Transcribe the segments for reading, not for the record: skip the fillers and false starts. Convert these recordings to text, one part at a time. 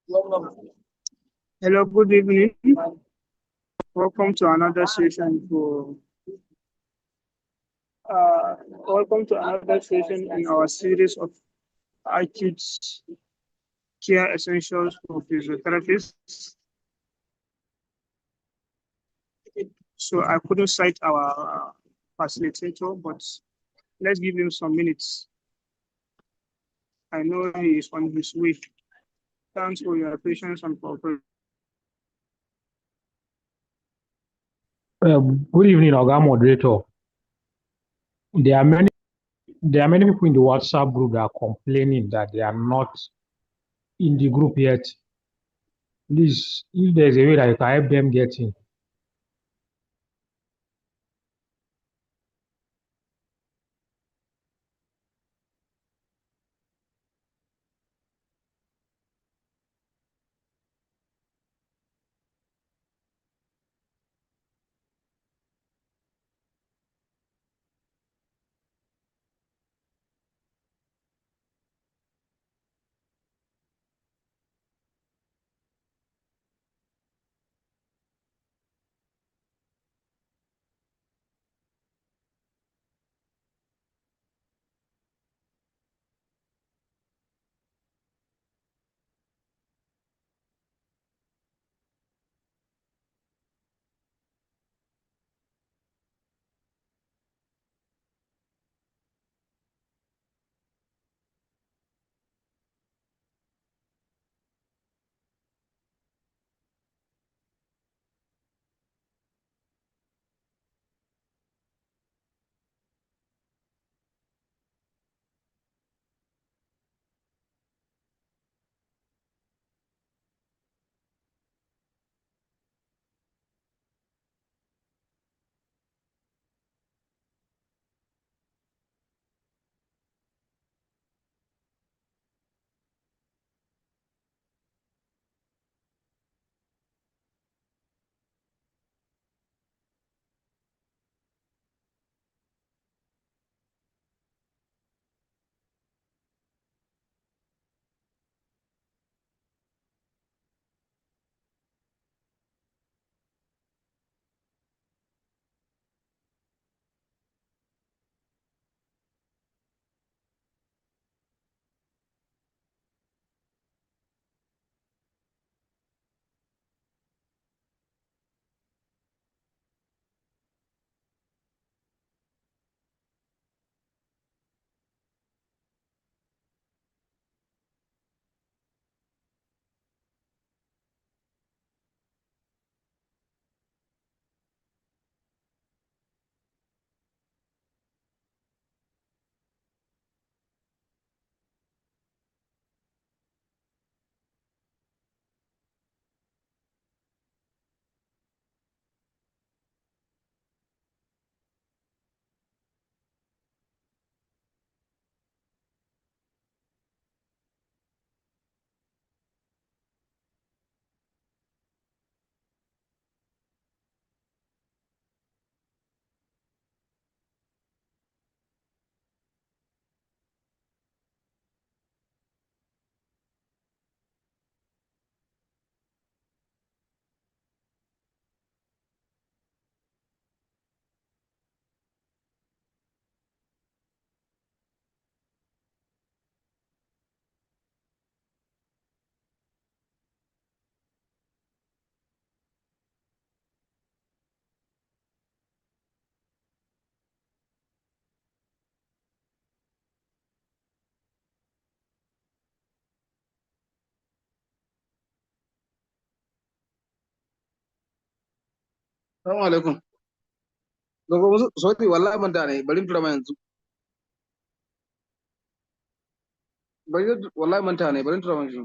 Hello, good evening. Welcome to another session uh, welcome to another session in our series of acute care essentials for physiotherapists. So I couldn't cite our facilitator, but let's give him some minutes. I know he is on his way. Thanks for your patience and cooperation. Good evening, Oga Moderator. There are many there are many people in the WhatsApp group that are complaining that they are not in the group yet. Please, if there's a way that you can help them get in. Assalamu alaikum. Daga wasu sauti wallahi manta ne bari tura ma yanzu. Wallahi manta ne bari tura ma shi.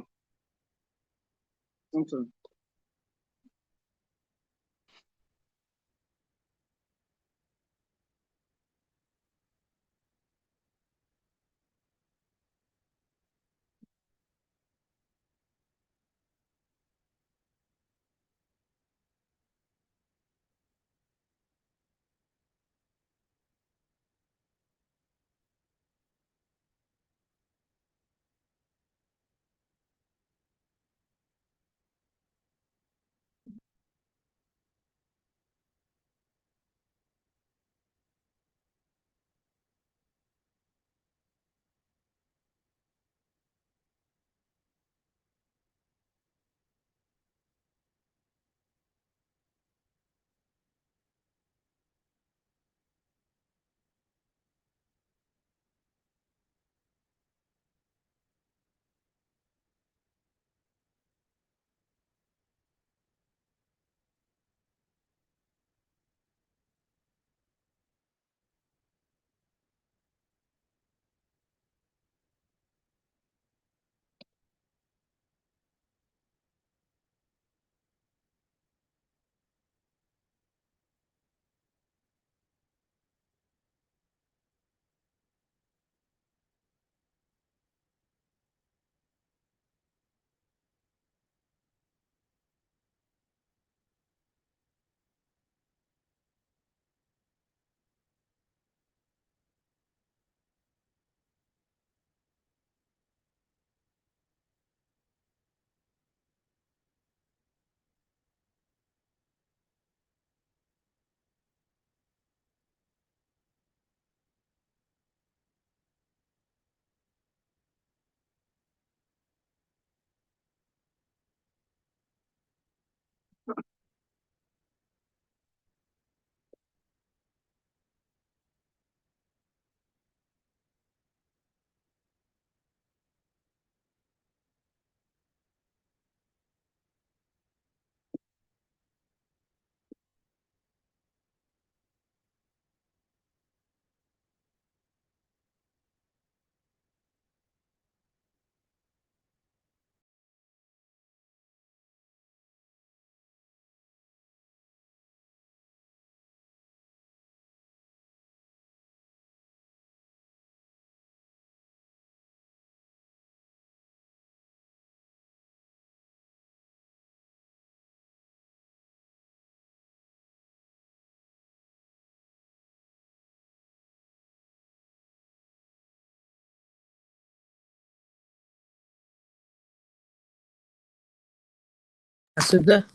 Asuda.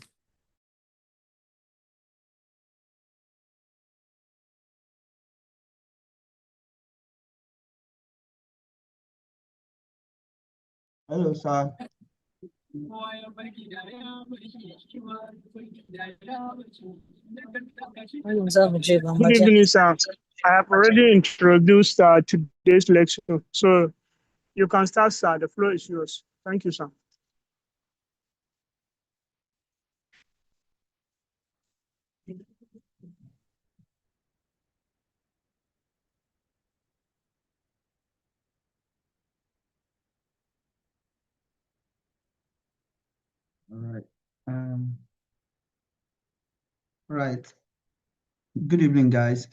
Hello, sir. Good evening, sir. I have already introduced today's lecture, so you can start, sir. The floor is yours. Thank you, sir. All right. Right. Good evening, guys.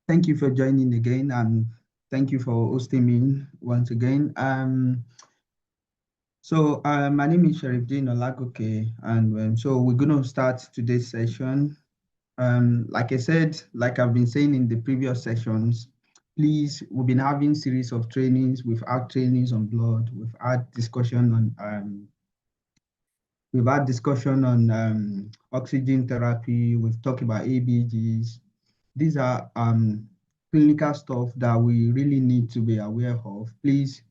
Thank you for joining again, and thank you for hosting me once again. My name is Sharifdin Olagoke, and so we're going to start today's session. Like I said, like I've been saying in the previous sessions, please, we've been having series of trainings. We've had trainings on blood. We've had discussion on oxygen therapy. We've talked about ABGs. These are clinical stuff that we really need to be aware of. Please,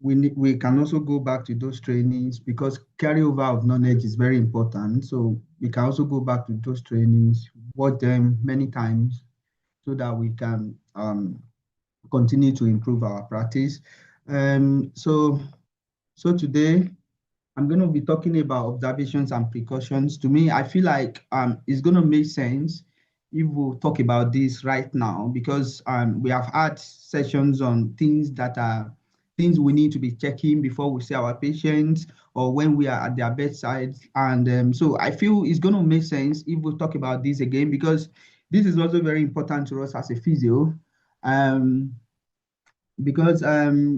we can also go back to those trainings because carryover of knowledge is very important. So we can also go back to those trainings, watch them many times so that we can continue to improve our practice. So today, I'm going to be talking about observations and precautions. To me, I feel like it's going to make sense if we talk about this right now because we have had sessions on things we need to be checking before we see our patients or when we are at their bedside. And so I feel it's going to make sense if we talk about this again because this is also very important to us as a physio. Because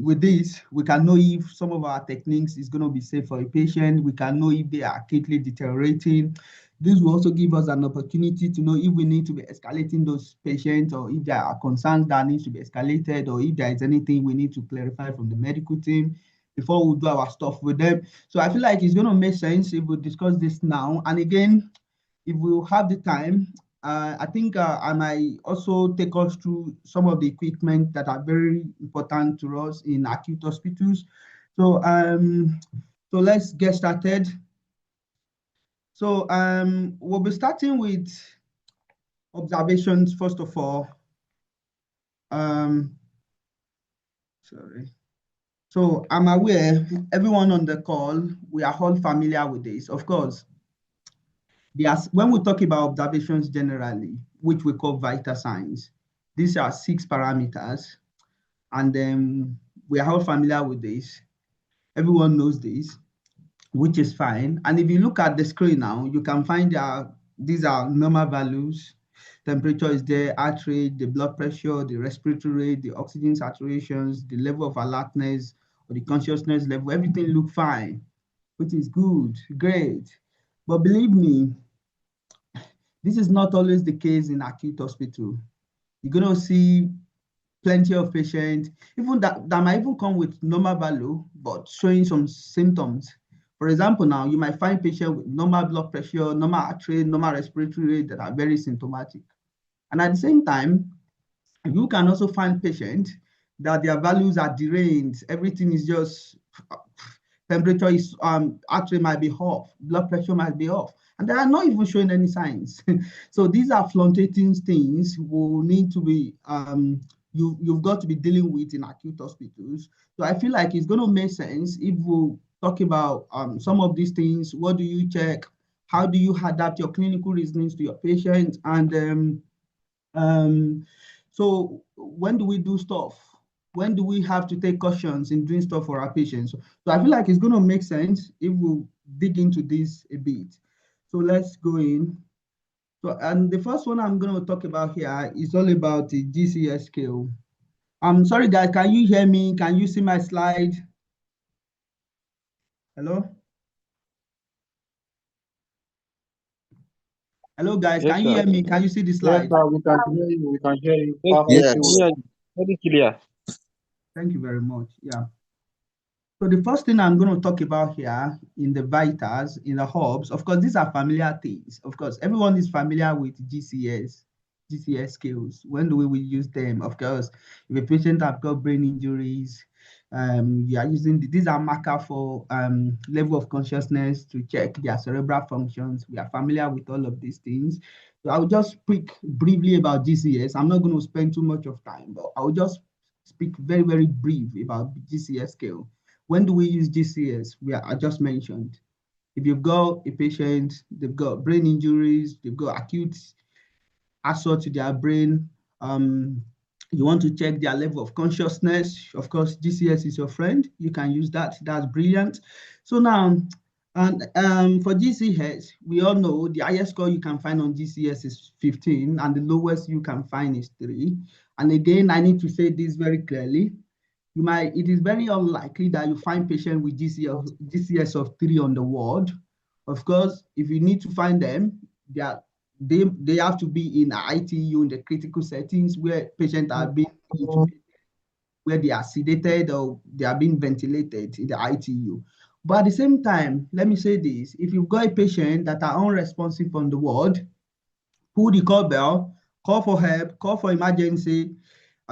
with this, we can know if some of our techniques is going to be safe for a patient. We can know if they are acutely deteriorating. This will also give us an opportunity to know if we need to be escalating those patients or if there are concerns that need to be escalated or if there is anything we need to clarify from the medical team before we do our stuff with them. So I feel like it's going to make sense if we discuss this now. And again, if we have the time, I think I might also take us through some of the equipment that are very important to us in acute hospitals. So let's get started. So we'll be starting with observations first of all. Sorry. So I'm aware everyone on the call, we are all familiar with this. Of course, when we talk about observations generally, which we call vital signs, these are 6 parameters, and then we are all familiar with this. Everyone knows this, which is fine. And if you look at the screen now, you can find these are normal values. Temperature is there, heart rate, the blood pressure, the respiratory rate, the oxygen saturations, the level of alertness, or the consciousness level. Everything look fine, which is good, great. But believe me, this is not always the case in acute hospital. You're going to see plenty of patients, even that might even come with normal value, but showing some symptoms. For example, now you might find patients with normal blood pressure, normal heart rate, normal respiratory rate that are very symptomatic. And at the same time, you can also find patients that their values are deranged. Everything is just temperature is heart rate might be off, blood pressure might be off, and they are not even showing any signs. So these are fluctuating things will need to be you've got to be dealing with in acute hospitals. So I feel like it's going to make sense if we talk about some of these things. What do you check? How do you adapt your clinical reasonings to your patient? And so when do we do stuff? When do we have to take cautions in doing stuff for our patients? So I feel like it's going to make sense if we dig into this a bit. So let's go in. So, and the first one I'm going to talk about here is all about the GCS scale. I'm sorry, guys, can you hear me? Can you see my slide? Hello? Hello, guys, Yes, can you sir. hear me? Can you see the Yes, slide? sir. We can hear you. We can hear you. Yes. Perfect. We hear you. Very clear. Thank you very much. Yeah. So the first thing I'm going to talk about here in the vitals, in the hubs, of course, these are familiar things. Of course, everyone is familiar with GCS skills. When do we use them? Of course, if a patient has got brain injuries, you are using these are marker for level of consciousness to check their cerebral functions. We are familiar with all of these things. So I'll just speak briefly about GCS. I'm not going to spend too much of time, but I'll just speak very, very brief about GCS scale. When do we use GCS? I just mentioned. If you've got a patient, they've got brain injuries, they've got acute assault to their brain, you want to check their level of consciousness. Of course, GCS is your friend. You can use that. That's brilliant. So now, and for GCS, we all know the highest score you can find on GCS is 15, and the lowest you can find is 3. And again, I need to say this very clearly. It is very unlikely that you find patient with GCS of 3 on the ward. Of course, if you need to find them, they have to be in ITU in the critical settings where patients are being intubated, where they are sedated or they are being ventilated in the ITU. But at the same time, let me say this: if you've got a patient that are unresponsive on the ward, pull the call bell, call for help, call for emergency.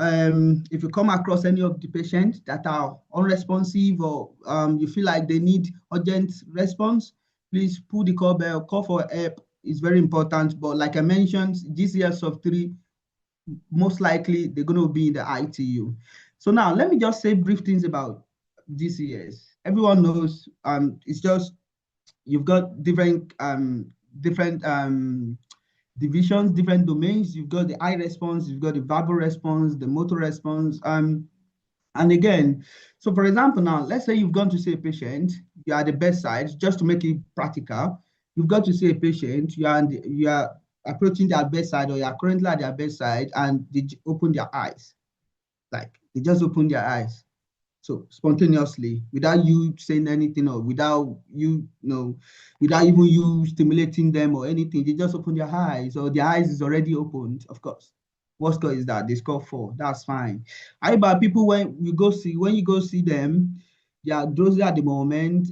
If you come across any of the patients that are unresponsive or you feel like they need urgent response, please pull the call bell, call for help. It's very important. But like I mentioned, GCS of 3, most likely they're going to be in the ITU. So now let me just say brief things about GCS. Everyone knows it's just you've got different divisions, different domains. You've got the eye response, you've got the verbal response, the motor response. And again, so for example, now let's say you've gone to see a patient, you are at the bedside, just to make it practical. You've got to see a patient, you are approaching their bedside, or you are currently at their bedside, and they open their eyes. Like they just open their eyes. So spontaneously, without you saying anything, or without without even you stimulating them or anything, they just open their eyes, or their eyes is already opened. Of course, what score is that? They score 4. That's fine. How about people when you go see them? Yeah, those are at the moment.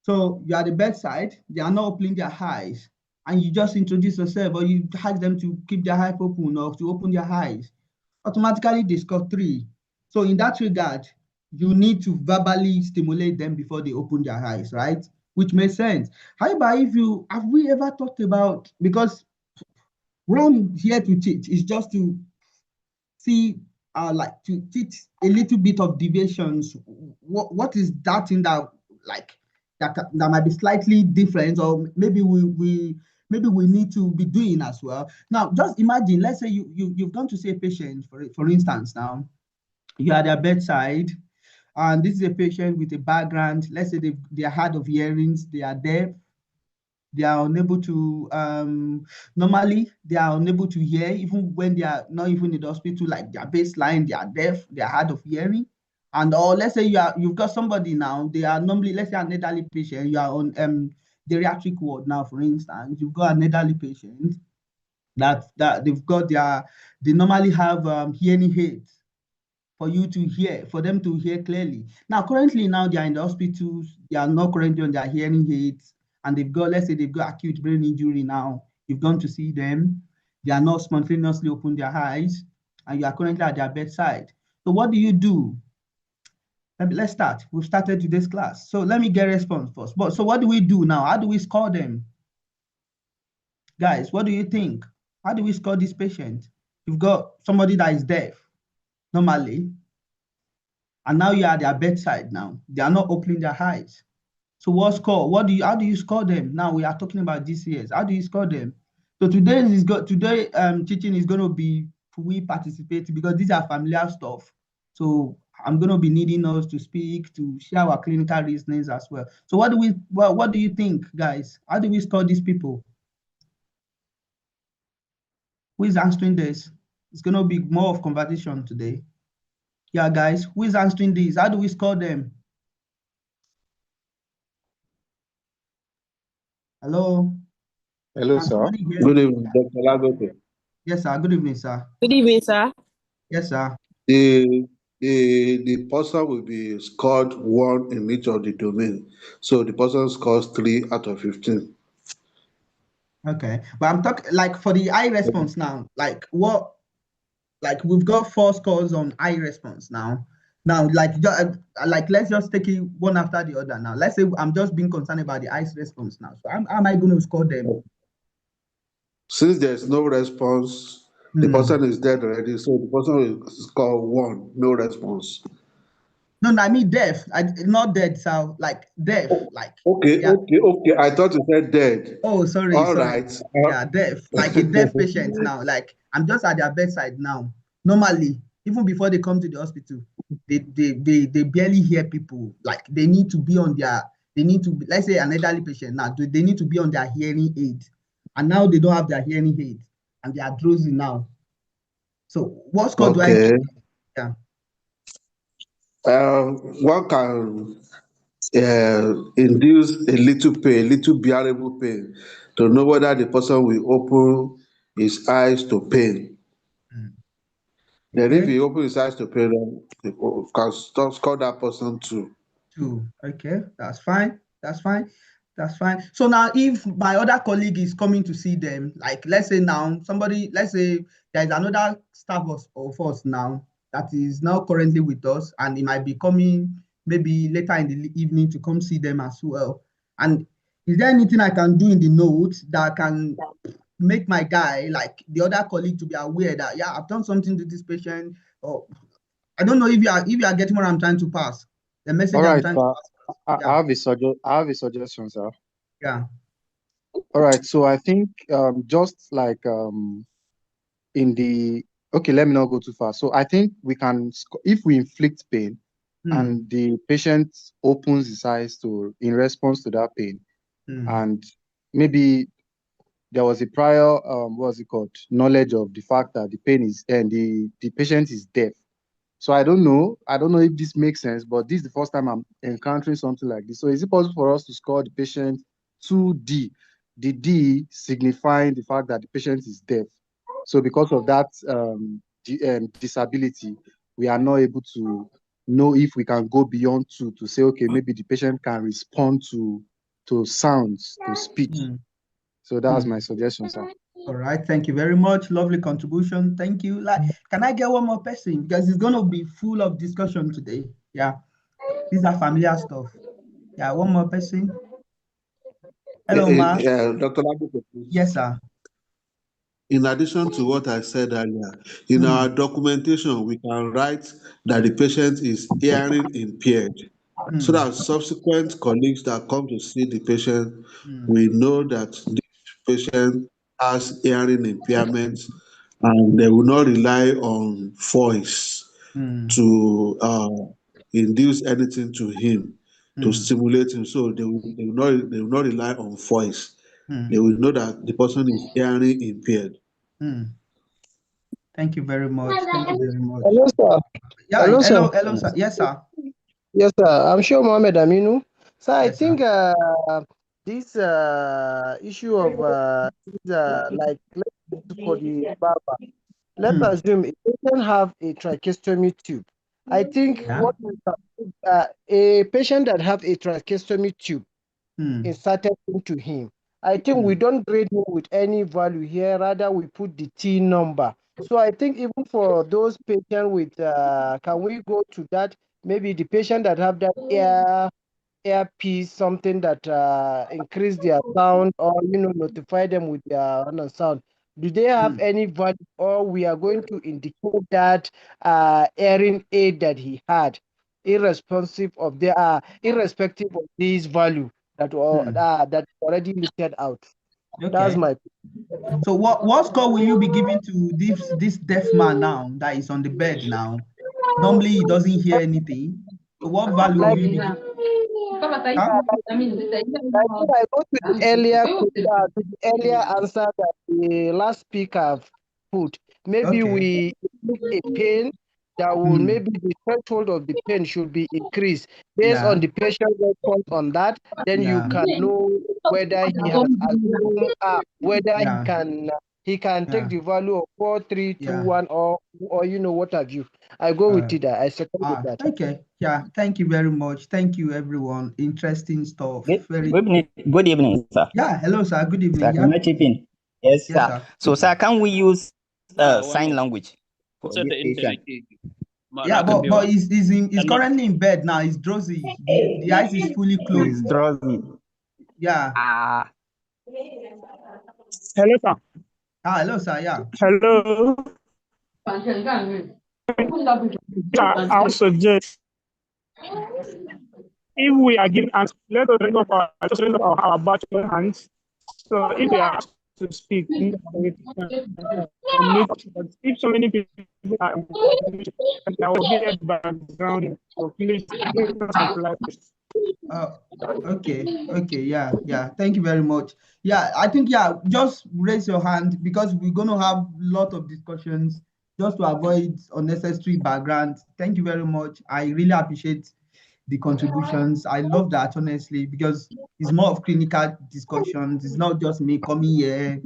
So you're at the bedside, they are not opening their eyes, and you just introduce yourself, or you ask them to keep their eyes open or to open their eyes. Automatically they score 3. So in that regard, you need to verbally stimulate them before they open their eyes, right? Which makes sense. However, have we ever talked about, because what I'm here to teach is just to see, like to teach a little bit of deviations. What is that thing that like that might be slightly different, or maybe we need to be doing as well. Now, just imagine, let's say you've gone to see a patient, for instance, now you are at their bedside, and this is a patient with a background. Let's say they are hard of hearings, they are deaf, they are unable to, normally they are unable to hear, even when they are not even in the hospital, like their baseline, they are deaf, they are hard of hearing. And or let's say you've got somebody now, they are normally, let's say an elderly patient, you are on geriatric ward now, for instance, you've got an elderly patient that they normally have hearing aids for them to hear clearly. Now, currently now they are in the hospitals, they are not currently on their hearing aids, and let's say they've got acute brain injury now. You've gone to see them, they are not spontaneously open their eyes, and you are currently at their bedside. So what do you do? Let's start. We've started today's class. So let me get a response first. So what do we do now? How do we score them? Guys, what do you think? How do we score this patient? You've got somebody that is deaf normally, and now you are at their bedside now. They are not opening their eyes. So what score? How do you score them? Now we are talking about GCS. How do you score them? So today teaching is going to be we participate, because these are familiar stuff. So I'm going to be needing us to speak, to share our clinical reasonings as well. So what do you think, guys? How do we score these people? Who is answering this? It's going to be more of conversation today. Yeah, guys, who is answering this? How do we score them? Hello? Hello, Can sir. somebody hear Good me? evening, Dr. Lagote. Yes, sir. Good evening, sir. Good evening, sir. Yes, sir. The the person will be scored 1 in each of the domain. So the person scores 3 out of 15. Okay, but I'm talking like for the eye response now. Like what? Like we've got 4 scores on eye response now. Now, like let's just take it one after the other. Now, let's say I'm just being concerned about the eye response now. So, how am I going to score them? Since there's no response, the person is dead already. So the person will score 1, no response. No, I mean deaf. Not dead. So, like deaf. Like Okay, yeah. okay. I thought you said dead. Oh, sorry. All right. Yeah, deaf. Like a deaf patient now. Like I'm just at their bedside now. Normally, even before they come to the hospital, they barely hear people. Like they need to be on their. They need to be, let's say an elderly patient now. They need to be on their hearing aid, and now they don't have their hearing aid, and they are drowsy now. So what score do I Okay. give? Yeah. One can induce a little pain, little bearable pain, to know whether the person will open his eyes to pain. Then if Okay. he opens his eyes to pain, then you can score that person too. 2. Okay, that's fine. That's fine. That's fine. So now, if my other colleague is coming to see them, like let's say now let's say there's another staff of us now that is now currently with us, and he might be coming maybe later in the evening to come see them as well. And is there anything I can do in the notes that can make my guy, like the other colleague, to be aware that yeah, I've done something to this patient, or I don't know if you are getting what I'm trying to pass. The message All I'm right, trying to sir. pass. I Yeah, have a suggestion, sir. yeah. All right, so I think just like in the okay, let me not go too far. So I think we can if we inflict pain and the patient opens his eyes to in response to that pain, and maybe there was a prior what's it called, knowledge of the fact that the pain is and the patient is deaf. So I don't know if this makes sense, but this is the first time I'm encountering something like this. So is it possible for us to score the patient 2D, the D signifying the fact that the patient is deaf? So because of that disability, we are not able to know if we can go beyond 2 to say, okay, maybe the patient can respond to sounds, to speech. So that's my suggestion, sir. All right, thank you very much. Lovely contribution. Thank you. Like, can I get one more person? Because it's gonna be full of discussion today. Yeah, these are familiar stuff. Yeah, one more person. Hello, Ma. Dr. Labuke, please. Yes, sir. In addition to what I said earlier, in our documentation, we can write that the patient is hearing impaired, so that subsequent colleagues that come to see the patient will know that the patient has hearing impairment, and they will not rely on voice to induce anything to him, to stimulate him. So they will not rely on voice. They will know that the person is hearing impaired. Thank you very much. Thank you very much. Hello, sir. Yeah, Hello, sir. hello, sir. Yes, sir. Yes, sir. I'm sure Mohammed Aminu. Sir, I Yes, sir. think this issue of like for the barber, let's assume a patient have a tracheostomy tube. I think what a patient that have a tracheostomy tube inserted into him, I think we don't grade him with any value here. Rather, we put the T number. So I think even for those patients with, can we go to that? Maybe the patient that have that earpiece, something that increase their sound, or notify them with their sound. Do they have any value, or we are going to indicate that hearing aid that he had, irrespective of this value that that already listed out? That's Okay. my. So what score will you be giving to this deaf man now that is on the bed now? Normally he doesn't hear anything. So what value will Like, you be giving? I go to the earlier answer that the last speaker have put. Maybe we look a pain that will maybe the threshold of the pain should be increased based on the patient response on that. Then you can know whether he has assumed, whether he can he can take the value of 4, 3, 2, 1, or what have you. I go with it. I second with that. Okay. Yeah. Thank you very much. Thank you, everyone. Interesting stuff. Good evening, sir. Yeah. Hello, sir. Good evening. Sir, can I chip in? Yes, Yes, sir. sir. So, sir, can we use sign language for this patient? Yeah, but he's currently in bed now. He's drowsy. The eyes is fully closed. He's drowsy. Yeah. Hello, sir. Hello, sir. Yeah. Hello. I would suggest if we are given hands, let us raise up our batch hands. So if we are asked to speak, if so many people are, there will be a background. So please, Okay. Yeah. Thank you very much. Yeah, I think, just raise your hand because we're going to have a lot of discussions just to avoid unnecessary background. Thank you very much. I really appreciate the contributions. I love that, honestly, because it's more of clinical discussions. It's not just me coming here,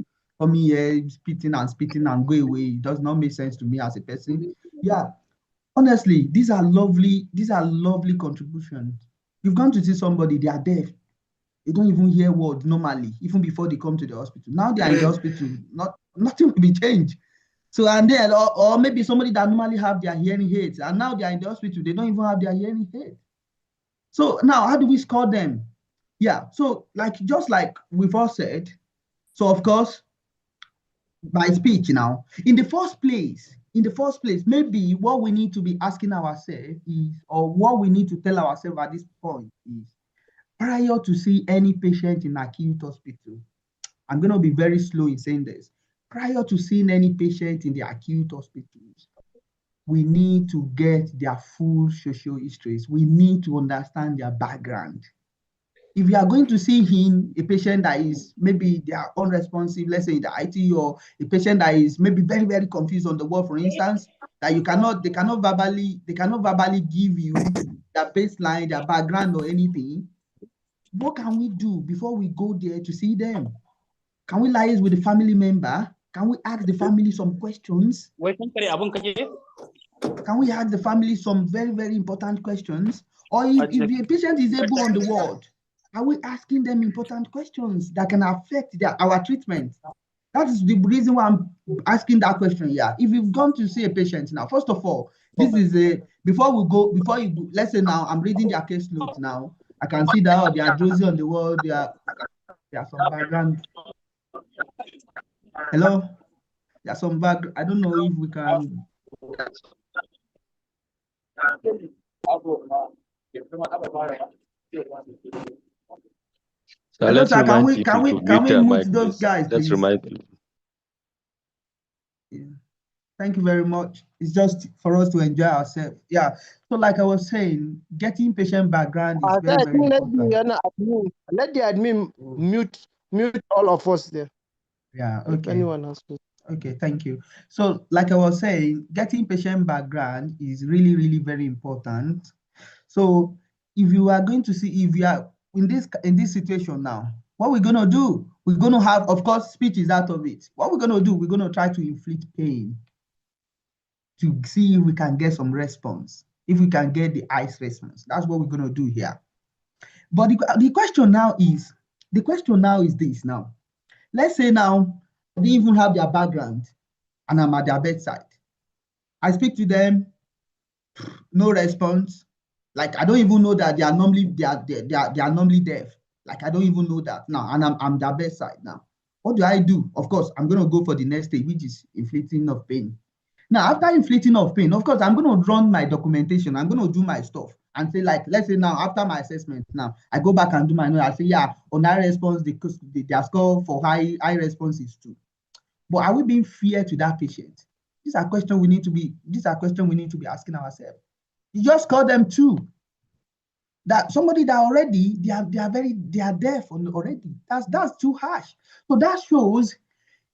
spitting and go away. It does not make sense to me as a person. Yeah, honestly, these are lovely contributions. You've gone to see somebody, they are deaf. They don't even hear words normally, even before they come to the hospital. Now they are in the hospital, nothing will be changed. So, and then, or maybe somebody that normally have their hearing aids, and now they are in the hospital, they don't even have their hearing aids. So now, how do we score them? Yeah, so just like we've all said, so of course, by speech now, in the first place, maybe what we need to be asking ourselves is, or what we need to tell ourselves at this point is, prior to see any patient in acute hospital, I'm going to be very slow in saying this, prior to seeing any patient in the acute hospitals, we need to get their full social histories. We need to understand their background. If you are going to see a patient that is maybe they are unresponsive, let's say in the ITU, or a patient that is maybe very, very confused on the ward, for instance, that they cannot verbally give you their baseline, their background or anything. What can we do before we go there to see them? Can we liaise with the family member? Can we ask the family some questions? Can we ask the family some very, very important questions? Or if the patient is able on the ward, are we asking them important questions that can affect our treatment? That is the reason why I'm asking that question here. If you've gone to see a patient now, first of all, this is before you go, let's say now I'm reading their case note now. I can see that they are drowsy on the ward, there are some background. Hello? There's some background. I don't know if we can. Hello, sir. Can we mute those guys, please? Let's remind people. Yeah. Thank you very much. It's just for us to enjoy ourselves. Yeah. So, like I was saying, getting patient background is very, very important. Let the admin mute all of us there. Yeah. Okay. If anyone else. Okay, thank you. So, like I was saying, getting patient background is really, really very important. So, if you are going to see, if you are in this situation now, what we're gonna do? We're gonna have, of course, speech is out of it. What we're gonna do? We're gonna try to inflict pain to see if we can get some response. If we can get the eyes response, that's what we're gonna do here. But the question now is this now. Let's say now they even have their background and I'm at their bedside. I speak to them, no response. Like I don't even know that they are normally deaf. Like I don't even know that now, and I'm their bedside now. What do I do? Of course, I'm gonna go for the next stage, which is inflicting of pain. Now, after inflicting of pain, of course, I'm gonna run my documentation. I'm gonna do my stuff and say, like, let's say now after my assessment, now I go back and do my note. I say, yeah, on high response, their score for high response is 2. But are we being fair to that patient? These are questions we need to be asking ourselves. You just call them 2. That somebody that already they are deaf already. That's too harsh. So that shows,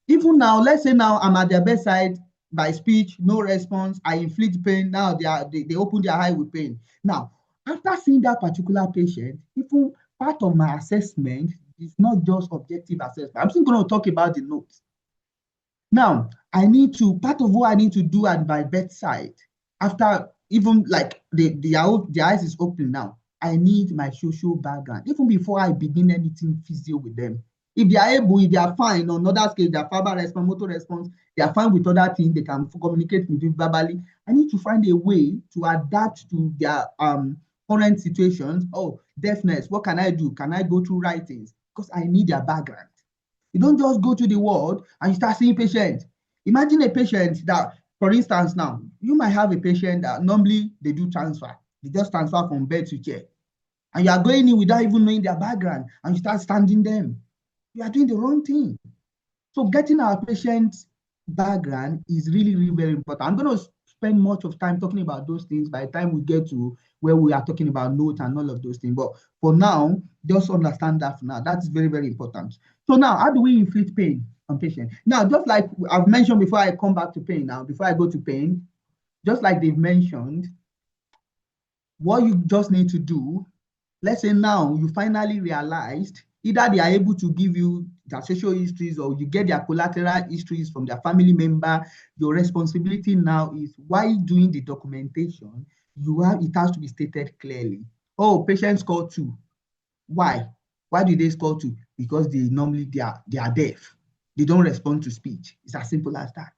even now, let's say now I'm at their bedside by speech, no response, I inflict pain. Now they open their eye with pain. Now, after seeing that particular patient, even part of my assessment is not just objective assessment. I'm still going to talk about the notes. Now, part of what I need to do at my bedside, after even like the eyes is open now, I need my social background, even before I begin anything physio with them. If they are able, if they are fine on other scales, their verbal response, motor response, they are fine with other things, they can communicate with you verbally. I need to find a way to adapt to their current situations. Oh, deafness, what can I do? Can I go through writings? Because I need their background. You don't just go to the ward and you start seeing patients. Imagine a patient that, for instance, now, you might have a patient that normally they do transfer. They just transfer from bed to chair. And you are going in without even knowing their background and you start standing them. You are doing the wrong thing. So getting our patient's background is really, really very important. I'm going to spend much of time talking about those things by the time we get to where we are talking about notes and all of those things. But for now, just understand that for now. That is very, very important. So now, how do we inflict pain on patients? Now, just like I've mentioned before I come back to pain now, before I go to pain, just like they've mentioned, what you just need to do, let's say now you finally realized either they are able to give you their social histories or you get their collateral histories from their family member. Your responsibility now is, while doing the documentation, it has to be stated clearly. Oh, patient score 2. Why? Why do they score 2? Because they are deaf. They don't respond to speech. It's as simple as that.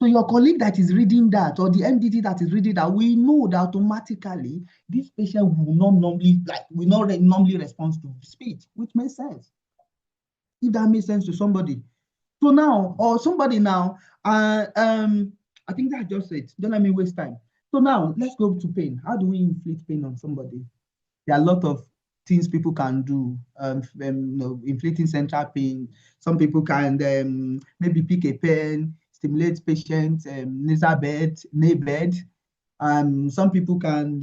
So your colleague that is reading that, or the MDT that is reading that, we know that automatically this patient will not normally respond to speech, which makes sense. If that makes sense to somebody. So now, or somebody now, I think that's just it. Don't let me waste time. So now let's go to pain. How do we inflict pain on somebody? There are a lot of things people can do. Inflicting central pain. Some people can maybe pick a pen, stimulate patients, nasal bed. Some people can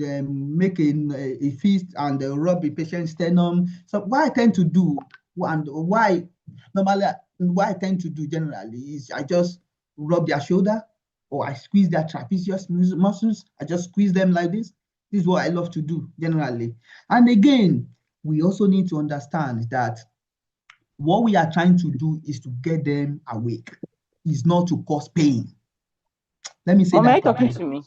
make a fist and rub a patient's sternum. So what I tend to do, and what I tend to do generally is I just rub their shoulder, or I squeeze their trapezius muscles. I just squeeze them like this. This is what I love to do generally. And again, we also need to understand that what we are trying to do is to get them awake. It's not to cause pain. Let me say Am I that. talking to me?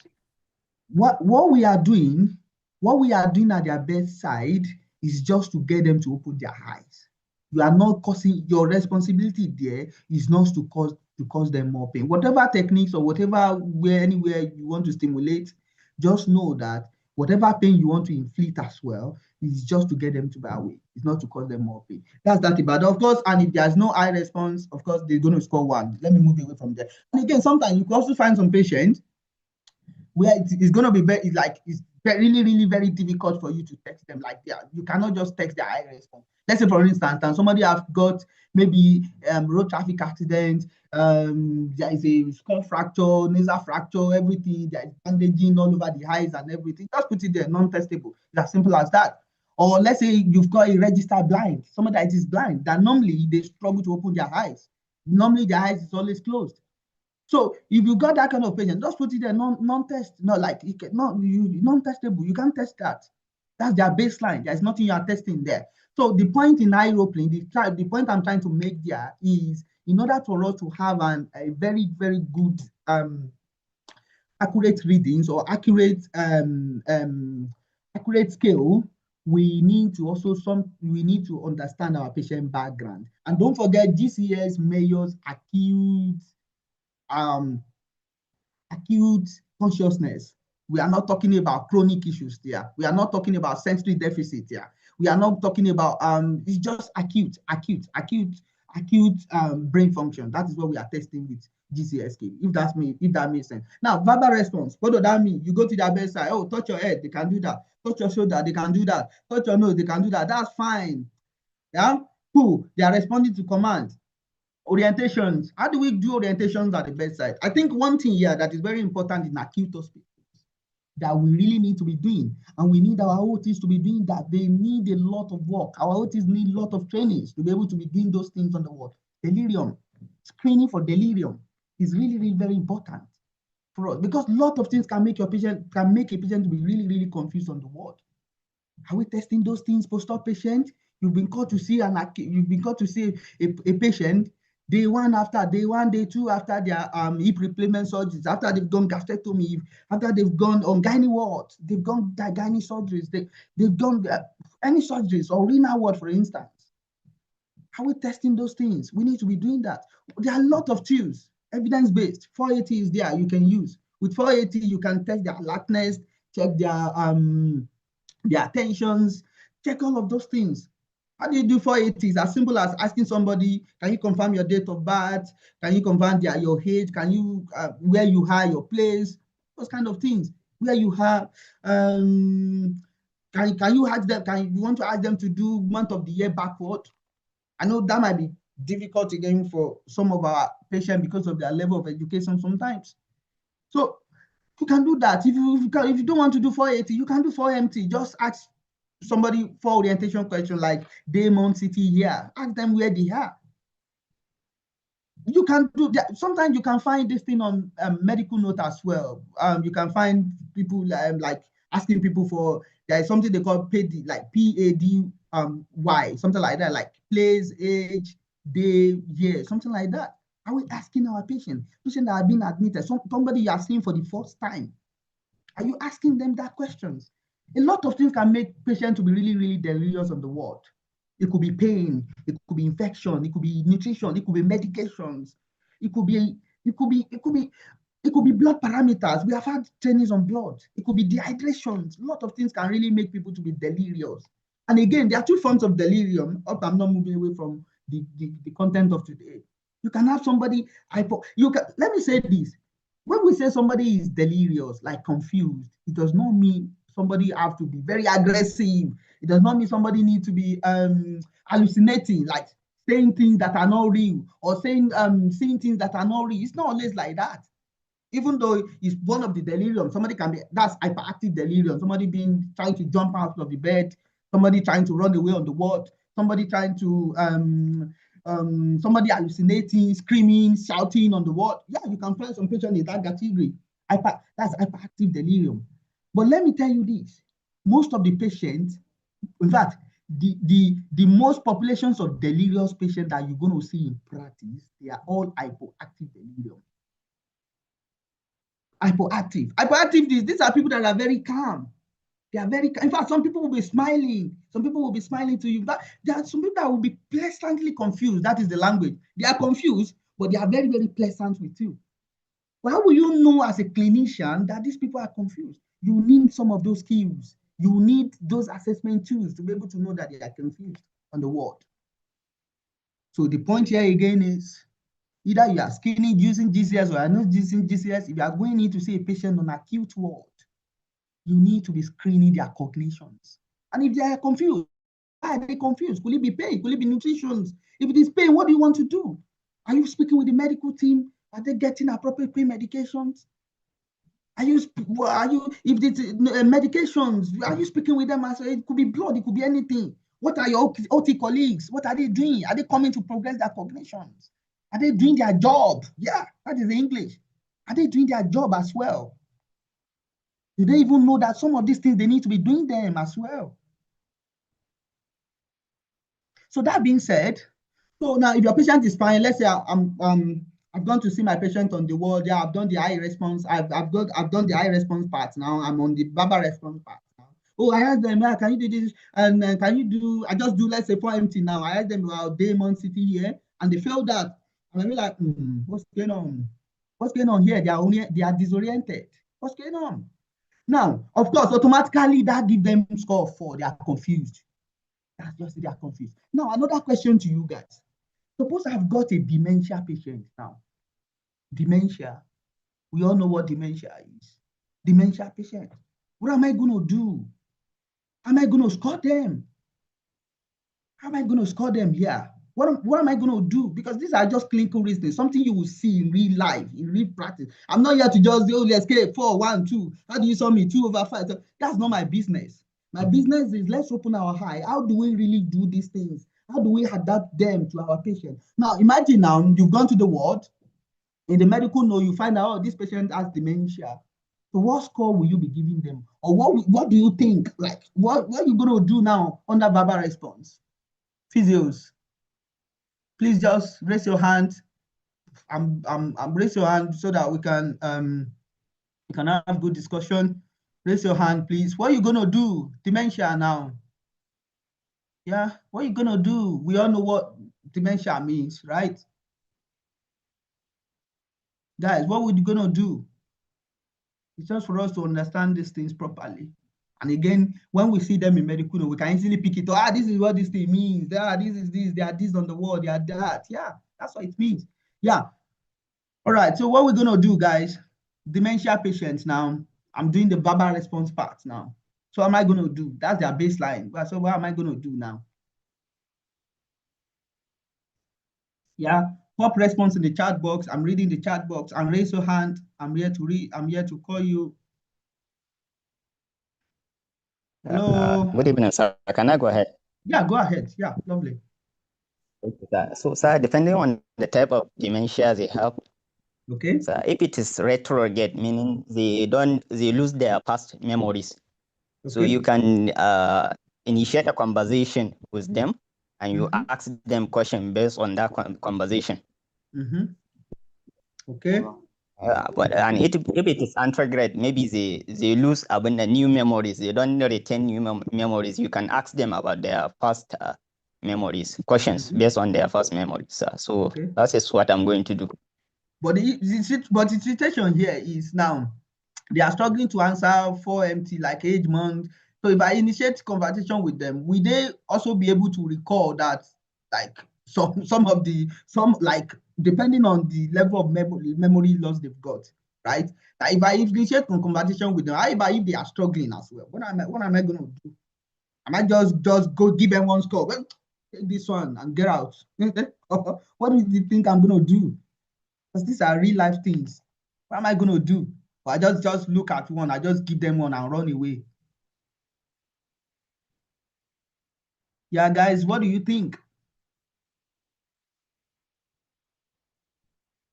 What we are doing at their bedside is just to get them to open their eyes. You are not causing, your responsibility there is not to cause them more pain. Whatever techniques or anywhere you want to stimulate, just know that whatever pain you want to inflict as well is just to get them to be awake. It's not to cause them more pain. That's that. But of course, and if there's no eye response, of course, they're going to score 1. Let me move away from there. And again, sometimes you can also find some patients where it's going to be it's really, really very difficult for you to text them like that. You cannot just text their eye response. Let's say, for instance, and somebody have got maybe road traffic accident, there is a skull fracture, nasal fracture, everything, there is bandaging all over the eyes and everything. Just put it there, non-testable. It's as simple as that. Or let's say you've got a registered blind, somebody that is blind, that normally they struggle to open their eyes. Normally their eyes is always closed. So if you got that kind of patient, just put it there, non-test, non-testable. You can't test that. That's their baseline. There's nothing you are testing there. So the point in aeroplane, the point I'm trying to make there is, in order for us to have a very, very good accurate readings or accurate scale, we need to understand our patient background. And don't forget, GCS measures acute consciousness. We are not talking about chronic issues there. We are not talking about sensory deficit here. We are not talking about it's just acute brain function. That is what we are testing with GCSK, if that makes sense. Now, verbal response, what does that mean? You go to their bedside, oh, touch your head, they can do that. Touch your shoulder, they can do that. Touch your nose, they can do that. That's fine. Yeah, cool. They are responding to commands. Orientations. How do we do orientations at the bedside? I think one thing here that is very important in acute hospitals that we really need to be doing, and we need our OTs to be doing that. They need a lot of work. Our OTs need a lot of trainings to be able to be doing those things on the ward. Delirium, screening for delirium is really, really very important for us, because a lot of things can make a patient to be really, really confused on the ward. Are we testing those things post-op patient? You've been called to see a patient day one, day two after their hip replacement surgeries, after they've done gastrectomy, after they've gone on gynae wards, they've gone gynae surgeries, they've done any surgeries or renal ward, for instance. Are we testing those things? We need to be doing that. There are a lot of tools, evidence-based. 480 is there, you can use. With 480, you can test their alertness, check their tensions, check all of those things. How do you do 480? It's as simple as asking somebody, can you confirm your date of birth? Can you confirm your age? Can you, where you are, your place? Those kind of things. Where you are, can you ask them, you want to ask them to do month of the year backward? I know that might be difficult again for some of our patients because of their level of education sometimes. So you can do that. If you don't want to do 480, you can do 4MT. Just ask somebody for orientation question like day, month, city, year. Ask them where they are. You can do that. Sometimes you can find this thing on medical note as well. You can find people like asking people for, there is something they call PAD, like PADY, something like that, like place, age, day, year, something like that. Are we asking our patient that have been admitted, somebody you are seeing for the first time? Are you asking them that questions? A lot of things can make patients to be really, really delirious on the ward. It could be pain, it could be infection, it could be nutrition, it could be medications, it could be blood parameters. We have had trainings on blood. It could be dehydrations. A lot of things can really make people to be delirious. And again, there are two forms of delirium. I'm not moving away from the content of today. You can have somebody let me say this. When we say somebody is delirious, like confused, it does not mean somebody have to be very aggressive. It does not mean somebody needs to be hallucinating, like saying things that are not real or saying seeing things that are not real. It's not always like that. Even though it's one of the delirium, somebody can be, that's hyperactive delirium, somebody trying to jump out of the bed, somebody trying to run away on the ward, somebody trying to somebody hallucinating, screaming, shouting on the ward. Yeah, you can find some patient in that category. That's hyperactive delirium. But let me tell you this, most of the patients, in fact, the most populations of delirious patients that you're going to see in practice, they are all hypoactive delirium. Hypoactive, these are people that are very calm. They are very, in fact, some people will be smiling. Some people will be smiling to you. But there are some people that will be pleasantly confused. That is the language. They are confused, but they are very, very pleasant with you. But how will you know as a clinician that these people are confused? You need some of those skills. You need those assessment tools to be able to know that they are confused on the ward. So the point here again is, either you are screening using GCS or you are not using GCS. If you are going in to see a patient on acute ward, you need to be screening their cognitions. And if they are confused, why are they confused? Could it be pain? Could it be nutrition? If it is pain, what do you want to do? Are you speaking with the medical team? Are they getting appropriate pain medications? If it's medications, are you speaking with them? It could be blood, it could be anything. What are your OT colleagues? What are they doing? Are they coming to progress their cognitions? Are they doing their job? Yeah, that is the English. Are they doing their job as well? Do they even know that some of these things, they need to be doing them as well? So that being said, so now if your patient is fine, let's say I've gone to see my patient on the ward. Yeah, I've done the high response. I've done the high response part now. I'm on the verbal response part now. Oh, I asked them, can you do this? And can you do? I just do, let's say, 4MT now. I asked them about day, month, city, year, and they failed that. And I be like, what's going on? What's going on here? They are disoriented. What's going on? Now, of course, automatically that gives them score of 4. They are confused. That's just, they are confused. Now, another question to you guys. Suppose I've got a dementia patient now. Dementia. We all know what dementia is. Dementia patient. What am I going to do? Am I going to score them? How am I going to score them here? What am I going to do? Because these are just clinical reasoning, something you will see in real life, in real practice. I'm not here to just say, oh, let's get 4, 1, 2. How do you sum me 2/5? That's not my business. My business is, let's open our eye. How do we really do these things? How do we adapt them to our patients? Now, imagine now you've gone to the ward. In the medical note, you find out, oh, this patient has dementia. So what score will you be giving them? Or what do you think? Like, what are you going to do now under verbal response? Physios. Please just raise your hand. Raise your hand so that we can have good discussion. Raise your hand, please. What are you gonna do? Dementia now. Yeah, what are you gonna do? We all know what dementia means, right? Guys, what would you gonna do? It's just for us to understand these things properly. And again, when we see them in medical, we can easily pick it up. This is what this thing means. This is this. They are this on the wall. They are that. Yeah, that's what it means. Yeah. All right. So what we're gonna do, guys? Dementia patients now. I'm doing the verbal response part now. So what am I gonna do? That's their baseline. So what am I gonna do now? Yeah. Pop response in the chat box. I'm reading the chat box and raise your hand. I'm here to read. I'm here to call you. Hello. Good evening, sir. Can I go ahead? Yeah, go ahead. Yeah, lovely. Okay, sir. So, sir, depending on the type of dementia they have, okay. So if it is retrograde, meaning they lose their past memories. Okay. So you can initiate a conversation with them and you ask them questions based on that conversation. Okay. And if it is antegrade, maybe they lose new memories. They don't retain new memories. You can ask them about their past memories, questions based on their past memories. So that is what I'm going to do. But the situation here is now they are struggling to answer 4MT like age month. So if I initiate conversation with them, will they also be able to recall that, like some like depending on the level of memory loss they've got, right? Like if I initiate conversation with them, if they are struggling as well, what am I going to do? Am I just go give them one score? Well, take this one and get out. What do you think I'm going to do? Because these are real life things. What am I going to do? Or I just look at one, I just give them one and run away. Yeah, guys, what do you think?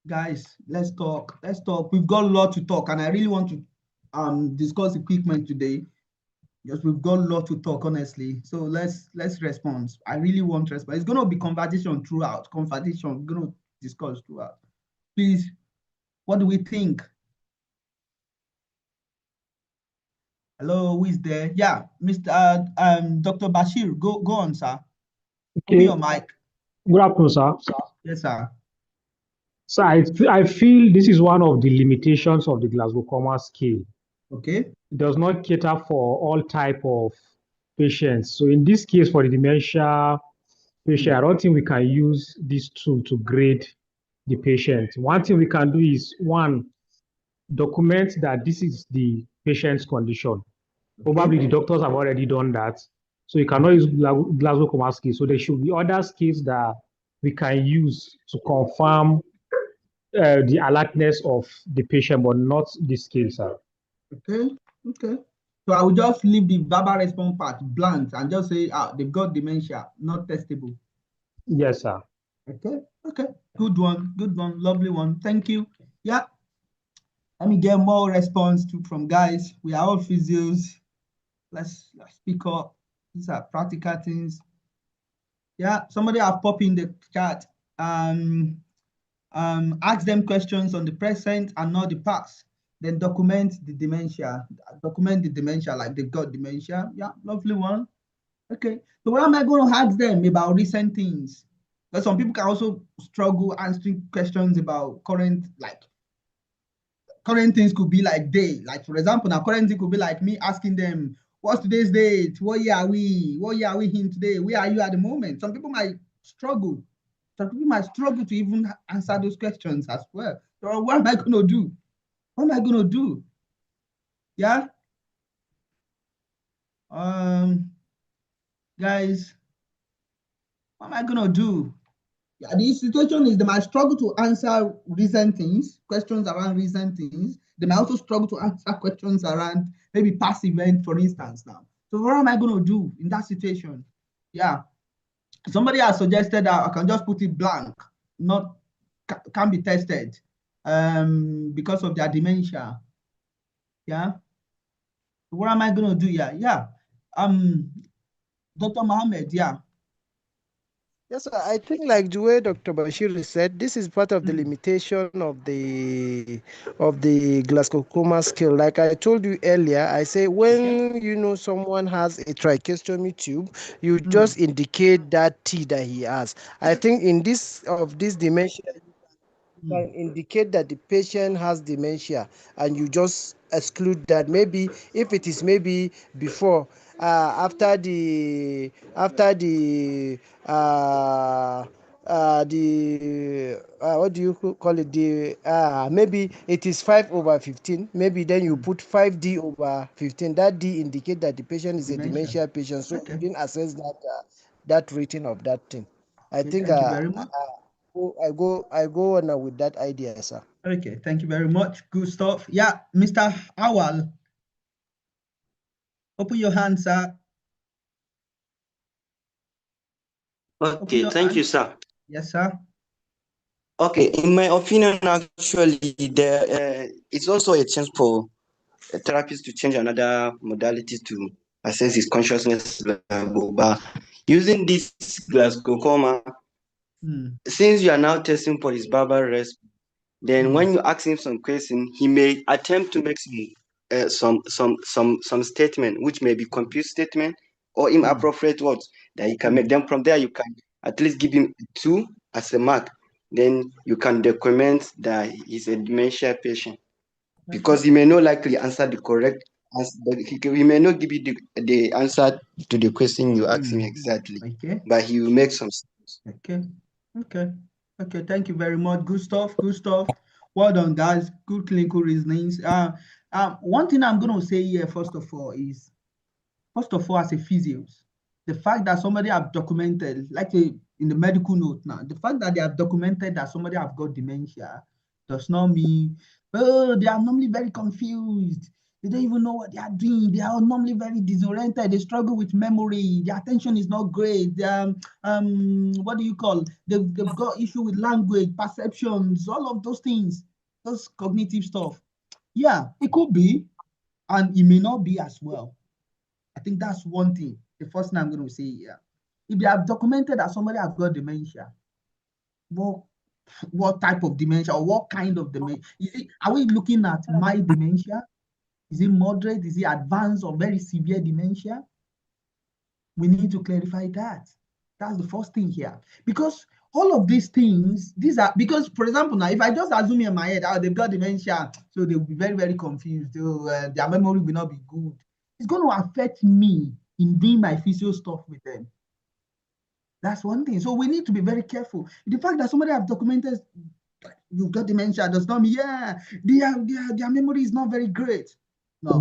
Guys, let's talk. We've got a lot to talk, and I really want to discuss equipment today. Yes, we've got a lot to talk, honestly. So let's respond. I really want to respond. It's going to be conversation throughout. Conversation, we're going to discuss throughout. Please, what do we think? Hello, who is there? Yeah, Mr. Dr. Bashir, go on, sir. Okay. Open your mic. Good afternoon, sir. Yes, sir. So I feel this is one of the limitations of the Glasgow Coma scale. Okay. It does not cater for all type of patients. So in this case, for the dementia patient, I don't think we can use this tool to grade the patient. One thing we can do is, one, document that this is the patient's condition. Okay. Probably the doctors have already done that. So you cannot use Glasgow Coma scale. So there should be other scales that we can use to confirm the alertness of the patient, but not the scale, sir. Okay. So I will just leave the verbal response part blank and just say, they've got dementia, not testable. Yes, sir. Okay. Good one. Lovely one. Thank you. Yeah. Let me get more response from guys. We are all physios. Let's speak up. These are practical things. Yeah. Somebody have popped in the chat. Ask them questions on the present and not the past. Then document the dementia. Like they've got dementia. Yeah, lovely one. Okay. So what am I going to ask them about recent things? Because some people can also struggle answering questions about current things could be like day. Like for example, now current thing could be like me asking them, what's today's date? What year are we? What year are we in today? Where are you at the moment? Some people might struggle. Some people might struggle to even answer those questions as well. So what am I going to do? Yeah. Guys, what am I going to do? Yeah, the situation is they might struggle to answer recent things, questions around recent things. They might also struggle to answer questions around maybe past events, for instance, now. So what am I going to do in that situation? Yeah. Somebody has suggested that I can just put it blank, can be tested because of their dementia. Yeah. What am I going to do? Yeah. Dr. Mohammed, yeah. Yes, sir. I think like the way Dr. Bashir said, this is part of the limitation of the glaucoma scale. Like I told you earlier, I say when someone has a tracheostomy tube, you just indicate that T that he has. I think in this dementia, can indicate that the patient has dementia, and you just exclude that. Maybe if it is maybe before, after the what do you call it, the maybe it is 5/15, maybe then you put 5D/15. That D indicate that the patient is a dementia patient, so you didn't assess that rating of that thing. I think Thank you very much. I go on with that idea, sir. Okay, thank you very much. Good stuff. Yeah, Mr. Awal, open your hand, sir. Okay, thank you, sir. Yes, sir. Okay, in my opinion, actually, it's also a chance for a therapist to change another modality to assess his consciousness level. But using this glaucoma, since you are now testing for his verbal rest, then when you ask him some question, he may attempt to make some statement, which may be confused statement or inappropriate words that he can make. Then from there, you can at least give him 2 as a mark. Then you can document that he's a dementia patient, because he may not likely answer the correct answer. He may not give you the answer to the question you ask him exactly, but he will make some sense. Okay. Thank you very much. Good stuff. Well done, guys. Good clinical reasonings. One thing I'm going to say here, first of all, as a physio, the fact that somebody have documented, in the medical note now, the fact that they have documented that somebody have got dementia does not mean, they are normally very confused. They don't even know what they are doing. They are normally very disoriented. They struggle with memory. Their attention is not great. What do you call? They've got issue with language, perceptions, all of those things, those cognitive stuff. Yeah, it could be, and it may not be as well. I think that's one thing. The first thing I'm going to say here. If they have documented that somebody has got dementia, what type of dementia or what kind of dementia? Are we looking at mild dementia? Is it moderate? Is it advanced or very severe dementia? We need to clarify that. That's the first thing here. Because all of these things, because, for example, now, if I just assume in my head, they've got dementia, so they'll be very, very confused. Their memory will not be good. It's going to affect me in doing my physio stuff with them. That's one thing. So we need to be very careful. The fact that somebody have documented you've got dementia does not mean, their memory is not very great. No.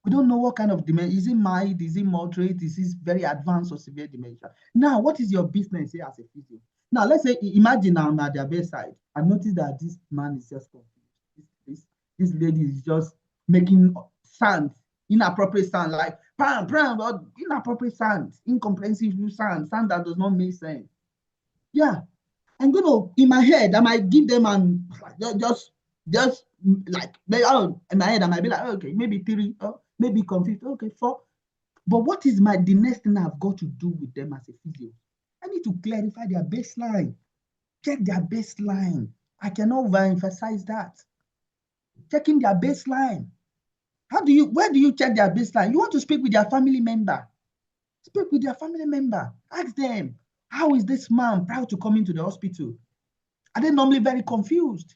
We don't know what kind of dementia. Is it mild? Is it moderate? Is it very advanced or severe dementia? Now, what is your business here as a physio? Now, let's say, imagine I'm at their bedside. I noticed that this man is just confused. This lady is just making sounds, inappropriate sound, like pam, pam, but inappropriate sound, incomprehensible sound that does not make sense. Yeah, I'm gonna, in my head, I might give them and just like, in my head, I might be like, okay, maybe 3, maybe confused, okay, 4. But what is the next thing I've got to do with them as a physio? I need to clarify their baseline, check their baseline. I cannot overemphasize that. Checking their baseline. Where do you check their baseline? You want to speak with their family member. Speak with their family member. Ask them, how is this man prior to coming to the hospital? Are they normally very confused?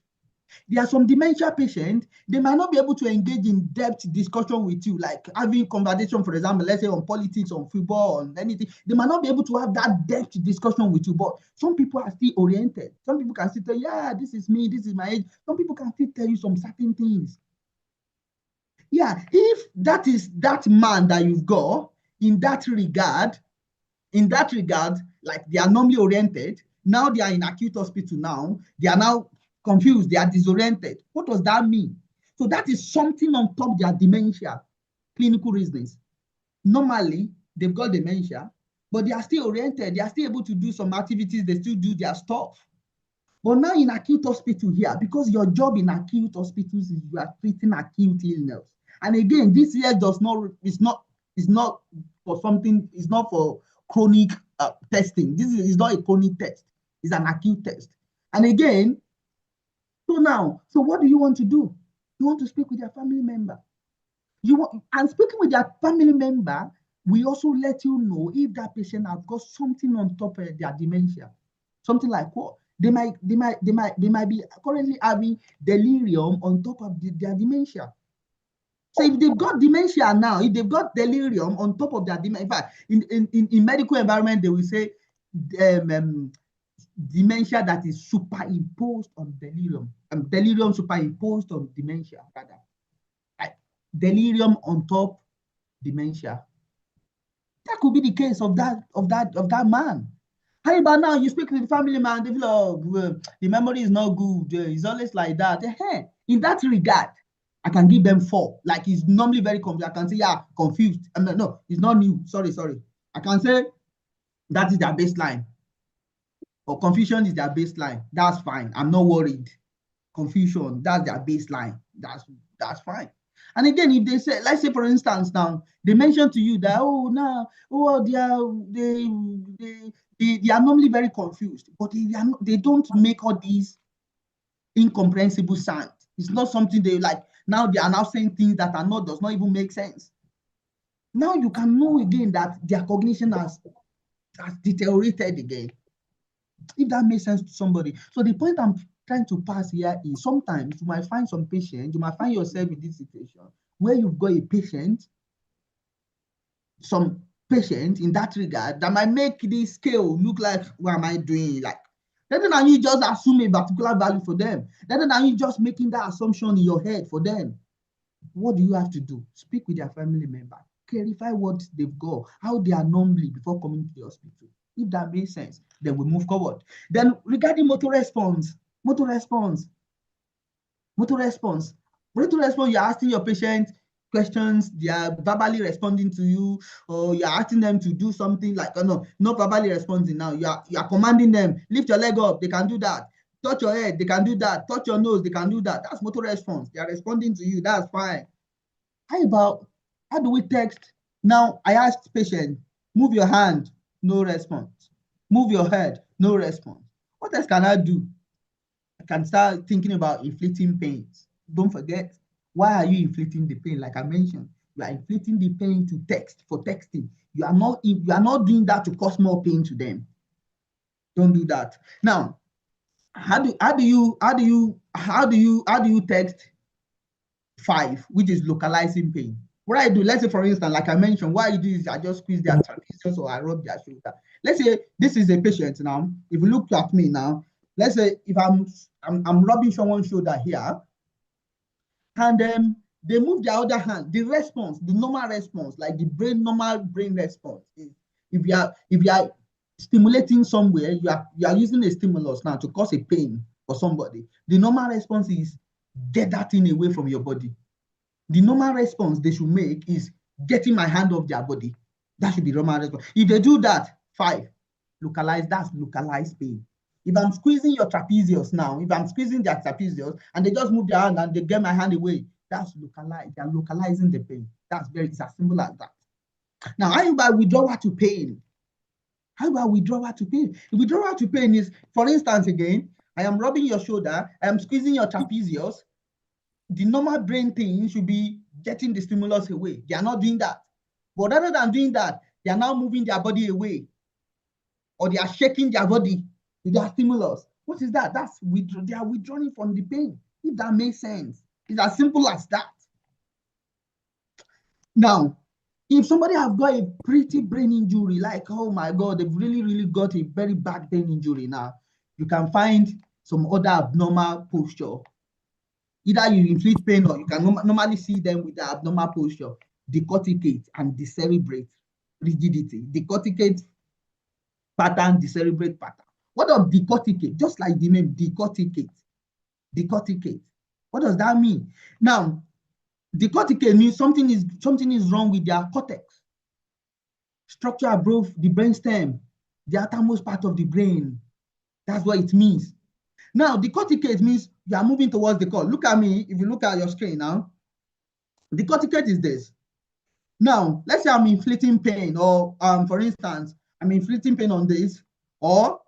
There are some dementia patients, they might not be able to engage in depth discussion with you, like having conversation, for example, let's say on politics, on football, on anything. They might not be able to have that depth discussion with you, but some people are still oriented. Some people can still tell you, yeah, this is me, this is my age. Some people can still tell you some certain things. Yeah, if that is that man that you've got, in that regard, like they are normally oriented, now they are in acute hospital now, they are now confused, they are disoriented. What does that mean? So that is something on top of their dementia, clinical reasons. Normally, they've got dementia, but they are still oriented, they are still able to do some activities, they still do their stuff. But now in acute hospital here, because your job in acute hospitals is you are treating acute illness. And again, this here is not for something, it's not for chronic testing. This is not a chronic test. It's an acute test. And again, so what do you want to do? You want to speak with your family member. And speaking with your family member, we also let you know if that patient has got something on top of their dementia. Something like what? They might be currently having delirium on top of their dementia. So if they've got dementia now, if they've got delirium on top of their dementia, in fact, in medical environment, they will say dementia that is superimposed on delirium. Delirium superimposed on dementia, rather. Like delirium on top dementia. That could be the case of that man. How about now you speak to the family man, they feel, oh, the memory is not good. It's always like that. In that regard, I can give them 4. Like he's normally very confused. I can say, yeah, confused. No, it's not new. Sorry. I can say that is their baseline. Or confusion is their baseline. That's fine. I'm not worried. Confusion, that's their baseline. That's fine. And again, if they say, let's say for instance, now they mention to you that they are normally very confused, but they don't make all these incomprehensible sounds. It's not something they like. Now they are now saying things that does not even make sense. Now you can know again that their cognition has deteriorated again. If that makes sense to somebody. So the point I'm trying to pass here is sometimes you might find some patient, you might find yourself in this situation where you've got some patient in that regard that might make this scale look like, what am I doing? Like, rather than you just assume a particular value for them, rather than you just making that assumption in your head for them, what do you have to do? Speak with their family member, clarify what they've got, how they are normally before coming to the hospital. If that makes sense, then we move forward. Then regarding motor response, you're asking your patient questions, they are verbally responding to you, or you're asking them to do something like, not verbally responding now. You are commanding them, lift your leg up, they can do that. Touch your head, they can do that. Touch your nose, they can do that. That's motor response. They are responding to you, that's fine. How do we text? Now, I asked patient, move your hand, no response. Move your head, no response. What else can I do? I can start thinking about inflicting pains. Don't forget, why are you inflicting the pain? Like I mentioned, you are inflicting the pain to text, for texting. You are not doing that to cause more pain to them. Don't do that. Now, how do you text 5, which is localizing pain? What I do, let's say for instance, like I mentioned, what I do is I just squeeze their trapezius or I rub their shoulder. Let's say this is a patient now. If you look at me now, let's say if I'm rubbing someone's shoulder here, and they move their other hand, the normal response, like the normal brain response is if you are stimulating somewhere, you are using a stimulus now to cause a pain for somebody. The normal response is get that thing away from your body. The normal response they should make is getting my hand off their body. That should be normal response. If they do that, 5, that's localized pain. If I'm squeezing your trapezius now, if I'm squeezing their trapezius and they just move their hand and they get my hand away, that's localized. They're localizing the pain. It's as simple as that. Now, how about withdrawal to pain? Withdrawal to pain is, for instance, again, I am rubbing your shoulder, I am squeezing your trapezius. The normal brain thing should be getting the stimulus away. They are not doing that. But rather than doing that, they are now moving their body away, or they are shaking their body with their stimulus. What is that? They are withdrawing from the pain. If that makes sense, it's as simple as that. Now, if somebody have got a pretty brain injury, like, oh my God, they've really, really got a very bad brain injury now, you can find some other abnormal posture. Either you inflict pain or you can normally see them with the abnormal posture, decorticate and decerebrate rigidity. Decorticate pattern, decerebrate pattern. What of decorticate? Just like the name, decorticate. Decorticate. What does that mean? Now, decorticate means something is wrong with their cortex. Structure above the brainstem, the outermost part of the brain. That's what it means. Now, decorticate means you are moving towards the core. Look at me. If you look at your screen now, decorticate is this. Now, let's say I'm inflicting pain, or for instance, I'm inflicting pain on this, or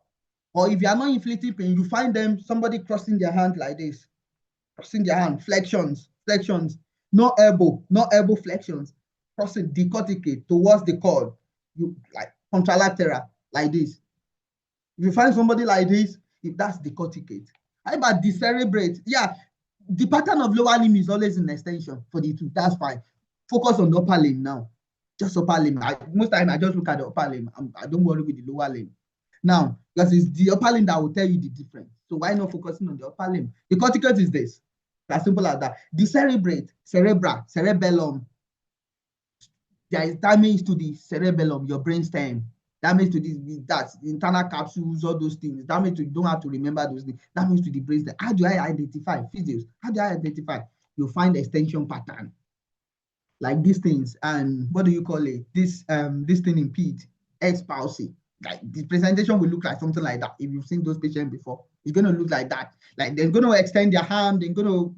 if you are not inflicting pain, you find them, somebody crossing their hand like this, crossing their hand, flexions, no elbow flexions, crossing decorticate towards the cord, you like contralateral like this. If you find somebody like this, if that's decorticate. How about decerebrate? Yeah, the pattern of lower limb is always in extension for the two. That's fine. Focus on the upper limb now. Just upper limb. Most time I just look at the upper limb. I don't worry with the lower limb. Now, because it's the upper limb that will tell you the difference. So why not focusing on the upper limb? The corticate is this. As simple as that. Decerebrate, cerebellum. There is damage to the cerebellum, your brainstem. Damage to the internal capsules, all those things. Damage to, you don't have to remember those things. Damage to the brainstem. How do I identify? Physios. How do I identify? You find extension pattern. Like these things, and what do you call it? This thing impede, X palsy. Like the presentation will look like something like that. If you've seen those patients before, it's gonna look like that. Like they're gonna extend their hand, they're gonna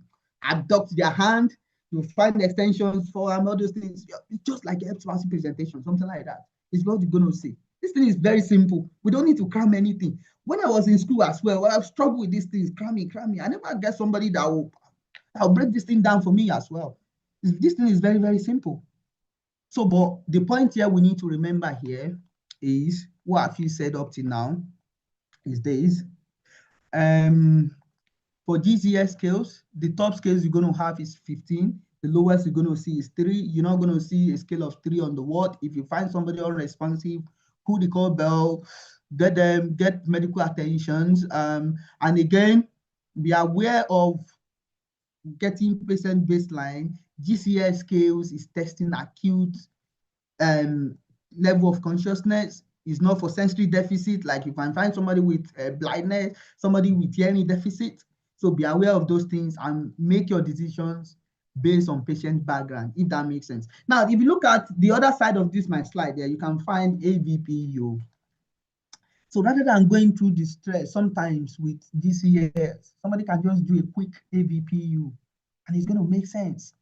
abduct their hand. You find extensions for all those things. It's just like X palsy presentation, something like that. It's what you're gonna see. This thing is very simple. We don't need to cram anything. When I was in school as well, I've struggled with these things, cramming. I never get somebody that will break this thing down for me as well. This thing is very, very simple. So, but the point here we need to remember here is what have you said up to now is this. For GCS scales, the top scales you're going to have is 15. The lowest you're going to see is 3. You're not going to see a scale of 3 on the ward. If you find somebody unresponsive, pull the call bell, get medical attentions. And again, be aware of getting patient baseline. GCS scales is testing acute level of consciousness. Is not for sensory deficit, like you can find somebody with blindness, somebody with hearing deficit. So be aware of those things and make your decisions based on patient background, if that makes sense. Now, if you look at the other side of this, my slide there, you can find AVPU. So rather than going through the stress, sometimes with GCS, somebody can just do a quick AVPU and it's going to make sense.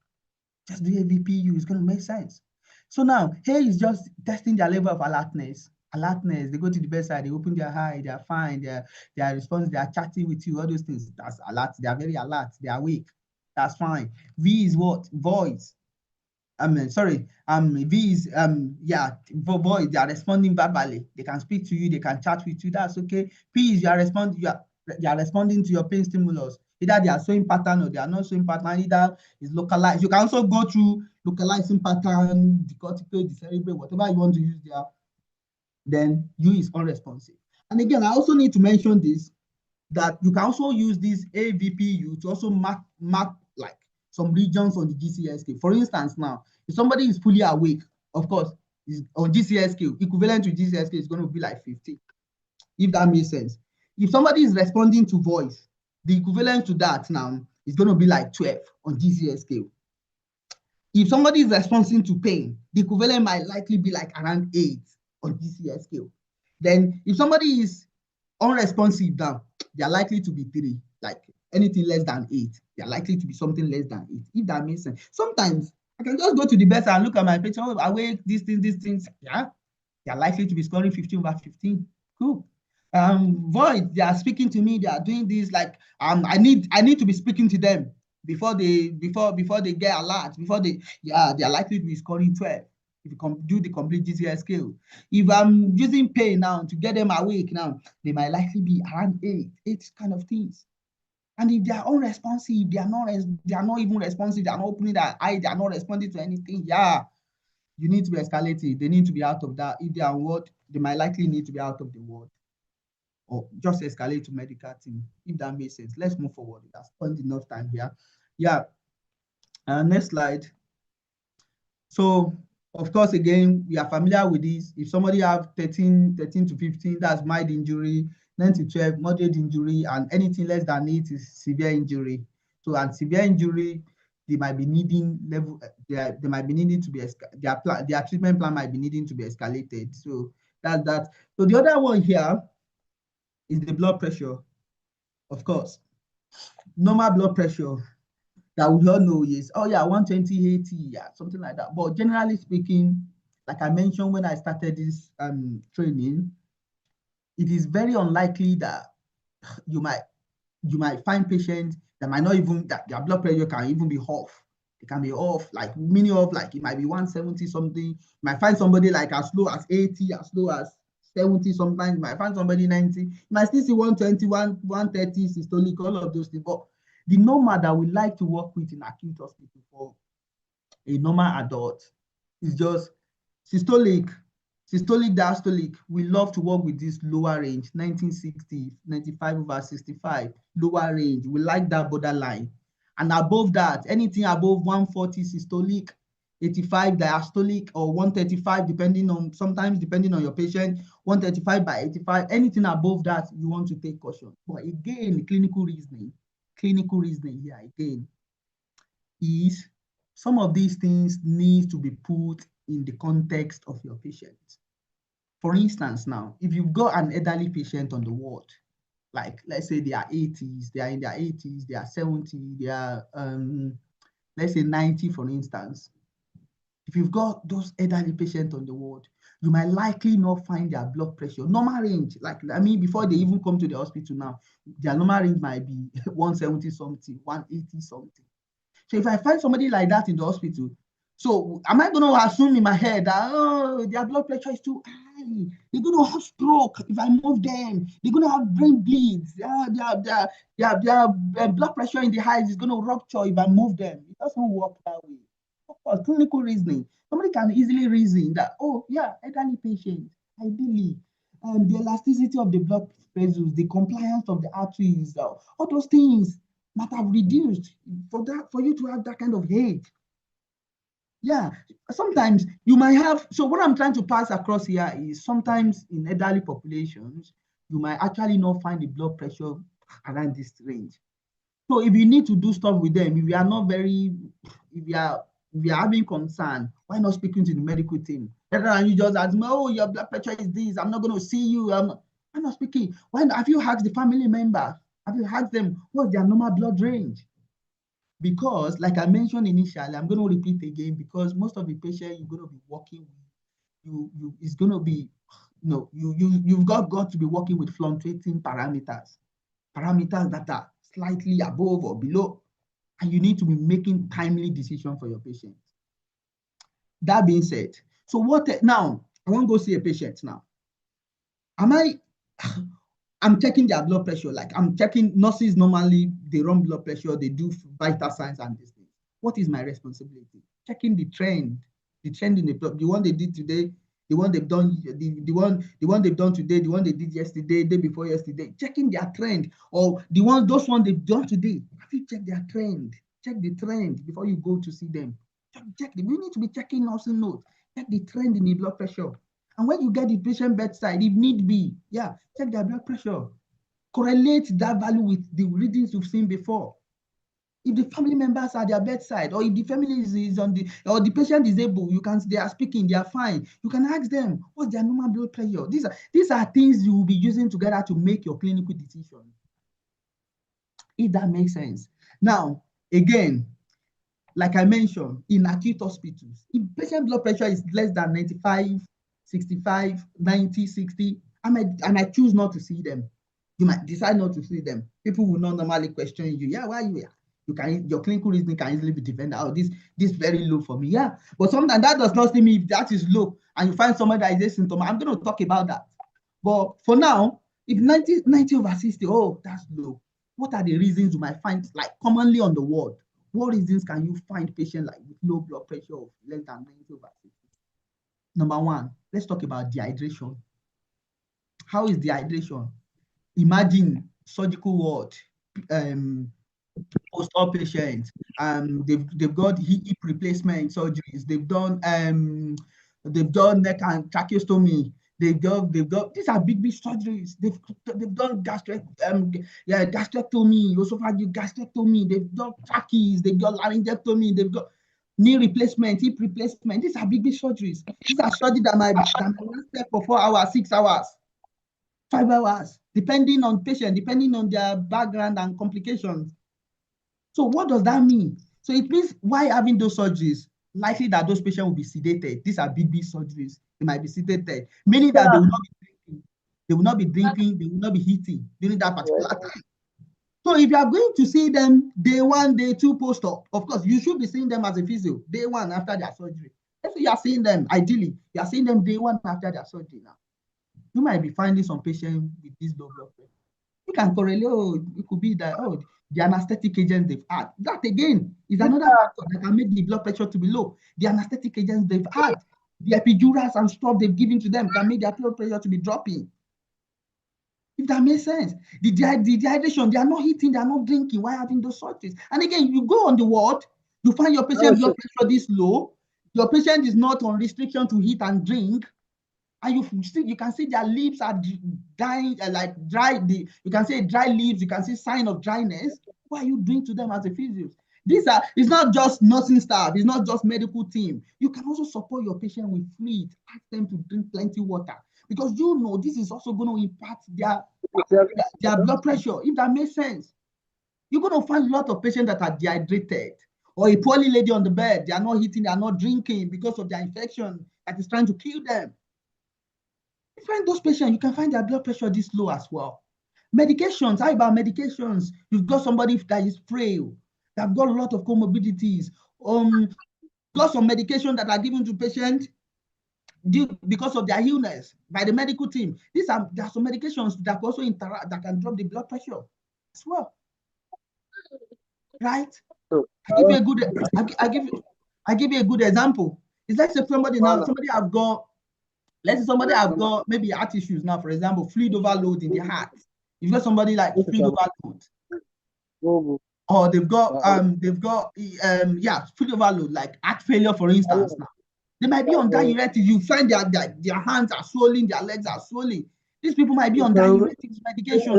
Just do AVPU, it's going to make sense. So now, here is just testing their level of alertness. They go to the bedside, they open their eye, they are fine, they are responsive, they are chatting with you, all those things. That's alert, they are very alert, they are awake. That's fine. V is what? Voice. V is voice, they are responding verbally. They can speak to you, they can chat with you, that's okay. P is they are responding to your pain stimulus. Either they are showing pattern or they are not showing pattern, either is localized. You can also go through localizing pattern, decortical, decerebrate, whatever you want to use there. Then U is unresponsive. And again, I also need to mention this, that you can also use this AVPU to also mark like some regions on the GCS scale. For instance, now, if somebody is fully awake, of course, is on GCS scale, equivalent to GCS scale is going to be like 50, if that makes sense. If somebody is responding to voice, the equivalent to that now is going to be like 12 on GCS scale. If somebody is responding to pain, the equivalent might likely be like around 8 on GCS scale. Then if somebody is unresponsive now, they are likely to be 3, like anything less than 8. They are likely to be something less than 8, if that makes sense. Sometimes I can just go to the bedside and look at my patient, awake, these things. Yeah, they are likely to be scoring 15/15. Cool. Void, they are speaking to me, they are doing this, like I need to be speaking to them before they get alert, they are likely to be scoring 12 if you do the complete GCS scale. If I'm using pain now to get them awake now, they might likely be around 8 kind of things. And if they are unresponsive, they are not even responsive, they are not opening their eye, they are not responding to anything, yeah, you need to be escalated. They need to be out of that. If they are ward, they might likely need to be out of the ward, or just escalate to medical team, if that makes sense. Let's move forward. That's spent enough time here. Yeah. Next slide. So, of course, again, we are familiar with this. If somebody have 13 to 15, that's mild injury, 9 to 12, moderate injury, and anything less than 8 is severe injury. So, at severe injury, they might be needing they might be needing to be their treatment plan might be needing to be escalated. So that's that. So the other one here is the blood pressure. Of course, normal blood pressure that we all know is, oh yeah, 120/80, yeah, something like that. But generally speaking, Like I mentioned when I started this training, it is very unlikely that you might find patients that might not even, that their blood pressure can even be off. It can be off, like many of, like it might be 170 something. You might find somebody like as low as 80, as low as 70 sometimes. You might find somebody 90. You might still see 120, 130 systolic, all of those things. But the normal that we like to work with in acute hospital for a normal adult is just systolic, diastolic. We love to work with this lower range, 1960, 95/65, lower range. We like that borderline. And above that, anything above 140 systolic, 85 diastolic, or 135, sometimes depending on your patient, 135/85, anything above that, you want to take caution. But again, clinical reasoning here again is some of these things need to be put in the context of your patient. For instance, now, if you've got an elderly patient on the ward, like let's say they are 80s, they are in their 80s, they are 70, they are, let's say 90, for instance. If you've got those elderly patients on the ward, you might likely not find their blood pressure normal range. Like, I mean, before they even come to the hospital now, their normal range might be 170 something, 180 something. So if I find somebody like that in the hospital, so am I going to assume in my head that, oh, their blood pressure is too high, they're going to have stroke if I move them, they're going to have brain bleeds, their blood pressure in the eyes is going to rupture if I move them? It doesn't work that way. Of course, clinical reasoning, somebody can easily reason that, oh yeah, elderly patient, ideally, the elasticity of the blood vessels, the compliance of the arteries, all those things might have reduced for you to have that kind of age. Yeah, sometimes you might have, so what I'm trying to pass across here is sometimes in elderly populations, you might actually not find the blood pressure around this range. So if you need to do stuff with them, if you are having concern, why not speaking to the medical team? Rather than you just ask me, oh, your blood pressure is this, I'm not going to see you. Why not speaking? Why not, have you asked the family member? Have you asked them what's their normal blood range? Because, like I mentioned initially, I'm going to repeat again, because most of the patients you're going to be working with, it's going to be, you've got to be working with fluctuating parameters that are slightly above or below, and you need to be making timely decisions for your patient. That being said, so now I want to go see a patient now. I'm checking their blood pressure, like I'm checking. Nurses normally, they run blood pressure, they do vital signs and these things. What is my responsibility? Checking the trend in the blood, the one they did today, the one they've done, the one they've done today, the one they did yesterday, day before yesterday, checking their trend, or those ones they've done today. Have you checked their trend? Check the trend before you go to see them. Check them. You need to be checking nursing notes. Check the trend in the blood pressure. And when you get the patient bedside, if need be, yeah, check their blood pressure. Correlate that value with the readings you've seen before. If the family members are at their bedside, or if the family is on or the patient is able, they are speaking, they are fine. You can ask them, what's their normal blood pressure? These are things you will be using together to make your clinical decision. If that makes sense. Now, again, like I mentioned, in acute hospitals, if patient blood pressure is less than 95, 65, 90, 60, I might choose not to see them. You might decide not to see them. People will not normally question you. Yeah, why are you here? Your clinical reasoning can easily be defended. Oh, this very low for me. Yeah, but sometimes that does not see me. If that is low and you find someone that is asymptomatic, I'm going to talk about that. But for now, if 90/60, oh, that's low. What are the reasons you might find, like commonly on the ward? What reasons can you find patients like with low blood pressure of less than 90/60? Number one, let's talk about dehydration. How is dehydration? Imagine surgical ward, post-op patients. They've got hip replacement surgeries. They've done neck and tracheostomy. They've got these are big surgeries. They've done gastrectomy, esophageal gastrectomy. They've done trachees. They've got laryngectomy. They've got knee replacement, hip replacement. These are big surgeries. These are surgeries that might last for 4 hours, 6 hours, 5 hours, depending on patient, depending on their background and complications. So what does that mean? So it means, why having those surgeries? likely that those patients will be sedated. These are big surgeries. They might be sedated, meaning that they will not be drinking, they will not be drinking, they will not be eating during that particular time. So if you are going to see them day 1, day 2 post-op, of course, you should be seeing them as a physio day 1 after their surgery. If you are seeing them, ideally, you are seeing them day 1 after their surgery now. You might be finding some patients with this low blood pressure. You can correlate, it could be that, the anesthetic agents they've had. That again is another factor that can make the blood pressure to be low. The anesthetic agents they've had, the epidurals and stuff they've given to them can make their blood pressure to be dropping. If that makes sense. The dehydration, they are not eating, they are not drinking while having those surgeries. And again, you go on the ward, you find your patient blood pressure this low, your patient is not on restriction to eat and drink, and you can see their lips are dying, like dry. You can see dry lips. You can see sign of dryness. What are you doing to them as a physio? It's not just nursing staff. It's not just medical team. You can also support your patient with fluid. Ask them to drink plenty water because this is also going to impact their blood pressure. If that makes sense, you're going to find a lot of patients that are dehydrated, or a poorly lady on the bed. They are not eating. They are not drinking because of their infection that is trying to kill them. You find those patients, you can find their blood pressure this low as well. Medications, how about medications? You've got somebody that is frail, they've got a lot of comorbidities. Got some medication that are given to patients because of their illness by the medical team. There are some medications that also interact that can drop the blood pressure as well. Right? I give you a good example. It's like somebody have got. Let's say somebody have got maybe heart issues now, for example, fluid overload in the heart. You've got somebody like fluid overload, or they've got fluid overload, like heart failure, for instance. Now they might be on diuretics. You find their hands are swollen, their legs are swollen. These people might be on diuretics medication.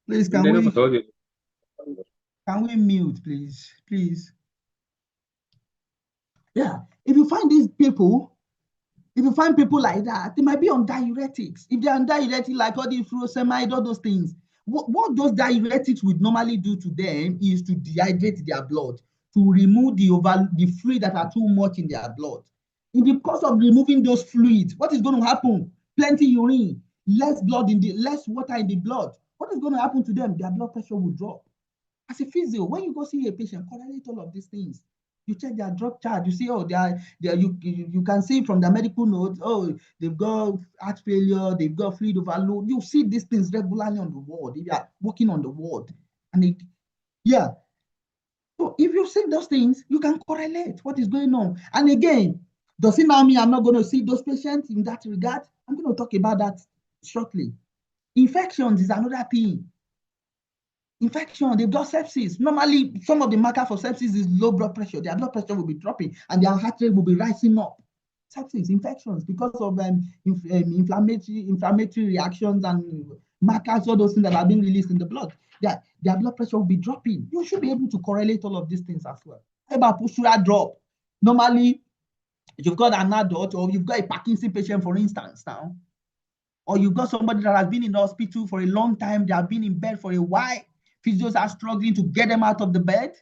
Please, can we mute, please? Yeah, if you find people like that, they might be on diuretics. If they're on diuretics, like all the furosemide, all those things, what those diuretics would normally do to them is to dehydrate their blood, to remove the fluid that are too much in their blood. In the course of removing those fluids, what is going to happen? Plenty urine, less water in the blood. What is going to happen to them? Their blood pressure will drop. As a physio, when you go see a patient, correlate all of these things. You check their drug chart. You see, you can see from the medical notes, they've got heart failure, they've got fluid overload. You see these things regularly on the ward. If you are working on the ward, So if you see those things, you can correlate what is going on. And again, does it now mean I'm not going to see those patients in that regard? I'm going to talk about that shortly. Infections is another thing. Infection, they've got sepsis. Normally, some of the marker for sepsis is low blood pressure. Their blood pressure will be dropping and their heart rate will be rising up. Sepsis, infections, because of inflammatory reactions and markers, all those things that are being released in the blood, their blood pressure will be dropping. You should be able to correlate all of these things as well. How about postural drop? Normally, if you've got an adult or you've got a Parkinson patient, for instance, now, or you've got somebody that has been in the hospital for a long time, they have been in bed for a while, physios are struggling to get them out of the bed.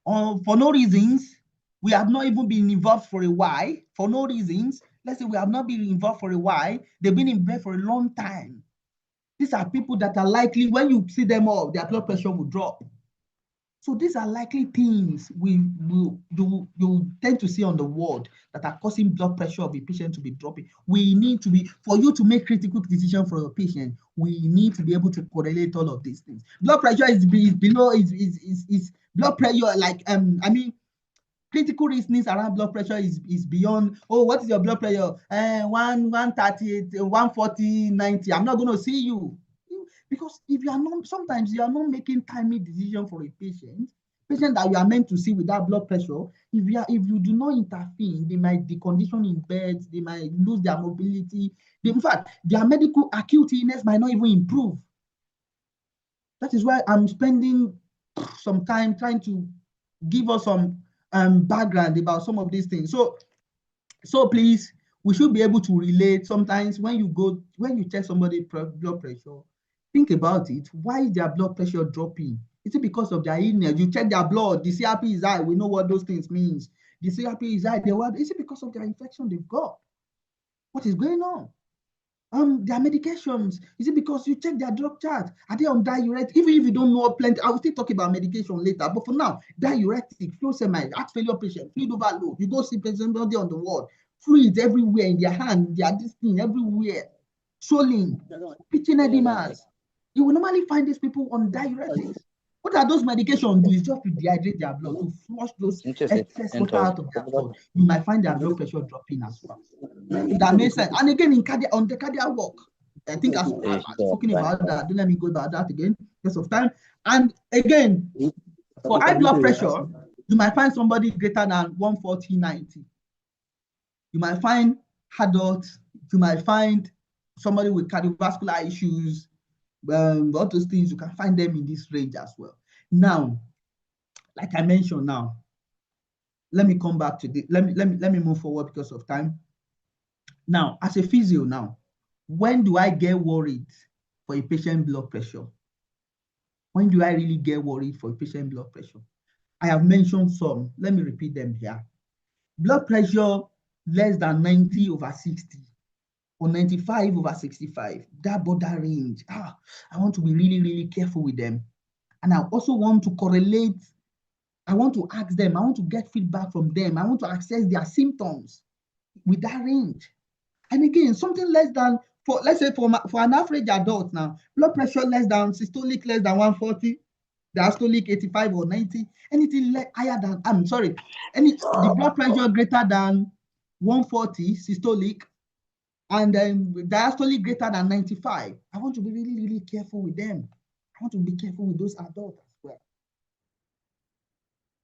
Or for no reasons, we have not even been involved for a while. For no reasons, let's say we have not been involved for a while. They've been in bed for a long time. These are people that are likely, when you see them all, their blood pressure will drop. So these are likely things you tend to see on the ward that are causing blood pressure of a patient to be dropping. We need to be, for you to make critical decision for your patient, we need to be able to correlate all of these things. Blood pressure is below, is blood pressure, like, critical reasonings around blood pressure is beyond, what is your blood pressure? 138, 140, 90. I'm not going to see you. Because if you are not, sometimes you are not making timely decision for a patient that you are meant to see with that blood pressure. If you do not intervene, they might decondition in beds, they might lose their mobility. In fact, their medical acute illness might not even improve. That is why I'm spending some time trying to give us some background about some of these things. So please, we should be able to relate. Sometimes when you check somebody's blood pressure, think about it. Why is their blood pressure dropping? Is it because of their illness? You check their blood, the CRP is high. We know what those things means. The CRP is high. Is it because of their infection they've got? What is going on? Their medications, is it because you check their drug chart? Are they on diuretic? Even if you don't know plenty, I will still talk about medication later. But for now, diuretic, furosemide, heart failure patient, fluid overload. You go see somebody on the ward, fluids everywhere in their hand, their this thing everywhere, swelling, pitching edemas. You will normally find these people on diuretics. What are those medications do? Is just to dehydrate their blood, to flush those excess water out of their blood. You might find their blood pressure dropping as well. If that makes sense. And again, on the cardiac work, I think I've spoken about that. Don't let me go about that again, because of time. And again, for high blood pressure, you might find somebody greater than 140/90. You might find adults. You might find somebody with cardiovascular issues. All those things, you can find them in this range as well. Now, like I mentioned, now let me come back to the. Let me move forward because of time. Now, as a physio now, when do I get worried for a patient blood pressure? When do I really get worried for a patient blood pressure? I have mentioned some. Let me repeat them here. Blood pressure less than 90/60 or 95/65, that border range. I want to be really, really careful with them. And I also want to correlate. I want to ask them. I want to get feedback from them. I want to access their symptoms with that range. And again, something less than, let's say for an average adult now, blood pressure less than, systolic less than 140, diastolic 85 or 90, anything higher than, the blood pressure greater than 140 systolic, and then diastolic greater than 95. I want to be really, really careful with them. I want to be careful with those adults as well.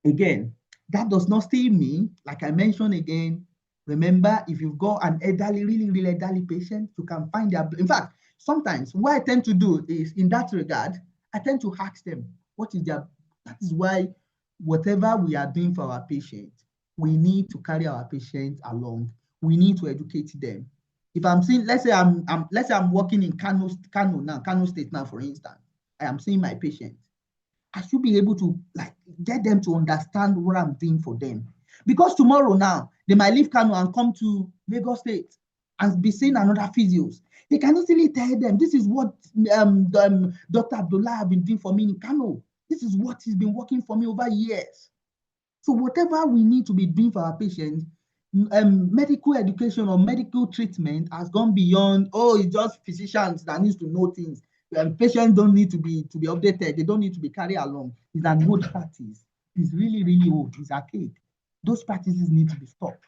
Again, that does not still mean, like I mentioned again, remember, if you've got an elderly, really, really elderly patient, you can find their, in fact, sometimes what I tend to do is, in that regard, I tend to ask them, what is their, that is why whatever we are doing for our patient, we need to carry our patient along. We need to educate them. If I'm seeing, let's say I'm working in Kano State now, for instance, I am seeing my patient. I should be able to get them to understand what I'm doing for them. Because tomorrow now, they might leave Kano and come to Lagos State and be seeing another physios. They can easily tell them, this is what Dr. Abdullah have been doing for me in Kano. This is what he's been working for me over years. So whatever we need to be doing for our patients, medical education or medical treatment has gone beyond, it's just physicians that needs to know things. Patients don't need to be updated. They don't need to be carried along. It's an old practice. It's really, really old. It's archaic. Those practices need to be stopped.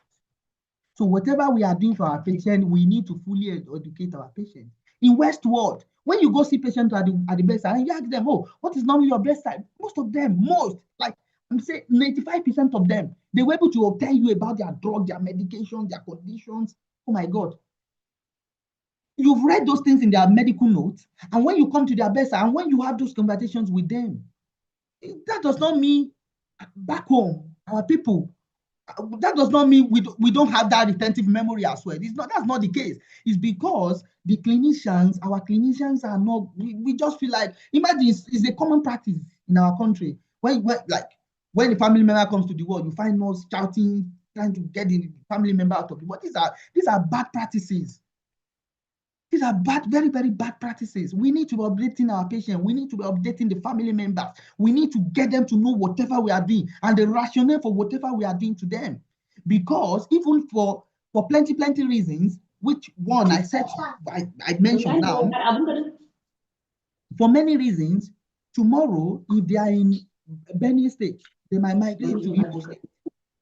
So whatever we are doing for our patient, we need to fully educate our patient. In Westward, when you go see patients at the bedside, and you ask them, what is normally your bedside? Most of them, like I'm saying 95% of them, they were able to tell you about their drug, their medication, their conditions. Oh my God. You've read those things in their medical notes, and when you come to their bedside and when you have those conversations with them, that does not mean back home, our people, that does not mean we don't have that retentive memory as well. That's not the case. It's because the clinicians, our clinicians are not, we just feel like, imagine it's a common practice in our country. When the family member comes to the ward, you find us shouting, trying to get the family member out of the ward. These are bad practices. These are bad, very, very bad practices. We need to be updating our patients. We need to be updating the family members. We need to get them to know whatever we are doing and the rationale for whatever we are doing to them. Because even for plenty reasons, which one I mentioned now, for many reasons, tomorrow, if they are in Benue State, they might migrate to Imo State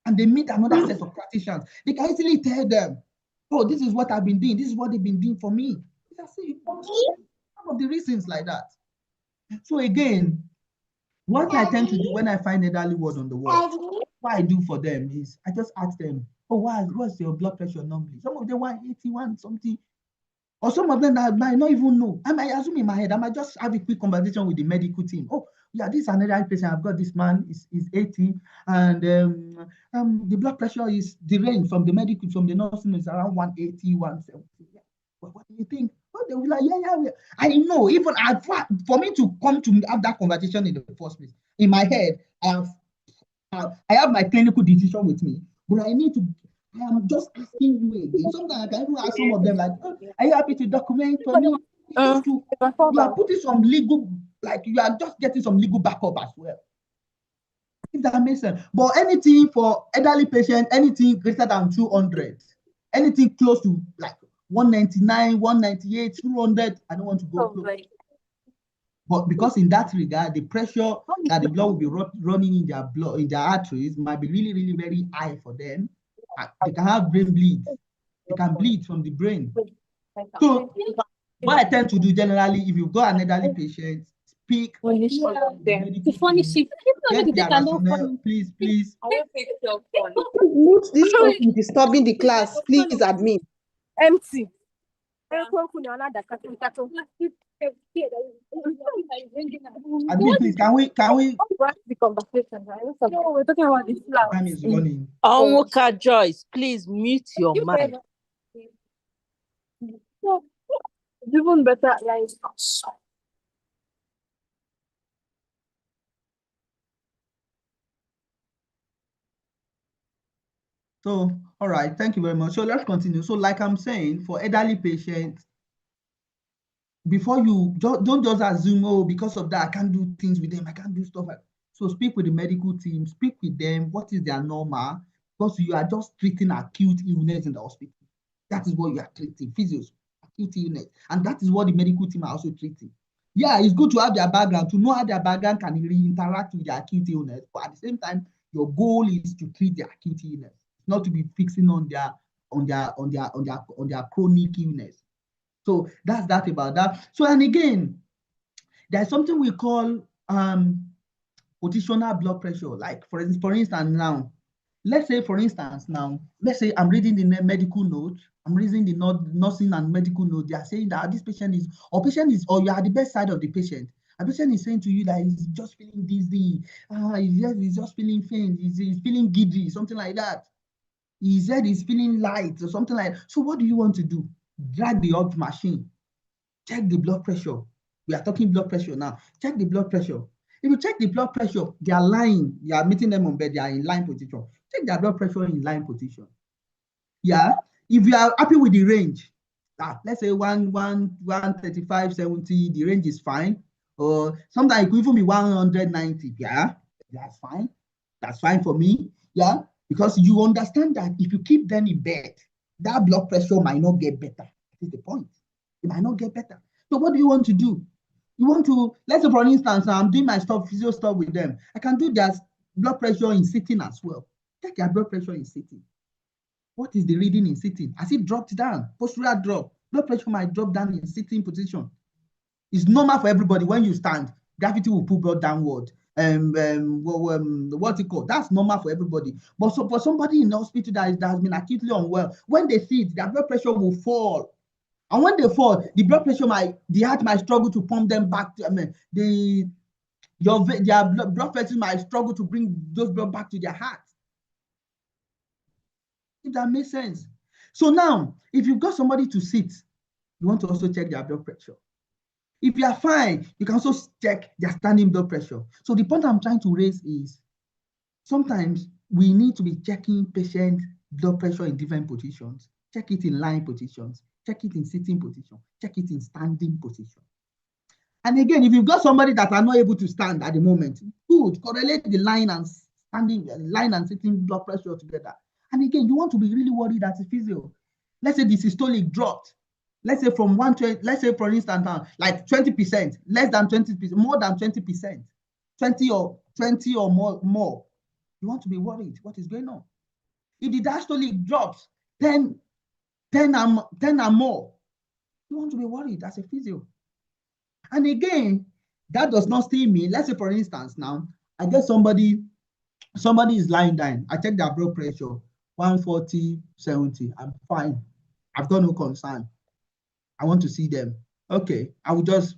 and they meet another set of practitioners. They can easily tell them, this is what I've been doing. This is what they've been doing for me. Some of the reasons like that. So again, what I tend to do when I find elderly ward on the wall, what I do for them is I just ask them, what's your blood pressure normally? Some of them 181 something, or some of them that might not even know. I might assume in my head, I might just have a quick conversation with the medical team. This is another patient. I've got this man is 80, and the blood pressure is the range from the nursing is around 180, 170. Yeah. What do you think? Oh, they will be like, yeah. I know, even for me to come to have that conversation in the first place, in my head, I have my clinical decision with me, but I am just asking you again. Sometimes I can even ask some of them, like, oh, are you happy to document for me? You are putting some legal, like you are just getting some legal backup as well. If that makes sense. But anything for elderly patient, anything greater than 200, anything close to like 199, 198, 200, I don't want to go close. But because in that regard, the pressure that the blood will be running in their blood, in their arteries, might be really, really very high for them. They can have brain bleed. They can bleed from the brain. So what I tend to do generally, if you've got an elderly patient, speak with the medical team, get their rationale, please. Mute this person disturbing the class, please, admin. Empty. Admin, please, can we the conversation? No, we're talking about this flower. Time is running. Onwuka Joyce, please mute your mic. Even better, like. So, all right, thank you very much. So let's continue. So like I'm saying, for elderly patients, before you don't just assume, oh, because of that, I can't do things with them, I can't do stuff. So speak with the medical team, speak with them, what is their normal, because you are just treating acute illness in the hospital. That is what you are treating, physios, acute illness. And that is what the medical team are also treating. Yeah, it's good to have their background, to know how their background can interact with the acute illness, but at the same time, your goal is to treat the acute illness, not to be fixing on their chronic illness. So that's that about that. So, and again, there's something we call positional blood pressure. Like for instance now, let's say I'm reading the medical note, I'm reading the nursing and medical note. They are saying that this patient is, or you are the best side of the patient. A patient is saying to you that he's just feeling dizzy, he's just feeling faint, he's feeling giddy, something like that. He said he's feeling light or something like that. So what do you want to do? Drag the ox machine, check the blood pressure. We are talking blood pressure now. Check the blood pressure. If you check the blood pressure, they are lying. You are meeting them on bed, they are in line position. Check their blood pressure in line position. Yeah. If you are happy with the range, let's say 135, 70, the range is fine. Or sometimes it could even be 190. Yeah, that's fine. That's fine for me. Yeah, because you understand that if you keep them in bed, that blood pressure might not get better. That is the point. It might not get better. So what do you want to do? You want to, let's say for instance, I'm doing my physio stuff with them. I can do their blood pressure in sitting as well. Check their blood pressure in sitting. What is the reading in sitting? Has it dropped down? Postural drop. Blood pressure might drop down in sitting position. It's normal for everybody. When you stand, gravity will pull blood downward. What's it called? That's normal for everybody. But so for somebody in the hospital that has been acutely unwell, when they sit, their blood pressure will fall. And when they fall, the blood pressure the heart might struggle to pump them back. Their blood vessels might struggle to bring those blood back to their heart. If that makes sense. So now, if you've got somebody to sit, you want to also check their blood pressure. If you are fine, you can also check their standing blood pressure. So the point I'm trying to raise is sometimes we need to be checking patient blood pressure in different positions. Check it in lying positions, check it in sitting position, check it in standing position. And again, if you've got somebody that are not able to stand at the moment, good, correlate the line and sitting blood pressure together. And again, you want to be really worried as a physio. Let's say the systolic dropped. Let's say from 120, let's say for instance, like 20%, less than 20%, more than 20%, 20 or more. You want to be worried. What is going on? If the diastolic drops 10 or more, you want to be worried as a physio. And again, that does not still mean, let's say for instance now, I get somebody is lying down. I check their blood pressure, 140, 70. I'm fine. I've got no concern. I want to see them. Okay, I will just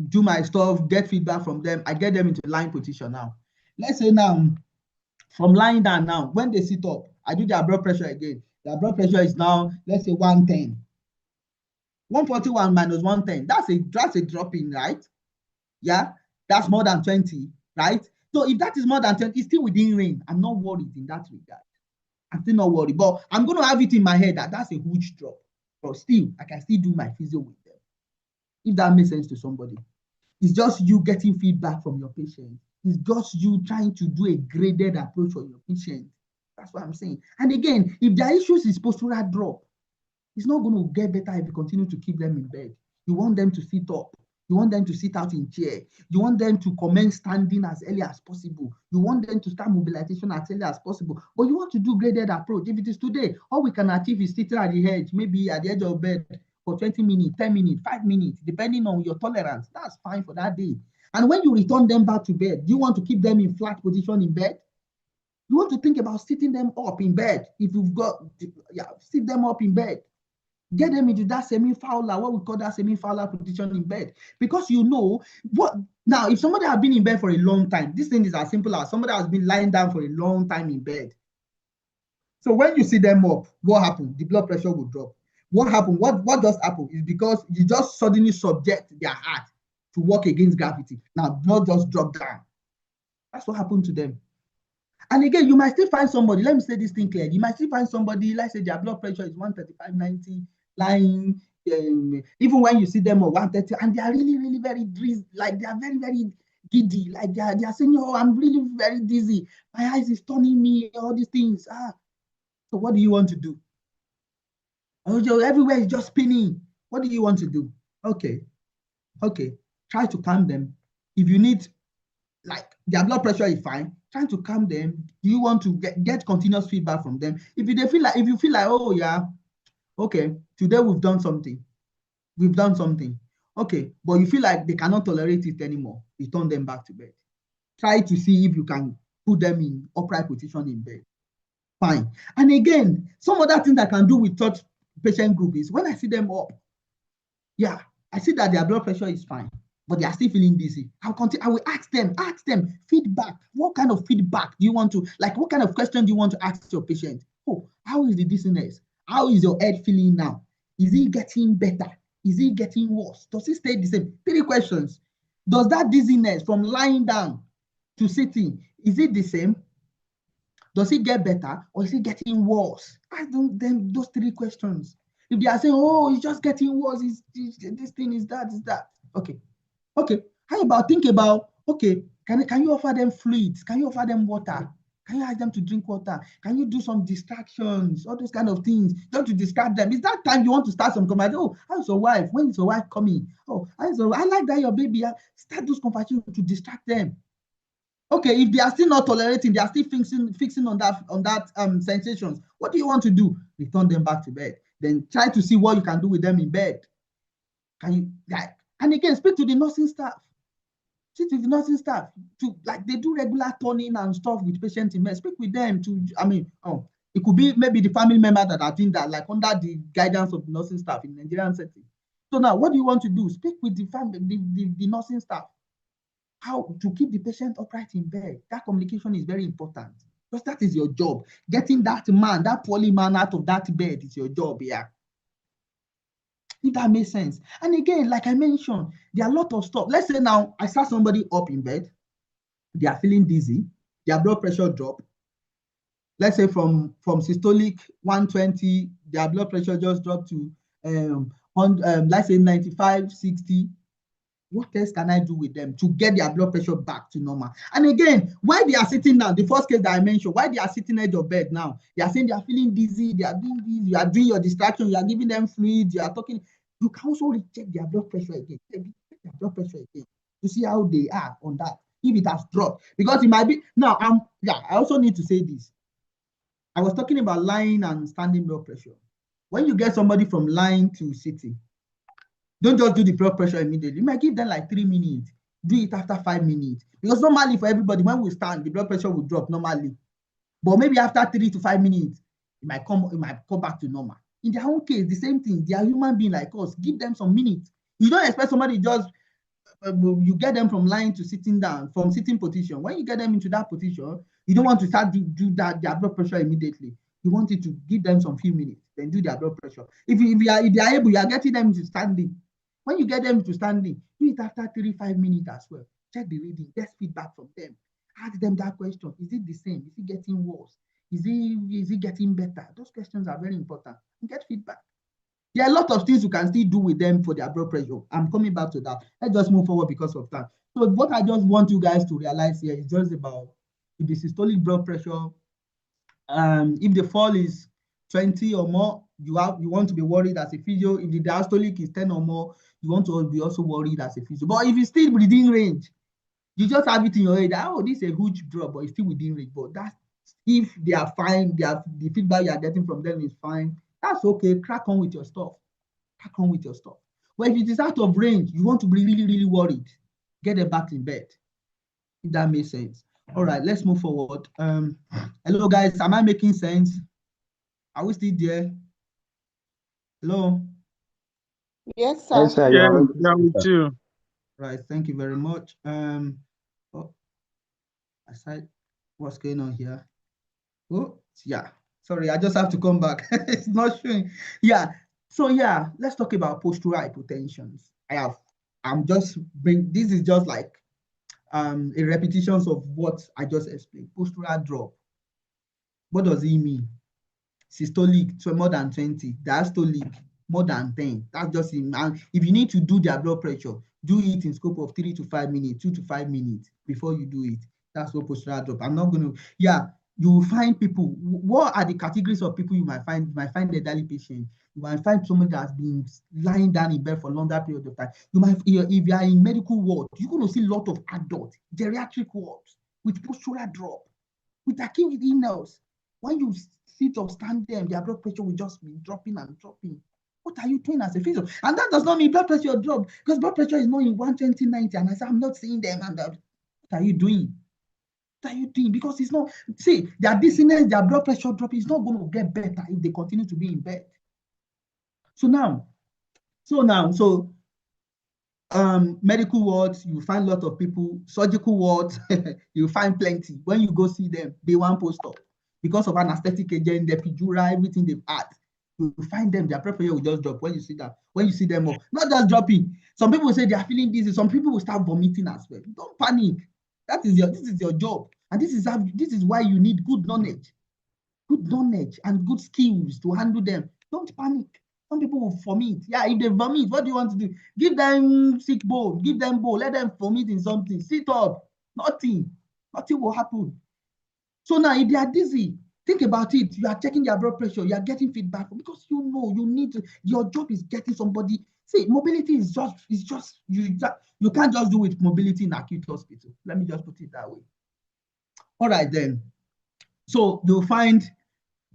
do my stuff, get feedback from them. I get them into lying position now. Let's say now, from lying down now, when they sit up, I do their blood pressure again. Their blood pressure is now, let's say 110. 141 minus 110, that's a drop in, right? Yeah, that's more than 20, right? So if that is more than 20, it's still within range. I'm not worried in that regard. I'm still not worried, but I'm going to have it in my head that that's a huge drop. But still, I can still do my physio with them. If that makes sense to somebody. It's just you getting feedback from your patient. It's just you trying to do a graded approach for your patient. That's what I'm saying. And again, if their issues is postural drop, it's not going to get better if you continue to keep them in bed. You want them to sit up. You want them to sit out in chair. You want them to commence standing as early as possible. You want them to start mobilization as early as possible. But you want to do graded approach. If it is today, all we can achieve is sitting at the edge, maybe at the edge of bed for 20 minutes, 10 minutes, 5 minutes, depending on your tolerance. That's fine for that day. And when you return them back to bed, do you want to keep them in flat position in bed? You want to think about sitting them up in bed. If you've got, sit them up in bed. Get them into that semi-fowler, what we call that semi-fowler position in bed. Because you know, what now, if somebody has been in bed for a long time, this thing is as simple as somebody has been lying down for a long time in bed. So when you see them up, what happened? The blood pressure will drop. What happened? What just happened is because you just suddenly subject their heart to work against gravity. Now, blood just drop down. That's what happened to them. And again, you might still find somebody, let me say this thing clear. You might still find somebody, let's say their blood pressure is 135/90, lying, even when you see them at 130, and they are really, really very dizzy, like they are very, very giddy, like they are saying, oh, I'm really very dizzy. My eyes is turning me, all these things. So what do you want to do? Oh, everywhere is just spinning. What do you want to do? Okay. Try to calm them. If you need, like their blood pressure is fine, trying to calm them. Do you want to get continuous feedback from them? If you feel like, oh yeah, okay, today we've done something. Okay, but you feel like they cannot tolerate it anymore, return them back to bed. Try to see if you can put them in upright position in bed. Fine. And again, some other things I can do with such patient group is when I see them up, yeah, I see that their blood pressure is fine, but they are still feeling dizzy. I will ask them feedback. What kind of feedback do you want to, like, what kind of question do you want to ask your patient? Oh, how is the dizziness? How is your head feeling now? Is it getting better? Is it getting worse? Does it stay the same? 3 questions. Does that dizziness from lying down to sitting, is it the same? Does it get better or is it getting worse? Ask them those 3 questions. If they are saying, oh, it's just getting worse, this thing is that. Okay. How about okay, can you offer them fluids? Can you offer them water? Can you ask them to drink water? Can you do some distractions? All those kind of things, just to distract them. It's that time you want to start some conversation. Oh, how's your wife? When is your wife coming? Oh, I like that your baby. Start those conversations to distract them. Okay, if they are still not tolerating, they are still fixing on that sensations. What do you want to do? Return them back to bed. Then try to see what you can do with them in bed. Can you, like, and again, speak to the nursing staff. Speak to the nursing staff to, like, they do regular turning and stuff with patients in bed. Speak with them to, it could be maybe the family member that are doing that, like under the guidance of the nursing staff in Nigerian setting. So now, what do you want to do? Speak with the family, the nursing staff. How to keep the patient upright in bed. That communication is very important because that is your job. Getting that poorly man out of that bed is your job here. If that makes sense. And again, like I mentioned, there are a lot of stuff. Let's say now I start somebody up in bed, they are feeling dizzy, their blood pressure drop. Let's say from systolic 120, their blood pressure just dropped to let's say 95, 60. What else can I do with them to get their blood pressure back to normal? And again, while they are sitting down, the first case that I mentioned, while they are sitting edge of bed now, they are saying they are feeling dizzy, they are doing this, you are doing your distraction, you are giving them fluids, you are talking. You can also recheck their blood pressure again. Check their blood pressure again to see how they are on that, if it has dropped. Because it might be, now, I also need to say this. I was talking about lying and standing blood pressure. When you get somebody from lying to sitting, don't just do the blood pressure immediately. You might give them like 3 minutes. Do it after 5 minutes. Because normally for everybody, when we stand, the blood pressure will drop normally. But maybe after 3 to 5 minutes, it might come back to normal. In their own case, the same thing. They are human beings like us. Give them some minutes. You don't expect somebody just, you get them from lying to sitting down, from sitting position. When you get them into that position, you don't want to start do that, their blood pressure immediately. You want it to give them some few minutes. then do their blood pressure. If they are able, you are getting them to standing. When you get them to standing, do it after 3-5 minutes as well. Check the reading, get feedback from them. Ask them that question. Is it the same? Is it getting worse? Is it getting better? Those questions are very important. Get feedback. There are a lot of things you can still do with them for their blood pressure. I'm coming back to that. Let's just move forward because of time. So what I just want you guys to realize here is just about if the systolic blood pressure, if the fall is 20 or more, you want to be worried as a physio. If the diastolic is 10 or more, you want to be also worried as a physio. But if it's still within range, you just have it in your head that, oh, this is a huge drop, but it's still within range. But that's if they are fine, the feedback you are getting from them is fine, that's okay. Crack on with your stuff. Crack on with your stuff. But if it is out of range, you want to be really, really worried, get them back in bed. If that makes sense. All right, let's move forward. Hello, guys. Am I making sense? Are we still there? Hello? Yes, sir. Yes, sir. Yeah, we do. Right, thank you very much. Oh, aside, what's going on here? Oh, yeah. Sorry, I just have to come back. It's not showing. Yeah. So yeah, let's talk about postural hypotensions. This is just like a repetition of what I just explained. Postural drop. What does it mean? Systolic, so more than 20. Diastolic, more than 10. That's just in. And if you need to do their blood pressure, do it in scope of 3 to 5 minutes, 2 to 5 minutes before you do it. That's what postural drop. I'm not going to. Yeah, you will find people. What are the categories of people you might find? You might find elderly patient. You might find somebody that has been lying down in bed for a longer period of time. You might, if you are in medical ward, you're going to see a lot of adult geriatric wards with postural drop, with acute illness. When you sit or stand there, their blood pressure will just be dropping and dropping. What are you doing as a physio? And that does not mean blood pressure drop, because blood pressure is not in 120, 90. And I say, I'm not seeing them. And what are you doing? What are you doing? Because it's not, see, their dizziness, their blood pressure drop is not going to get better if they continue to be in bed. Medical wards, you find a lot of people. Surgical wards, you find plenty. When you go see them, they want post-op. Because of anesthetic agent, the epidural, everything they've had, you find them, their blood pressure will just drop when you see that. When you see them up, not just dropping. Some people will say they are feeling dizzy. Some people will start vomiting as well. Don't panic. This is your job, and this is why you need good knowledge and good skills to handle them. Don't panic. Some people will vomit. Yeah, if they vomit, what do you want to do? Give them sick bowl, give them bowl, let them vomit in something. Sit up. Nothing will happen. So now, if they are dizzy, think about it. You are checking their blood pressure. You are getting feedback because you need to. Your job is getting somebody. See, mobility is just you can't just do it mobility in acute hospital. Let me just put it that way. All right then. So you'll find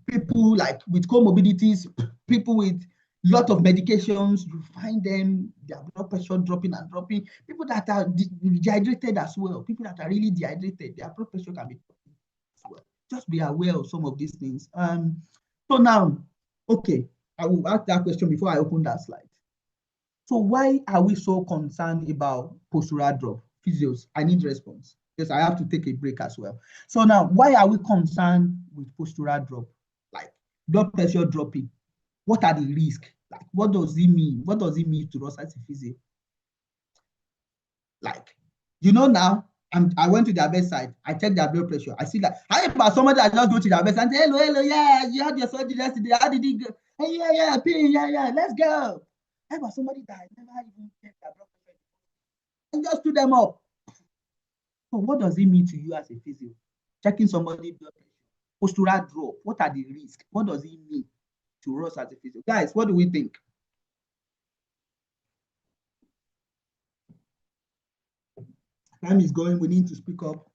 people like with comorbidities, people with lot of medications, you find them, their blood pressure dropping and dropping. People that are dehydrated as well, people that are really dehydrated, their blood pressure can be dropping as well. Just be aware of some of these things. So now, okay, I will ask that question before I open that slide. So why are we so concerned about postural drop? Physios, I need response. Yes, I have to take a break as well. So now, why are we concerned with postural drop? Like blood pressure dropping. What are the risks? Like, what does it mean? What does it mean to us as a physio? Like, now, I went to their bedside. I checked their blood pressure. I see that. How about somebody that just go to their bedside and say, hello, yeah, you had your surgery yesterday. How did it go? Hey, yeah, pain, yeah, let's go. How about somebody that never even checked their blood pressure and just stood them up? So what does it mean to you as a physio? Checking somebody's blood pressure, postural drop. What are the risks? What does it mean to us as a physio? Guys, what do we think? Time is going. We need to speak up.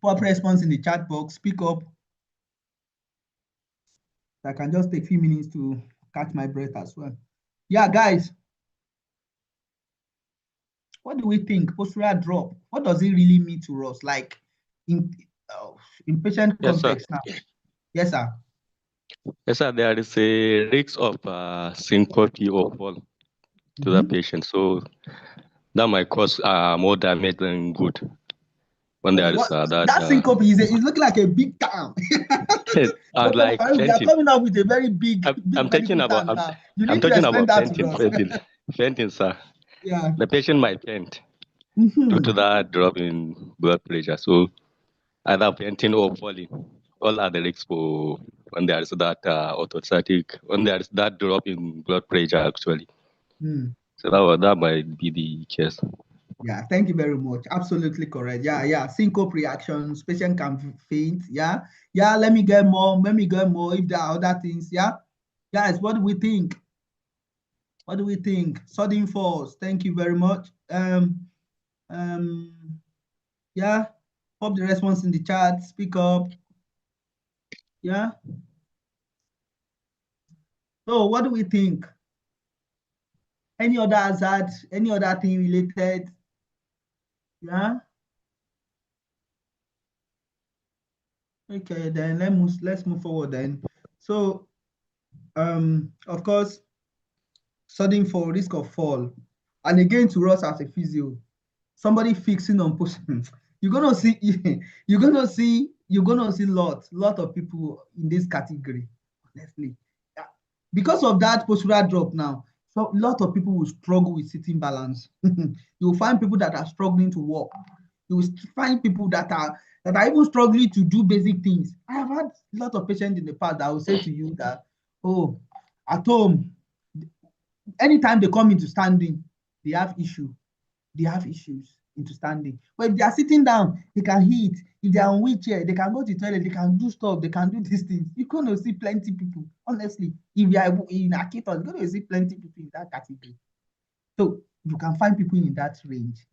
Pop response in the chat box. Speak up. I can just take a few minutes to catch my breath as well. Yeah, guys. What do we think? Postural drop. What does it really mean to us? Like in patient context now. Yes, sir. Yes, sir. There is a risk of syncope or fall to the patient. So that might cause more damage than good when there is that. That syncope is looking like a big town. like We are fainting. coming up with a very big I'm talking medical about term now. You I'm need to talking explain about that to fainting, us. fainting, sir. Yeah. The patient might faint Mhm. due to that drop in blood pressure. So either fainting or falling. All are the risks for when there is that autostatic, when there is that drop in blood pressure actually. Mm. So that might be the case. Yeah, thank you very much. Absolutely correct. Yeah. Syncope reactions, patient can faint. Yeah. Let me get more. If there are other things. Yeah. Guys, what do we think? Sudden falls. Thank you very much. Yeah. Pop the response in the chat. Speak up. Yeah. So what do we think? Any other hazard? Any other thing related? Yeah. Okay, then let's move forward then. So of course, sudden fall, risk of fall. And again, to us as a physio, somebody fixing on pushing, you're gonna see lot of people in this category, honestly. Yeah. Because of that postural drop now, so a lot of people will struggle with sitting balance. You'll find people that are struggling to walk. You will find people that are even struggling to do basic things. I have had a lot of patients in the past that will say to you that, oh, at home, anytime they come into standing, they have issues into standing. But if they are sitting down, they can hit. If they are on wheelchair, they can go to the toilet, they can do stuff, they can do these things. You're going to see plenty people, honestly. If you are in Acute, you're going to see plenty people in that category. So you can find people in that range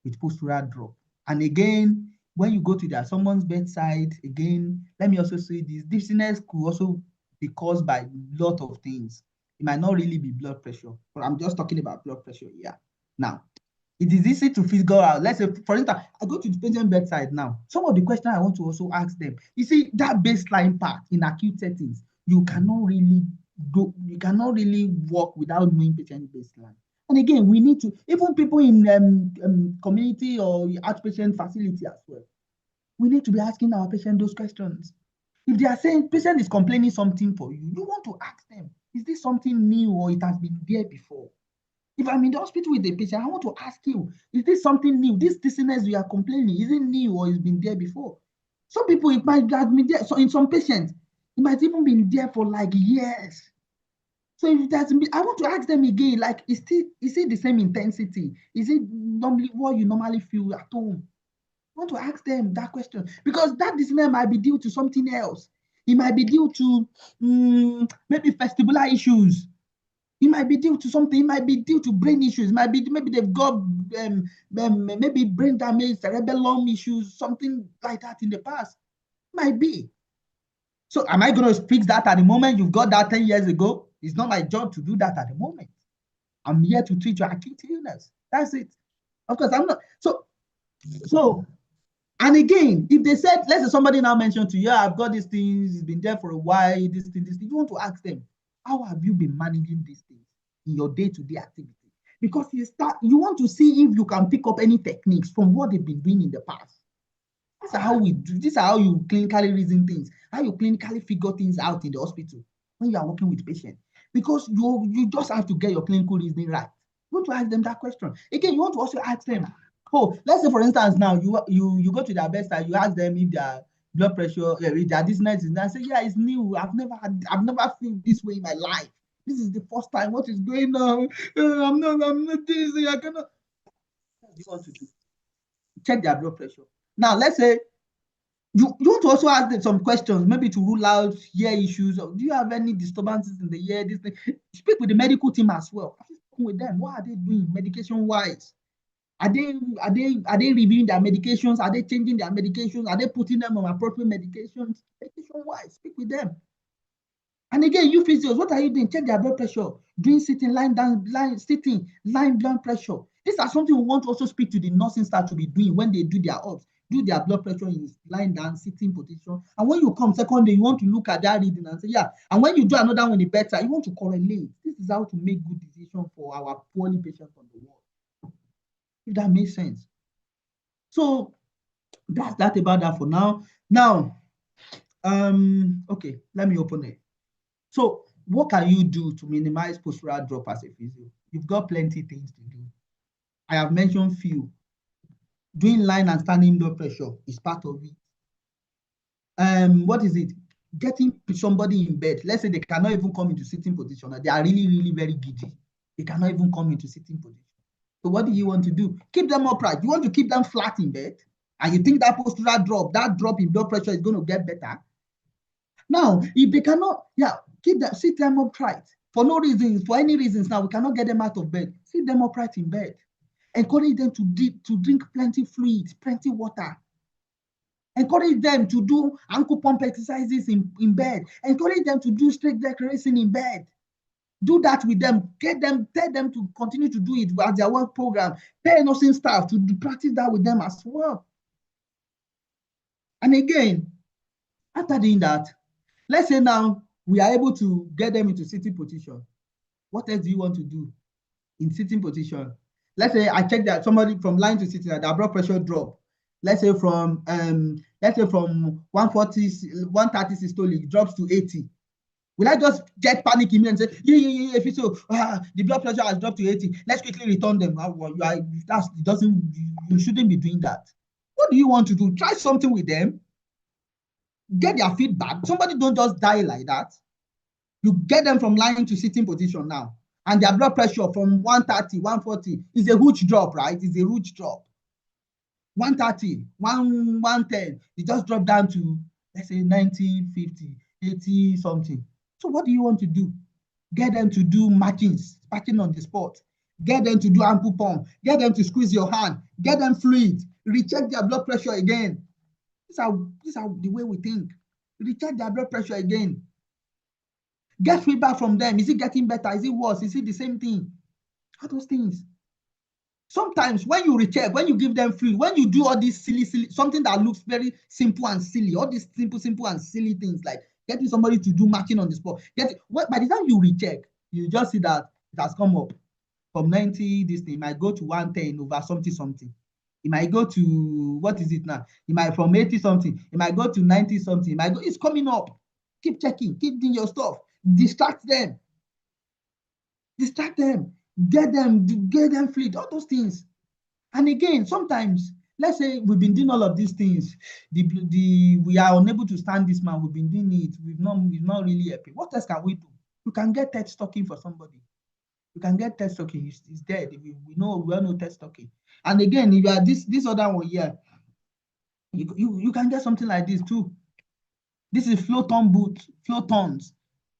with postural drop. And again, when you go to someone's bedside, again, let me also say this, dizziness could also be caused by a lot of things. It might not really be blood pressure, but I'm just talking about blood pressure here. Now, it is easy to figure out. Let's say, for instance, I go to the patient bedside now. Some of the questions I want to also ask them, you see, that baseline part in acute settings, you cannot really work without knowing patient baseline. And again, we need to, even people in community or outpatient facility as well, we need to be asking our patient those questions. If they are saying patient is complaining something for you, you want to ask them, is this something new or it has been there before? If I'm in the hospital with a patient, I want to ask you, is this something new? This dizziness you are complaining, is it new or it's been there before? Some people, it might have been there. So in some patients, it might even been there for like years. So if that's, I want to ask them again, like, is it the same intensity? Is it normally what you normally feel at home? I want to ask them that question because that dizziness might be due to something else. It might be due to maybe vestibular issues. It might be due to something. It might be due to brain issues. It might be maybe they've got maybe brain damage, cerebellum issues, something like that in the past. Might be. So am I going to fix that at the moment? You've got that 10 years ago. It's not my job to do that at the moment. I'm here to treat your acute illness. That's it. Of course, I'm not. So, and again, if they said, let's say somebody now mentioned to you, yeah, I've got these things, it's been there for a while, this thing, you want to ask them, how have you been managing these things in your day-to-day activity? Because you want to see if you can pick up any techniques from what they've been doing in the past. This is how we do. This is how you clinically reason things, how you clinically figure things out in the hospital when you are working with patients. Because you just have to get your clinical reasoning right. You want to ask them that question. Again, you want to also ask them, oh, let's say for instance now you go to their bedside, you ask them if their blood pressure, if their dizziness is now, say, yeah, it's new. I've never felt this way in my life. This is the first time. What is going on? I'm not dizzy. I cannot. What do you want to do? Check their blood pressure. Now, let's say you want to also ask them some questions, maybe to rule out ear issues. Or do you have any disturbances in the ear? This thing. Speak with the medical team as well. Speak with them. What are they doing medication-wise? Are they reviewing their medications? Are they changing their medications? Are they putting them on appropriate medications? Medication-wise, speak with them. And again, you physios, what are you doing? Check their blood pressure. Doing sitting, lying down, lying blood pressure. These are something we want to also speak to the nursing staff to be doing when they do their ops. Do their blood pressure in lying down, sitting position. And when you come second day, you want to look at that reading and say, yeah. And when you do another one, it's better. You want to correlate. This is how to make good decisions for our poorly patients on the ward. If that makes sense. So that's that about that for now. Now, Okay, let me open it. So what can you do to minimize postural drop as a physio? You've got plenty things to do. I have mentioned few. Doing line and standing blood pressure is part of it. What is it? Getting somebody in bed. Let's say they cannot even come into sitting position. They are really, really very giddy. They cannot even come into sitting position. So what do you want to do? Keep them upright. You want to keep them flat in bed, and you think that postural drop, that drop in blood pressure is going to get better. Now, if they cannot, sit them upright. For no reasons, for any reasons now, we cannot get them out of bed. Sit them upright in bed. Encourage them to drink plenty fluids, plenty water. Encourage them to do ankle pump exercises in bed. Encourage them to do straight leg racing in bed. Do that with them. Tell them to continue to do it as their work program. Tell nursing staff to practice that with them as well. And again, after doing that, let's say now we are able to get them into sitting position. What else do you want to do in sitting position? Let's say I check that somebody from line to sitting, their blood pressure drop. Let's say from 140, 130 systolic drops to 80. Will I just get panic in me and say, if it's so, the blood pressure has dropped to 80, let's quickly return them. You shouldn't be doing that. What do you want to do? Try something with them. Get their feedback. Somebody don't just die like that. You get them from lying to sitting position now. And their blood pressure from 130, 140 is a huge drop, right? It's a huge drop. 130, 110, they just drop down to, let's say, 90, 50, 80 something. So what do you want to do? Get them to do matching on the spot. Get them to do ankle pump. Get them to squeeze your hand. Get them fluid. Recheck their blood pressure again. These are the way we think. Recheck their blood pressure again. Get feedback from them. Is it getting better? Is it worse? Is it the same thing? All those things. Sometimes when you recheck, when you give them fluid, when you do all these silly, something that looks very simple and silly, all these simple and silly things like getting somebody to do matching on the spot. By the time you recheck, you just see that it has come up from 90, this thing, it might go to 110 over something. It might go to, what is it now? It might from 80 something, it might go to 90 something, it's coming up. Keep checking, keep doing your stuff. Distract them. Get them fluid, all those things. And again, sometimes, let's say we've been doing all of these things. We are unable to stand this man. We've been doing it. We've not really happy. What else can we do? You can get test stocking for somebody. You can get test stocking. It's dead. We all know test stocking. And again, if you are this other one here, you can get something like this too. This is flow-turn boots, flow-turns.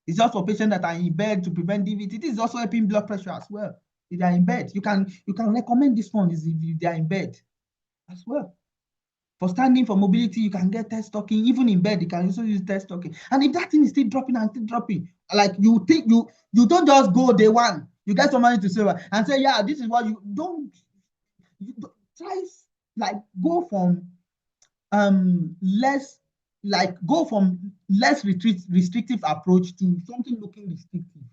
It's just for patients that are in bed to prevent DVT. This is also helping blood pressure as well. If they are in bed, you can recommend this one if they are in bed as well. For standing, for mobility, you can get test stocking. Even in bed, you can also use test stocking. And if that thing is still dropping, like you think you don't just go day one. You get somebody to say and say, yeah, this is what you don't try, like go from less restrictive approach to something looking restrictive.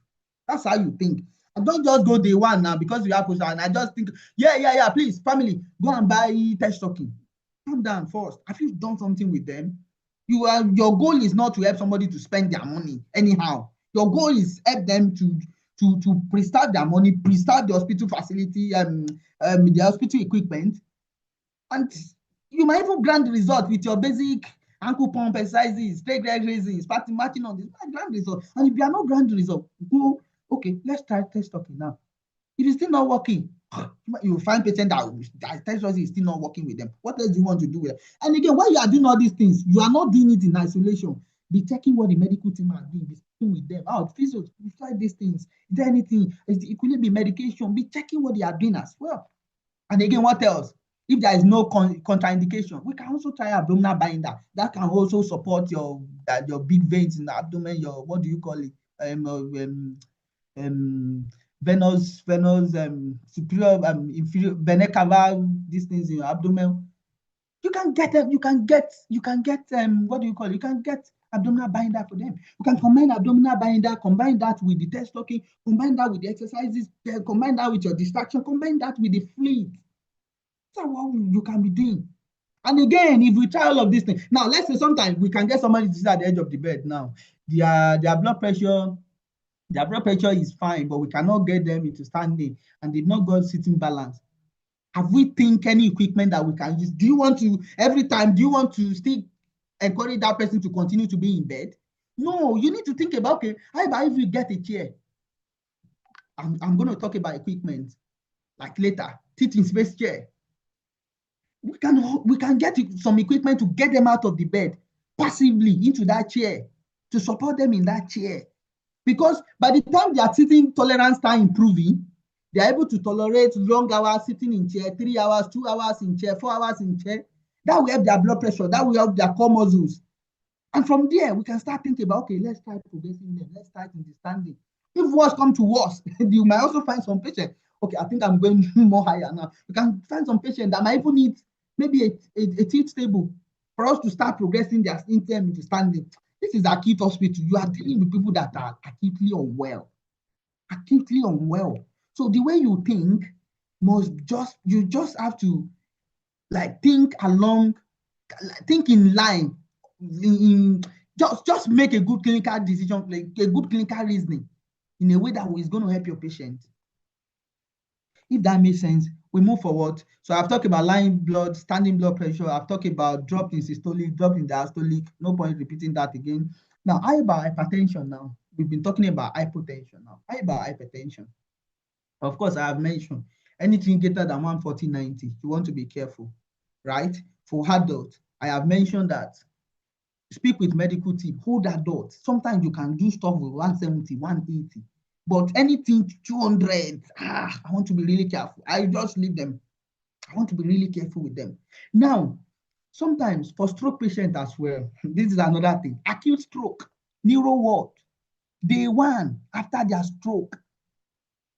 That's how you think. And don't just go day one now because you have push and I just think, yeah, please, family, go and buy test stocking. Calm down first. Have you done something with them? Your goal is not to help somebody to spend their money anyhow. Your goal is help them to pre-start their money, pre-start the hospital facility, the hospital equipment, and you might even grant the result with your basic ankle pump exercises, straight leg raising, starting matching on this, grant result. And if you are not grant the result, go, okay, let's try test stocking now. If it's still not working, you find patient that test stocking is still not working with them. What else do you want to do with it? And again, while you are doing all these things, you are not doing it in isolation. Be checking what the medical team are doing, be speaking with them. Physios, we try these things. Is there anything? It could be medication. Be checking what they are doing as well. And again, what else? If there is no contraindication, we can also try abdominal binder. That can also support your big veins in the abdomen, your, what do you call it? Venous, superior, inferior, vena cava, these things in your abdomen. You can get what do you call it? You can get abdominal binder for them. You can combine abdominal binder, combine that with the test stocking, combine that with the exercises, combine that with your distraction, combine that with the fluid. That's what you can be doing. And again, if we try all of these things, now let's say sometimes we can get somebody to sit at the edge of the bed now. Their blood pressure is fine, but we cannot get them into standing and they've not got sitting balance. Have we think any equipment that we can use? Do you want to, every time, do you want to still encourage that person to continue to be in bed? No, you need to think about, okay, how about if you get a chair? I'm going to talk about equipment like later, teaching space chair. We can get some equipment to get them out of the bed passively into that chair, to support them in that chair. Because by the time their sitting tolerance start improving, they're able to tolerate long hours sitting in chair, 3 hours, 2 hours in chair, 4 hours in chair. That will help their blood pressure, that will help their core muscles. And from there, we can start thinking about, okay, let's start progressing them, let's start in the standing. If worse come to worse, you might also find some patient, okay, I think I'm going more higher now. You can find some patient that might even need maybe a tilt table for us to start progressing their system into standing. This is acute hospital. You are dealing with people that are acutely unwell. Acutely unwell. So the way you think you just have to like think along, think in line, just make a good clinical decision, like a good clinical reasoning in a way that is going to help your patient. If that makes sense, we move forward. So I've talked about lying blood, standing blood pressure. I've talked about drop in systolic, drop in diastolic. No point repeating that again. Now, how about hypertension now? We've been talking about hypotension now. How about hypertension? Of course, I have mentioned anything greater than 140/90, you want to be careful, right? For adults, I have mentioned that speak with medical team, hold adults. Sometimes you can do stuff with 170, 180. But anything 200, I want to be really careful. I just leave them. I want to be really careful with them. Now, sometimes for stroke patients as well, this is another thing. Acute stroke, neuro ward, day one after their stroke.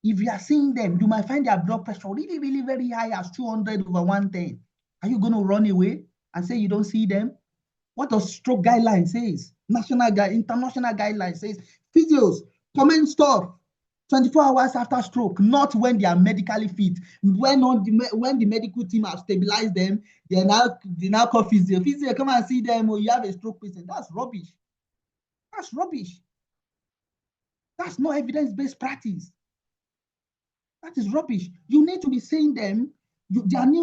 If you are seeing them, you might find their blood pressure really, really very high as 200/110. Are you going to run away and say you don't see them? What does stroke guideline says? International guideline says, physios, comment stop 24 hours after stroke, not when they are medically fit. When the medical team have stabilized them, they now call physio. Physio, come and see them, or you have a stroke patient. That's rubbish. That's rubbish. That's not evidence-based practice. That is rubbish. You need to be saying them, you need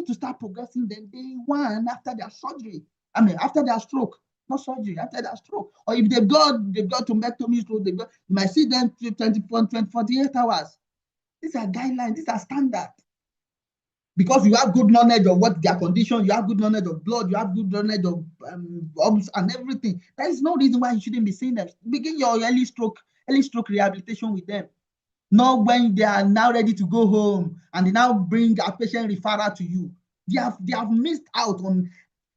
to start progressing them day one after their surgery. I mean, after their stroke. Not surgery, after that stroke. Or if they've got thrombectomy stroke, you might see them 48 hours. These are guidelines, these are standard. Because you have good knowledge of what their condition, you have good knowledge of blood, you have good knowledge of herbs and everything. There is no reason why you shouldn't be seeing them. Begin your early stroke rehabilitation with them. Not when they are now ready to go home and they now bring a patient referral to you. They have missed out on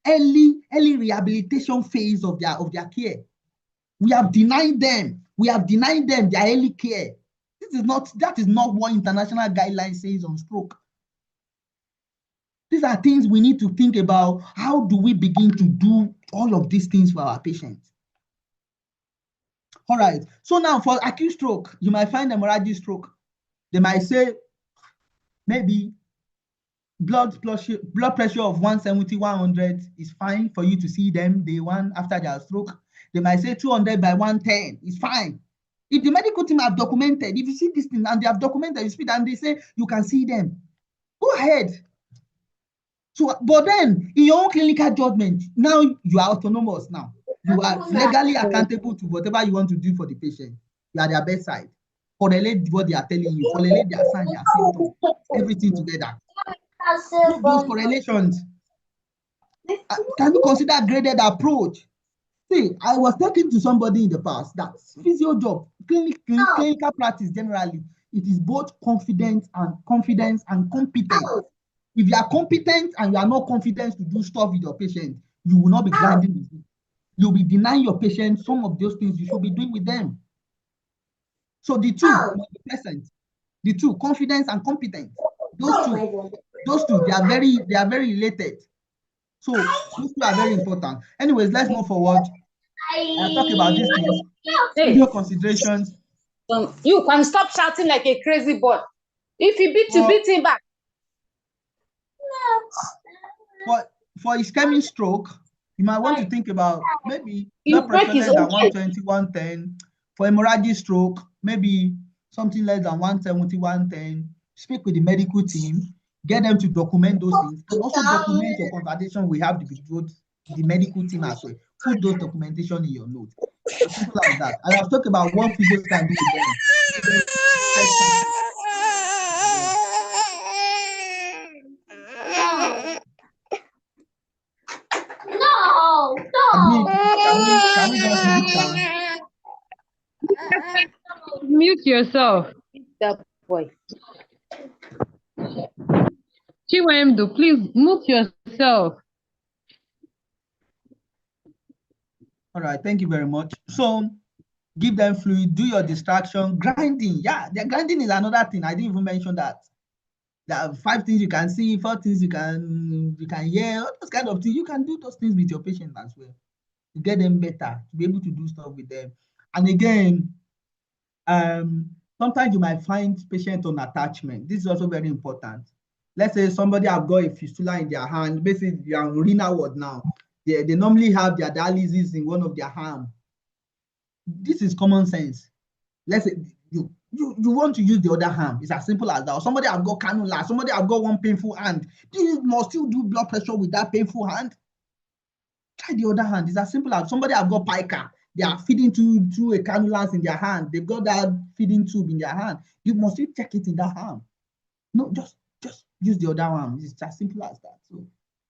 early rehabilitation phase of their care. We have denied them their early care. That is not what international guidelines says on stroke. These are things we need to think about. How do we begin to do all of these things for our patients? All right. So now for acute stroke, you might find hemorrhagic stroke. They might say maybe blood pressure of 170/100 is fine for you to see them day one after their stroke. They might say 200/110 is fine. If the medical team have documented, if you see this thing and they have documented, you speak and they say you can see them, go ahead. So, but then in your own clinical judgment, now you are autonomous now. You are legally accountable to whatever you want to do for the patient. You are their bedside. Correlate what they are telling you, correlate their signs, their symptoms, everything together. Do those correlations. Can you consider a graded approach? See, I was talking to somebody in the past that physio job, clinical practice generally, it is both confidence and competence. If you are competent and you are not confident to do stuff with your patient, you will not be grinding with it. You'll be denying your patient some of those things you should be doing with them. So the two must be present. The two, confidence and competence. Those two, they are very related. So those two are very important. Anyways, let's move forward. I'll talk about these things. Video considerations. You can stop shouting like a crazy boy. If he beat you, beat him back. For ischemic stroke, you might want to think about maybe You blood pressure break his less than own chest. 120, 110. For hemorrhagic stroke, maybe something less than 170, 110. Speak with the medical team, get them to document those things, and also document your conversation we have with the medical team as well. Put those documentation in your notes. As simple as that. And I've talked about what physios can do with them. Give them chest samples. No, Admin, can we just mute her? Mute yourself. that boy. Chiwemdu, please mute yourself. All right, thank you very much. So give them fluid, do your distraction, grinding. Yeah, the grinding is another thing. I didn't even mention that. There are 5 things you can see, 4 things you can hear, all those kind of things. You can do those things with your patient as well to get them better, to be able to do stuff with them. And again, sometimes you might find patient on attachment. This is also very important. Let's say somebody have got a fistula in their hand, basically they are on renal ward now. They normally have their dialysis in one of their arm. This is common sense. Let's say you want to use the other arm. It's as simple as that. Or somebody have got cannula, somebody have got one painful hand. You must still do blood pressure with that painful hand. Try the other hand. It's as simple as somebody have got pica. They are feeding through a cannula in their hand. They've got that feeding tube in their hand. You must still check it in that arm. No, just use the other arm. It's as simple as that. So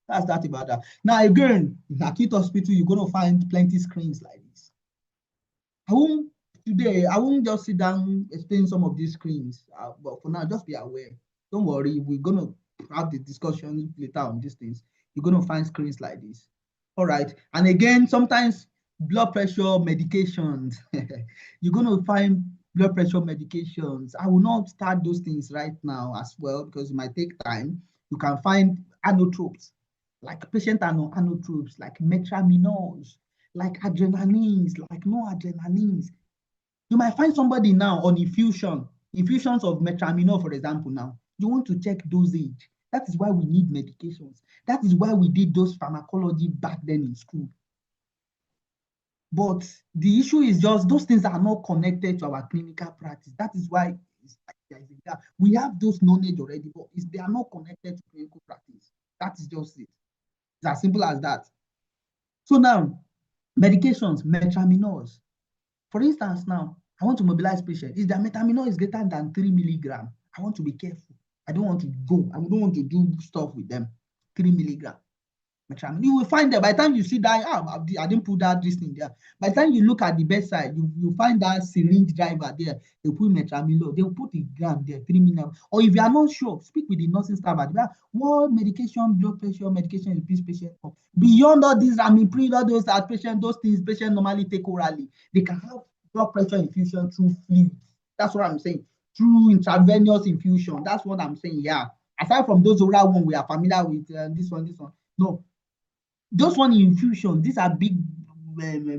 that's that about that. Now again, in acute hospital, you're going to find plenty screens like this. I won't just sit down explain some of these screens, but for now, just be aware. Don't worry, we're going to have the discussion later on these things. You're going to find screens like this. All right. And again, sometimes blood pressure medications. You're going to find blood pressure medications. I will not start those things right now as well because it might take time. You can find anotropes, like patient anotropes, like metraminols, like adrenalines, like noradrenalines. You might find somebody now on infusions of metraminol, for example. Now you want to check dosage. That is why we need medications. That is why we did those pharmacology back then in school. But the issue is just those things are not connected to our clinical practice. That is why we have those knowledge already, but they are not connected to clinical practice. That is just it. It's as simple as that. So now, medications, metraminols. For instance, now, I want to mobilize patients. If their metaminol is greater than 3 milligrams, I want to be careful. I don't want to go. I don't want to do stuff with them. 3 milligrams. You will find that by the time you see that, I didn't put this thing there. By the time you look at the bedside, you find that syringe driver there. They put metramino. They will put a gram there, 3 milligrams. Or if you are not sure, speak with the nursing staff. What medication, blood pressure, medication is this patient for? Beyond all these, all those outpatient, those things patients normally take orally. They can have blood pressure infusion through fluids. That's what I'm saying. Through intravenous infusion. That's what I'm saying. Yeah. Aside from those oral one we are familiar with, this one. No. Those one in infusion, these are big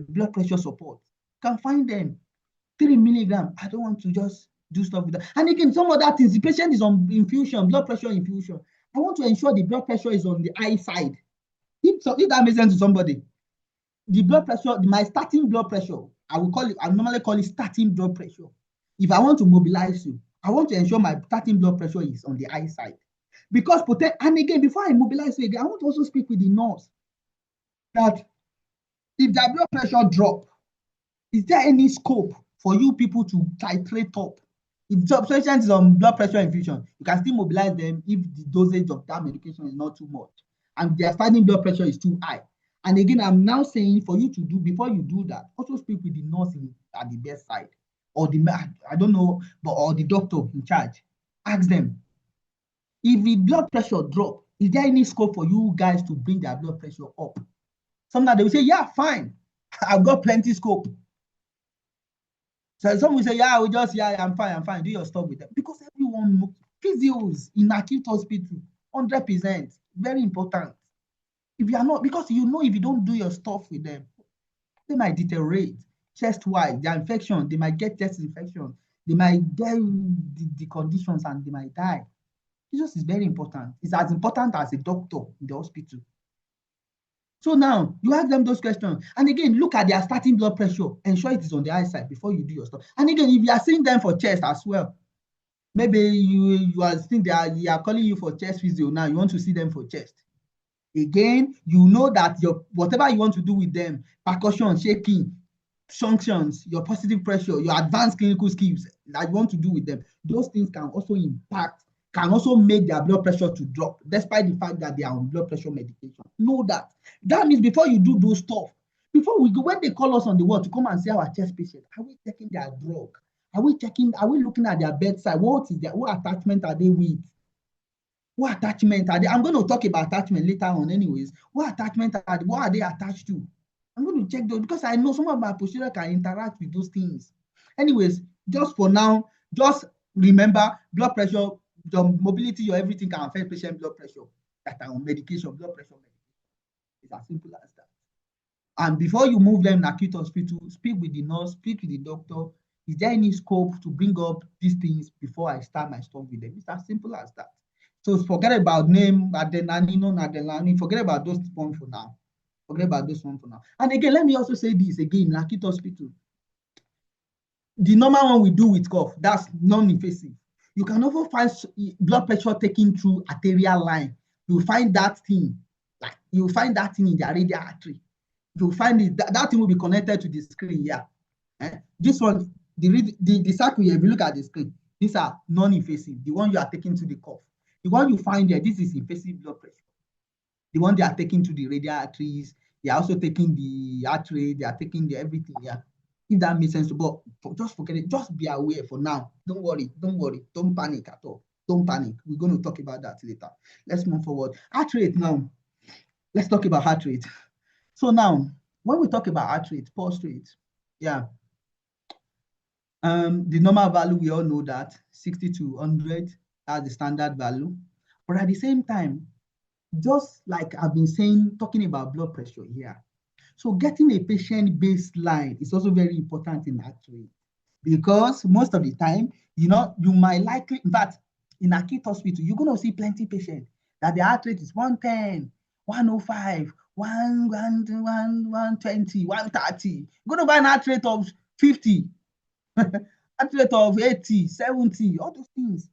blood pressure support. You can find them 3 milligrams. I don't want to just do stuff with that. And again, some other things, the patient is on infusion, blood pressure infusion. I want to ensure the blood pressure is on the high side. If that makes sense to somebody, the blood pressure, my starting blood pressure, I normally call it starting blood pressure. If I want to mobilize you, I want to ensure my starting blood pressure is on the high side. Because, and again, before I mobilize you again, I want to also speak with the nurse that if their blood pressure drop, is there any scope for you people to titrate up? If the patient is on blood pressure infusion, you can still mobilize them if the dosage of that medication is not too much and their starting blood pressure is too high. And again, I'm now saying for you to do, before you do that, also speak with the nurse at the bedside or I don't know, or the doctor in charge. Ask them, if the blood pressure drop, is there any scope for you guys to bring their blood pressure up? Sometimes they will say, yeah, fine. I've got plenty scope. So some will say, yeah, I'm fine. Do your stuff with them. Because everyone, physios in acute hospital, 100%, very important. If you are not, because you know if you don't do your stuff with them, they might deteriorate chest-wise, their infection, they might get chest infection, they might get the conditions and they might die. Jesus is very important. It's as important as a doctor in the hospital. So now you ask them those questions. And again, look at their starting blood pressure. Ensure it is on the high side before you do your stuff. And again, if you are seeing them for chest as well, maybe you are think they are calling you for chest physio now. You want to see them for chest. Again, you know that your whatever you want to do with them, percussion, shaking, functions, your positive pressure, your advanced clinical skills that you want to do with them, those things can also impact, can also make their blood pressure to drop, despite the fact that they are on blood pressure medication. Know that. That means before you do those stuff, before we go, when they call us on the ward to come and see our chest patient, are we checking their drug? Are we looking at their bedside? What attachment are they with? What attachment are they? I'm going to talk about attachment later on anyways. What attachment are they? What are they attached to? I'm going to check those because I know some of my posterior can interact with those things. Anyways, just for now, just remember blood pressure, your mobility, your everything can affect patient blood pressure that are on medication, blood pressure medication. It's as simple as that. And before you move them in acute hospital, speak with the nurse, speak with the doctor. Is there any scope to bring up these things before I start my stuff with them? It's as simple as that. So forget about name, Adenani, non-Adenani, forget about those ones for now. Forget about those ones for now. And again, let me also say this again, in acute hospital. The normal one we do with cough, that's non-invasive. You can also find blood pressure taking through arterial line. You'll find that thing, you'll find that thing in the radial artery. You'll find it, that thing will be connected to the screen here. This one, the circle here, if you look at the screen, these are non-invasive, the one you are taking to the cough. The one you find there, this is invasive blood pressure. The one they are taking to the radial arteries, they are also taking the artery, they are taking the everything here. If that makes sense, but just forget it, just be aware for now. Don't worry, don't panic at all. Don't panic. We're going to talk about that later. Let's move forward. Heart rate now. Let's talk about heart rate. So now, when we talk about heart rate, pulse rate, yeah. The normal value, we all know that 60 to 100 as the standard value. But at the same time, just like I've been saying, talking about blood pressure here. So getting a patient baseline is also very important in heart rate because most of the time, you might likely, in fact, in acute hospital, you're going to see plenty patients that the heart rate is 110, 105, 120, 130. You're going to buy an heart rate of 50, heart rate of 80, 70, all those things.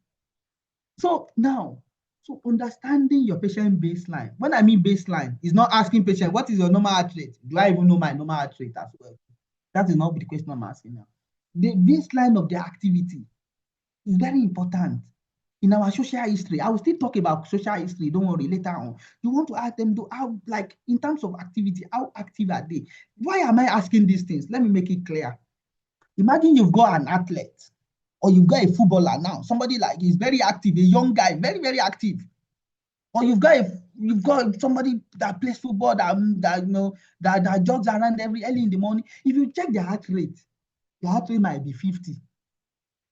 So now, understanding your patient baseline. When I mean baseline, is not asking patient, what is your normal heart rate? Do I even know my normal heart rate as well? That is not the question I'm asking now. The baseline of their activity is very important. In our social history, I will still talk about social history, don't worry, later on. You want to ask them, in terms of activity, how active are they? Why am I asking these things? Let me make it clear. Imagine you've got an athlete, or you've got a footballer now, somebody like is very active, a young guy, very, very active. Or you've got somebody that plays football that jogs around early in the morning. If you check their heart rate might be 50, it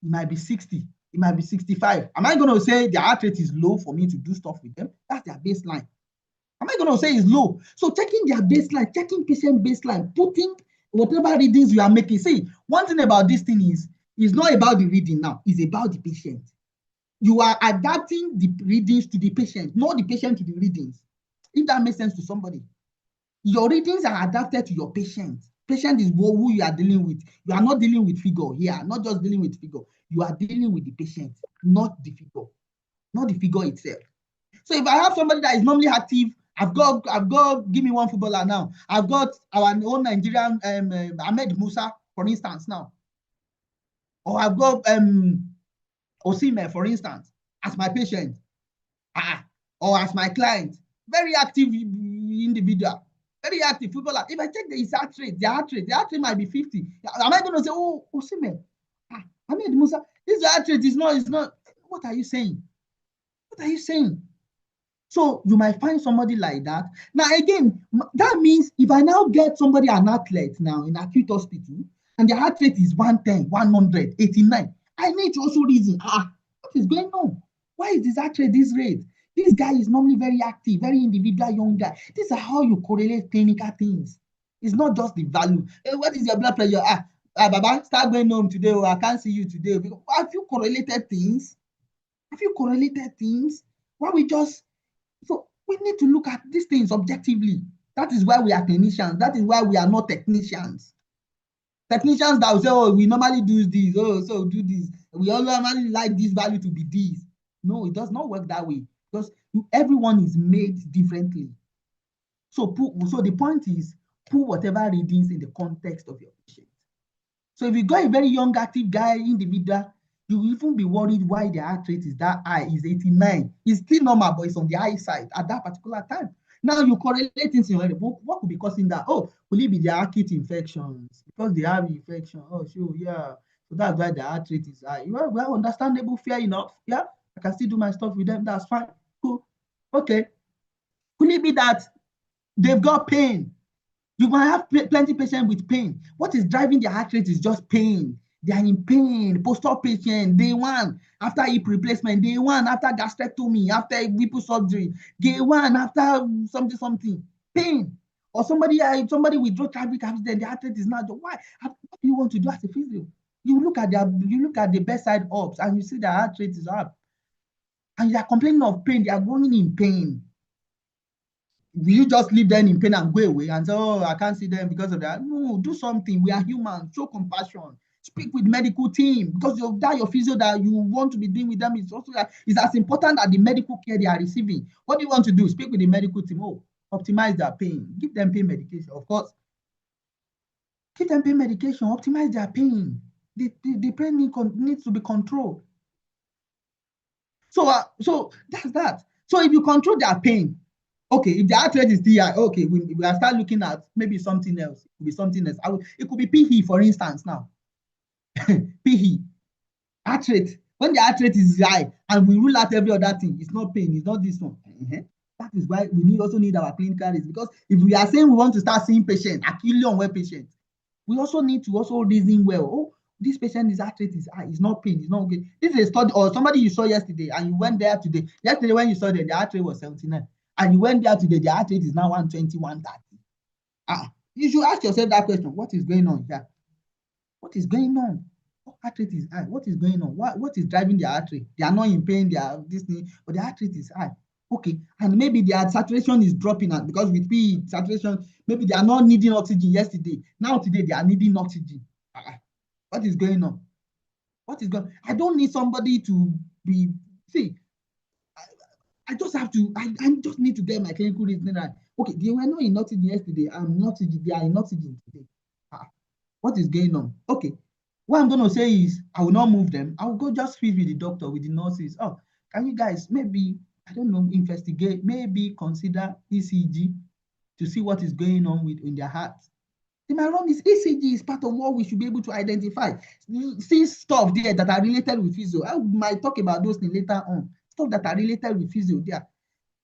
might be 60, it might be 65. Am I going to say their heart rate is low for me to do stuff with them? That's their baseline. Am I going to say it's low? So checking their baseline, checking patient baseline, putting whatever readings you are making. See, one thing about this thing is, it's not about the reading now, it's about the patient. You are adapting the readings to the patient, not the patient to the readings. If that makes sense to somebody. Your readings are adapted to your patient. Patient is who you are dealing with. You are not dealing with figure here, not just dealing with figure. You are dealing with the patient, not the figure, not the figure itself. So if I have somebody that is normally active, I've got, give me one footballer now. I've got our own Nigerian Ahmed Musa, for instance, now. Or I've got Osime, for instance, as my patient, or as my client. Very active individual, very active footballer. If I check the heart rate might be 50. Am I going to say, oh, Osime, Ahmed Musa, this heart rate is not. What are you saying? What are you saying? So you might find somebody like that. Now, again, that means if I now get somebody, an athlete now in acute hospital, and the heart rate is 110, 100, 89, I need to also reason, what is going on? Why is this heart rate this rate? This guy is normally very active, very individual young guy. This is how you correlate clinical things. It's not just the value. Hey, what is your blood pressure? Baba, start going home today, or I can't see you today. Have you correlated things? Have you correlated things? Why we just, so we need to look at these things objectively. That is why we are clinicians. That is why we are not technicians. Technicians that will say, oh, we normally do this, oh, so do this. We all normally like this value to be this. No, it does not work that way because everyone is made differently. So the point is, put whatever readings in the context of your patient. So if you got a very young active guy individual, you will even be worried why the heart rate is that high, is 89. It's still normal, but it's on the high side at that particular time. Now you correlate things in your head. What could be causing that? Oh, will it be the acute infections? Because they have infection. Oh, sure, yeah. So that's why the heart rate is high. Well, understandable, fair enough. Yeah, I can still do my stuff with them. That's fine. Cool. Okay. Could it be that they've got pain? You might have plenty patients with pain. What is driving their heart rate is just pain. They are in pain. Post-op patient, day one, after hip replacement, day one, after gastrectomy, after nipple surgery, day one, after something. Pain. Or somebody with road traffic accident, the heart rate is not. Why? What do you want to do as a physio? You look at the bedside ops and you see the heart rate is up. And you are complaining of pain. They are going in pain. Will you just leave them in pain and go away and say, oh, I can't see them because of that? No, do something. We are human. Show compassion. Speak with medical team because your physio that you want to be doing with them is also is as important as the medical care they are receiving. What do you want to do? Speak with the medical team. Oh, optimize their pain. Give them pain medication, of course. Give them pain medication. Optimize their pain. The pain needs to be controlled. So that's that. So if you control their pain, okay, if the heart rate is still high, okay, we are start looking at maybe something else. It could be something else. It could be PE, for instance, now. PE, heart rate. When the heart rate is high and we rule out every other thing, it's not pain, it's not this one. That is why we also need our clinical risk, because if we are saying we want to start seeing patients, acutely unwell patients, we also need to also reason well. Oh, this patient, his heart rate is high, it's not pain, it's not okay. This is a study, or somebody you saw yesterday and you went there today. Yesterday when you saw them, the heart rate was 79. And you went there today, the heart rate is now 120, 130. You should ask yourself that question. What is going on here? What is going on? Heart rate is high. What is going on? What is driving their heart rate? They are not in pain, they are this thing, but the heart rate is high. Okay, and maybe their saturation is dropping out because with PE saturation, maybe they are not needing oxygen yesterday. Now today they are needing oxygen. What is going on? What is going on? I don't need somebody to be, see, I just have to, I just need to get my clinical reasoning right. Okay, they were not in oxygen yesterday. I'm not, they are in oxygen today. What is going on? Okay, what I'm going to say is I will not move them. I will go just speak with the doctor, with the nurses. Oh, can you guys maybe, I don't know, investigate, maybe consider ECG to see what is going on in their heart. They might run this. ECG is part of what we should be able to identify. See stuff there that are related with physio. I might talk about those things later on. Stuff that are related with physio there.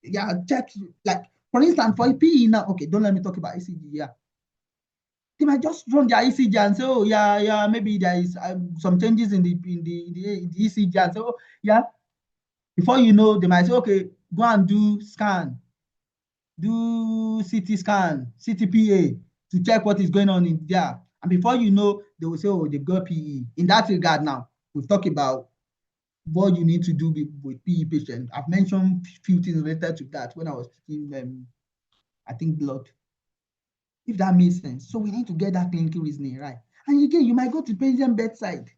Yeah, check, like, for instance, for PE now, okay, don't let me talk about ECG, yeah. They might just run their ECG and say, oh, yeah, maybe there is some changes in the ECG and say, oh, yeah. Before you know, they might say, okay, go and do scan, do CT scan, CTPA to check what is going on in there. And before you know, they will say, oh, they've got PE. In that regard now, we've talked about what you need to do with PE patients. I've mentioned a few things related to that when I was taking, I think, blood. If that makes sense. So we need to get that clinical reasoning right. And again, you might go to patient bedside.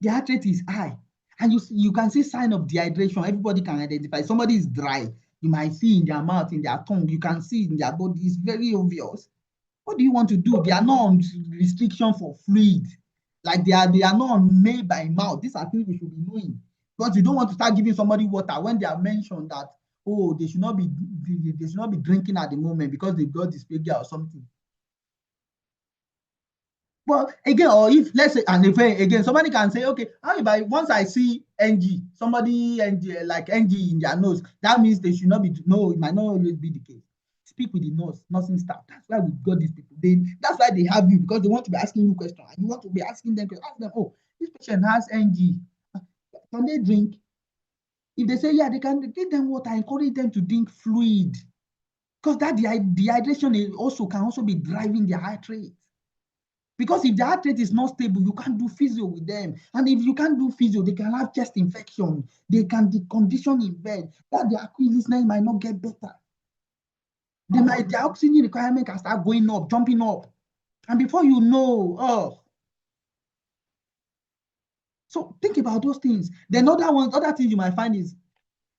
The heart rate is high. And you can see sign of dehydration. Everybody can identify. Somebody is dry. You might see in their mouth, in their tongue. You can see in their body. It's very obvious. What do you want to do? They are not on restriction for fluid. Like they are not made by mouth. These are things we should be knowing. Because you don't want to start giving somebody water when they are mentioned that, oh, they should not be drinking at the moment because they've got dysphagia or something. But again, or if let's say, and if again somebody can say, okay, how about once I see NG, somebody NG, like NG in their nose, that means they should not be. No, it might not always be the case. Speak with the nursing staff. That's why we got these people. That's why they have you, because they want to be asking you questions. And you want to be asking them questions. Ask them, oh, this patient has NG. Can they drink? If they say, yeah, they can, give them water. Encourage them to drink fluid. Because that dehydration can also be driving their heart rate. Because if the heart rate is not stable, you can't do physio with them. And if you can't do physio, they can have chest infection. They can decondition in bed. That their acute listening might not get better. Their oxygen requirement can start going up, jumping up. And before you know, oh. So think about those things. Then other things you might find is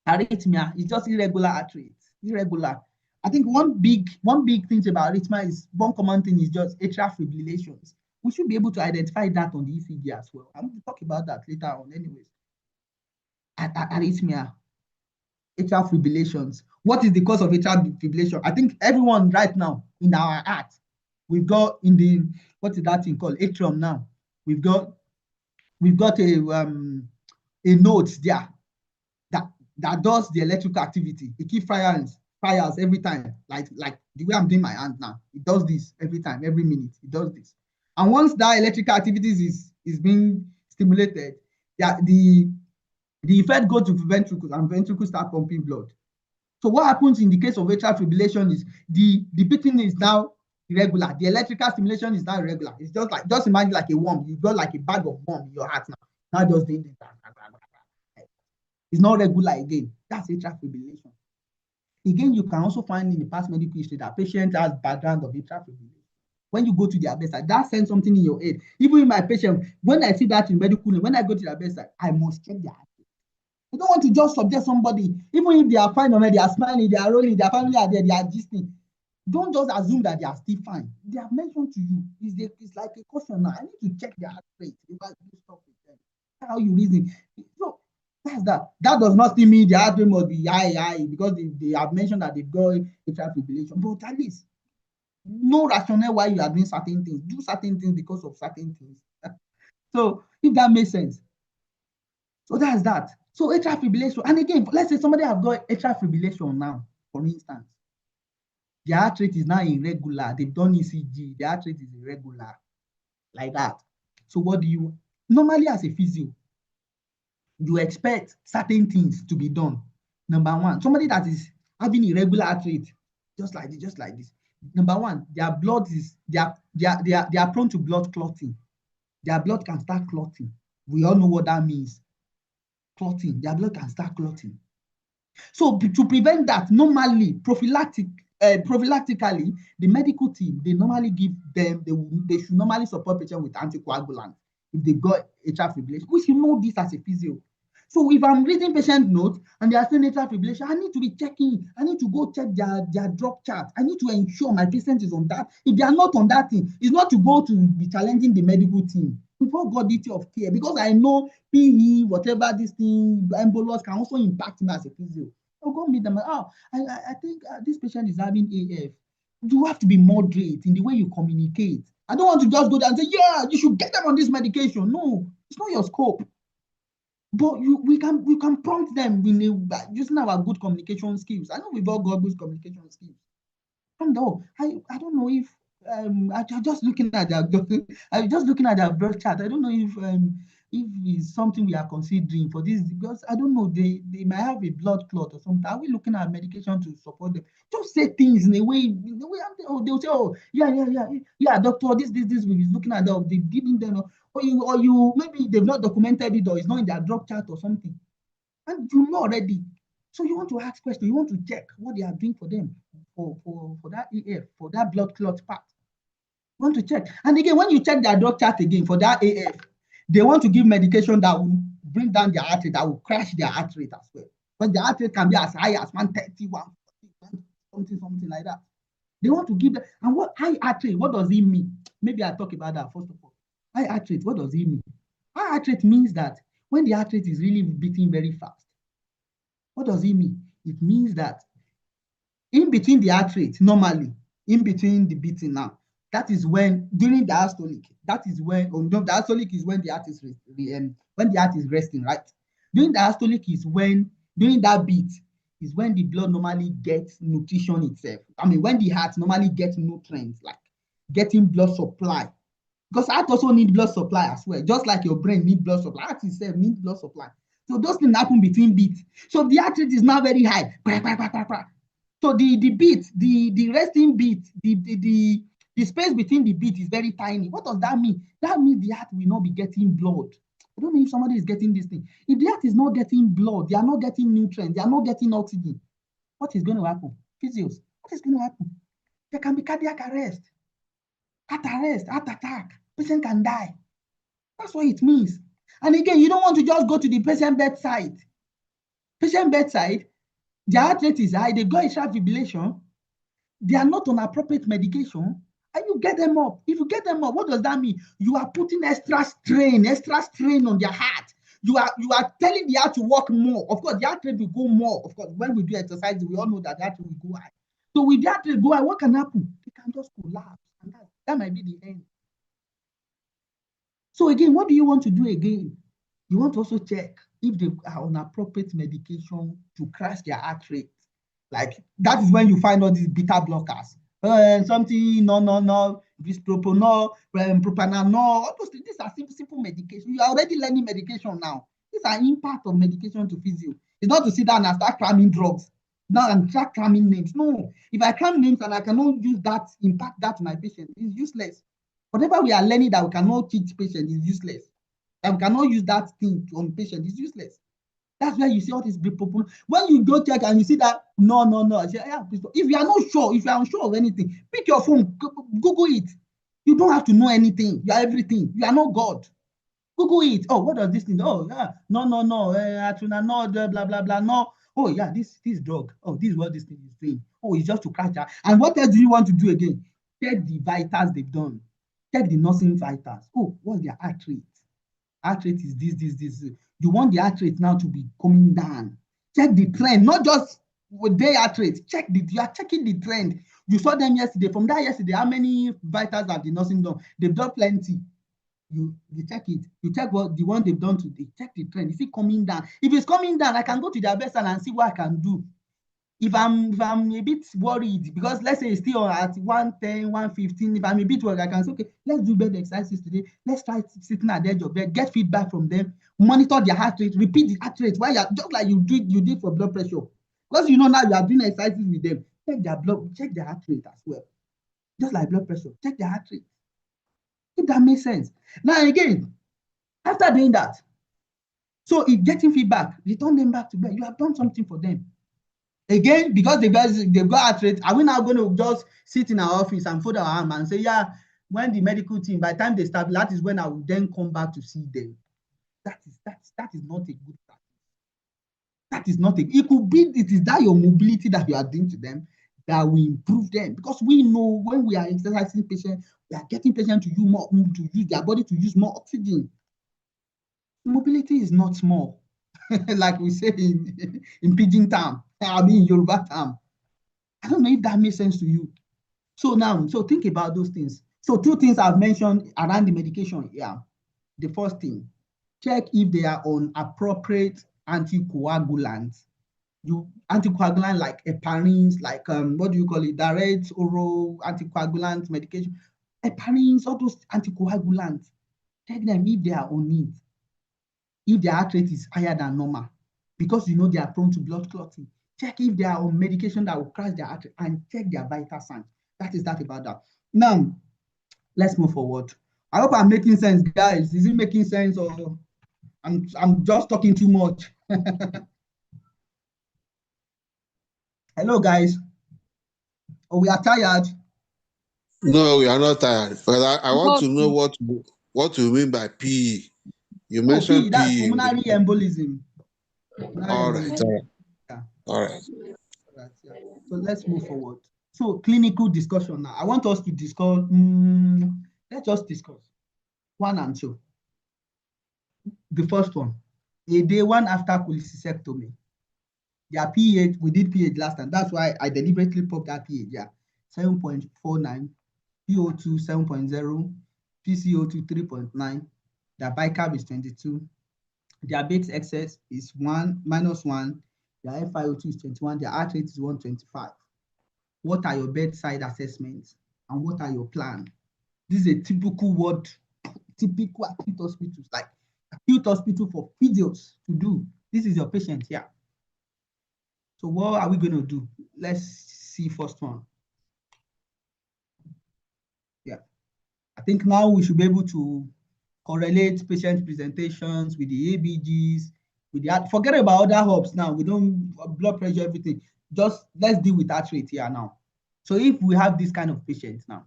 arrhythmia. It's just irregular heart rate. Irregular. I think one big thing about arrhythmia is one common thing is just atrial fibrillations. We should be able to identify that on the ECG as well. I'm going to talk about that later on anyways. Arrhythmia, atrial fibrillations. What is the cause of atrial fibrillation? I think everyone right now in our heart, we've got in the, what is that thing called? Atrium now. We've got a node there that does the electrical activity. It keeps fires every time, like the way I'm doing my hand now. It does this every time, every minute. It does this. And once that electrical activities is being stimulated, the effect goes to ventricles, and ventricles start pumping blood. So what happens in the case of atrial fibrillation is the beating is now irregular. The electrical stimulation is now irregular. It's just imagine like a worm. You've got like a bag of worm in your heart now. Now just doing this. It's not regular again. That's atrial fibrillation. Again, you can also find in the past medical history that patient has background of atrial fibrillation. When you go to their bedside, that sends something in your head. Even in my patient, when I see that in medical, when I go to their bedside, I must check their heart. You don't want to just subject somebody, even if they are fine already, they are smiling, they are rolling, their family are there, they are gisting. Don't just assume that they are still fine. They have mentioned to you, it's like a caution now. I need to check their heart rate before I do stuff with them. That's how you reason. So that's that. That does not still mean the heart rate must be high because they have mentioned that they've got atrial fibrillation. But at least, no rationale why you are doing certain things. Do certain things because of certain things. So if that makes sense. So that's that. So atrial fibrillation, and again, let's say somebody have got atrial fibrillation now, for instance. Their heart rate is now irregular. They've done ECG. Their heart rate is irregular, like that. So what do you, normally as a physio, you expect certain things to be done. Number one, somebody that is having irregular heart rate, just like this. Number one, their blood is, they are prone to blood clotting. Their blood can start clotting. We all know what that means. Clotting, their blood can start clotting. So to prevent that, normally, prophylactically, the medical team, they normally give them, they should normally support patients with anticoagulants if they got atrial fibrillation. We should know this as a physio. So if I'm reading patient notes and they are saying atrial fibrillation, I need to be checking. I need to go check their drug chart. I need to ensure my patient is on that. If they are not on that thing, it's not to go to be challenging the medical team. Before quality of care, because I know PE, whatever this thing, embolus can also impact me as a physio. I'll go meet them. Oh, I think this patient is having AF. You have to be moderate in the way you communicate. I don't want to just go there and say, yeah, you should get them on this medication. No, it's not your scope. But we can prompt them using our good communication skills. I know we've all got good communication skills. And I don't know if I'm just looking at their blood chart. I don't know if it's something we are considering for this, because I don't know, they might have a blood clot or something. Are we looking at medication to support them? Just say things in a way they'll say, oh yeah, doctor, this we're looking at that, they're giving them, or you maybe they've not documented it or it's not in their drug chart or something. And you know already. So you want to ask questions, you want to check what they are doing for them for that AF, for that blood clot part. You want to check. And again, when you check their drug chart again for that AF, they want to give medication that will bring down their heart rate, that will crash their heart rate as well. But the heart rate can be as high as 130, 140, something like that. They want to give them. And what high heart rate, what does it mean? Maybe I'll talk about that first of all. High heart rate, what does it mean? High heart rate means that when the heart rate is really beating very fast. What does it mean? It means that in between the heart rate, normally, in between the beating now, that is when, during diastolic, that is when, diastolic is when the heart is when the heart is resting, right? During diastolic is when, during that beat, is when the blood normally gets nutrition itself. I mean, when the heart normally gets nutrients, like getting blood supply. Because heart also need blood supply as well, just like your brain need blood supply. Heart itself needs blood supply. So those things happen between beats. So the heart rate is now very high. So the beat, the resting beat, The space between the beat is very tiny. What does that mean? That means the heart will not be getting blood. I don't know if somebody is getting this thing. If the heart is not getting blood, they are not getting nutrients, they are not getting oxygen, what is going to happen? Physios, what is going to happen? There can be cardiac arrest, heart attack. Patient can die. That's what it means. And again, you don't want to just go to the patient bedside. Patient bedside, their heart rate is high, they go atrial fibrillation, they are not on appropriate medication, and you get them up. If you get them up, what does that mean? You are putting extra strain on their heart. You are telling the heart to work more. Of course, the heart rate will go more. Of course, when we do exercise, we all know that the heart rate will go high. So with the heart rate go high, what can happen? They can just collapse, and that might be the end. So again, what do you want to do again? You want to also check if they are on appropriate medication to crash their heart rate. Like, that is when you find all these beta blockers. Something, this propanol, propanol, all those things. These are simple medication. You are already learning medication now. These are impact of medication to physio. It's not to sit down and start cramming drugs. Now and start cramming names. No, if I cram names and I cannot use that, impact that to my patient, it's useless. Whatever we are learning that we cannot teach patient is useless. That we cannot use that thing on patient is useless. That's where you see all this big problem. When you go check and you see that, no. I say, yeah, if you are not sure, if you are unsure of anything, pick your phone, Google it. You don't have to know anything. You are everything. You are not God. Google it. Oh, what does this thing? Oh, yeah. No. Blah, blah, blah. No. Oh, yeah, this drug. Oh, this is what this thing is doing. Oh, it's just to catch that. And what else do you want to do again? Check the vitals they've done. Check the nursing vitals. Oh, what's their heart rate? Heart rate is this. You want the heart rate now to be coming down. Check the trend, not just with their heart rate. You are checking the trend. You saw them yesterday. From that yesterday, how many vitals have the nursing done? They've done plenty. You check it. You check what the one they've done today. Check the trend. Is it coming down? If it's coming down, I can go to their bedside and see what I can do. If I'm a bit worried, because let's say it's still at 110, 115, if I'm a bit worried, I can say, okay, let's do bed exercises today. Let's try sitting at the edge of bed, get feedback from them, monitor their heart rate, repeat the heart rate, while just like you did for blood pressure. Because you know now you are doing exercises with them. Check their heart rate as well. Just like blood pressure, check their heart rate. If that makes sense. Now again, after doing that, so if getting feedback, return them back to bed. You have done something for them. Again, because they've got heart rate, are we now going to just sit in our office and fold our arm and say, yeah, when the medical team, by the time they start, that is when I will then come back to see them. That is not a good practice. That is not it is that your mobility that you are doing to them that will improve them. Because we know when we are exercising patients, we are getting patients to use their body to use more oxygen. Mobility is not small. Like we say in pidgin term, in Yoruba term. I don't know if that makes sense to you. So think about those things. So 2 things I've mentioned around the medication. Yeah. The first thing, check if they are on appropriate anticoagulants. Anticoagulant like heparins, like what do you call it? Direct oral anticoagulant medication. Heparins, all those anticoagulants. Check them if they are on it. If their heart rate is higher than normal, because you know they are prone to blood clotting. Check if they are on medication that will crash their heart rate and check their vital signs. That is that about that. Now, let's move forward. I hope I'm making sense, guys. Is it making sense or I'm just talking too much? Hello, guys. Oh, we are tired. No, we are not tired. But I want to know what you mean by PE. You mentioned PE, that's PE. pulmonary embolism. All right. Yeah. All right. Yeah. So let's move forward. So clinical discussion now. I want us to discuss. Let's just discuss 1 and 2. The first one, a day 1 after cholecystectomy. Their pH, we did pH last time. That's why I deliberately popped that pH. Yeah, 7.49, PO2 7.0, PCO2 3.9. Their bicarb is 22. Their base excess is -1. Their FiO2 is 21. Their heart rate is 125. What are your bedside assessments and what are your plans? This is a typical acute hospitals, like acute hospital for physios to do. This is your patient here. So what are we going to do? Let's see first one. Yeah. I think now we should be able to correlate patient presentations with the ABGs, with the forget about other hubs now. We don't blood pressure, everything. Just let's deal with heart rate here now. So if we have this kind of patients now,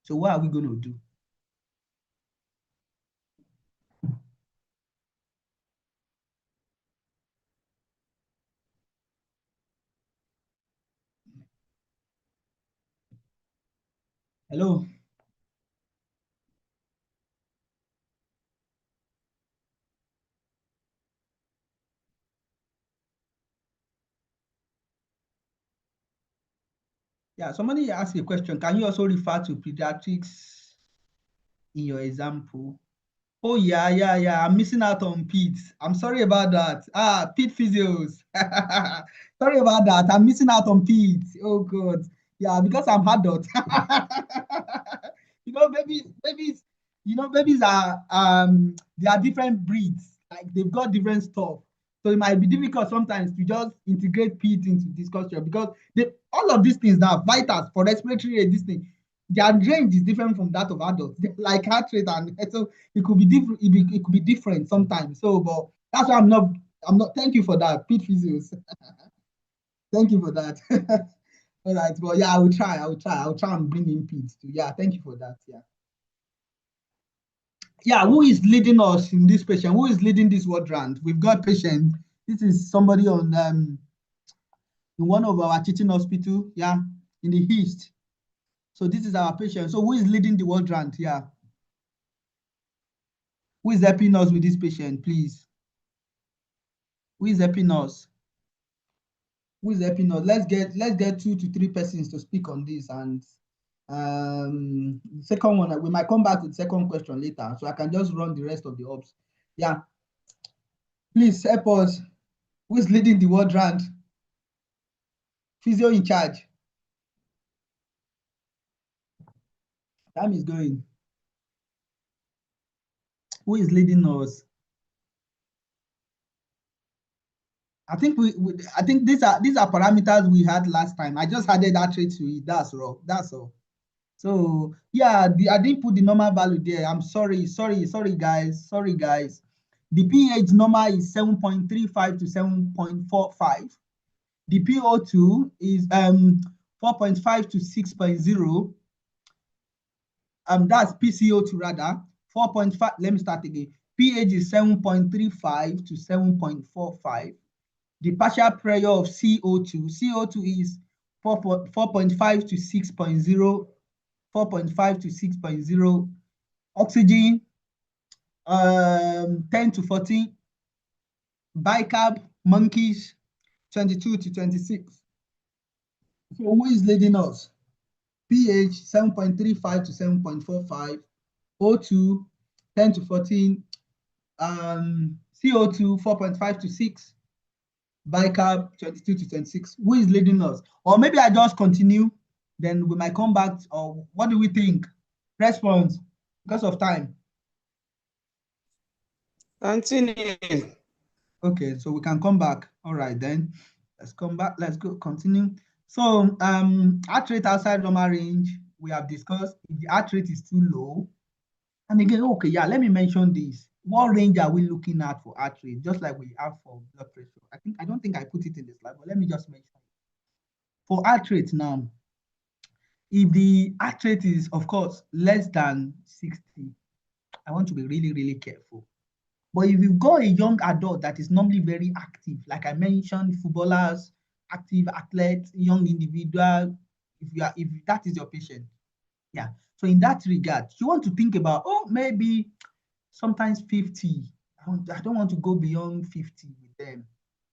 so what are we going to do? Hello. Yeah, somebody asked a question. Can you also refer to pediatrics in your example? Oh, yeah. I'm missing out on Pete. I'm sorry about that. Pete physios. Sorry about that. I'm missing out on Pete. Oh, God. Yeah, because I'm adult. Babies, babies are they are different breeds. Like they've got different stuff. So it might be difficult sometimes to just integrate Pete into discussion because all of these things now, vitals for respiratory rate, this thing, their range is different from that of adults. Like heart rate, and so it could be different. It could be different sometimes. So, but that's why I'm not. Thank you for that, Pete physios. Thank you for that. All right, but yeah, I will try and bring in Pete too. Yeah, thank you for that. Yeah, who is leading us in this patient? Who is leading this ward round? We've got patient. This is somebody on in one of our teaching hospital, yeah, in the east. So this is our patient. So who is leading the ward round? Yeah. Who is helping us with this patient, please? Who is helping us? Who is helping us? Let's get 2 to 3 persons to speak on this. And the second one, we might come back to the second question later, so I can just run the rest of the ops. Yeah. Please help us. Who is leading the ward round? Physio in charge. Time is going. Who is leading us? I think I think these are parameters we had last time. I just added that rate to it. That's all. So yeah, I didn't put the normal value there. I'm sorry, guys. The pH normal is 7.35 to 7.45. The PO2 is 4.5 to 6.0. That's PCO2 rather. 4.5. Let me start again. pH is 7.35 to 7.45. The partial pressure of CO2. CO2 is 4.5 to 6.0. 4.5 to 6.0. Oxygen 10 to 14. Bicarb monkeys 22 to 26. So who is leading us? pH 7.35 to 7.45. O2 10 to 14. CO2 4.5 to 6. Bicarb 22 to 26. Who is leading us? Or maybe I just continue, then we might come back. Or what do we think? Response because of time. Continue. Okay, so we can come back. All right, then let's come back. Let's go continue. So heart rate outside normal range, we have discussed. If the heart rate is too low, and again, okay, yeah, let me mention this. What range are we looking at for heart rate? Just like we have for blood pressure. I don't think I put it in the slide, but let me just mention it. For heart rate now, if the heart rate is, of course, less than 60, I want to be really, really careful. But if you've got a young adult that is normally very active, like I mentioned, footballers, active athletes, young individual, if that is your patient, yeah. So in that regard, you want to think about, maybe sometimes 50. I don't want to go beyond 50 with them.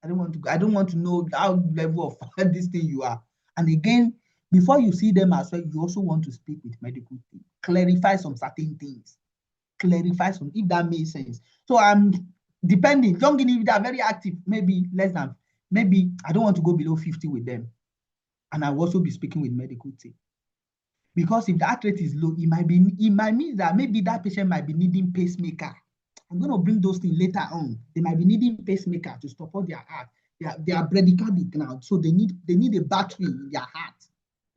I don't want to know how level of this thing you are. And again, before you see them as well, you also want to speak with medical team, clarify some certain things. If that makes sense. So I'm depending, young if they are very active, maybe I don't want to go below 50 with them. And I'll also be speaking with medical team. Because if the heart rate is low, it might mean that maybe that patient might be needing pacemaker. I'm going to bring those things later on. They might be needing pacemaker to support their heart. They are bradycardic now, so they need a battery in their heart.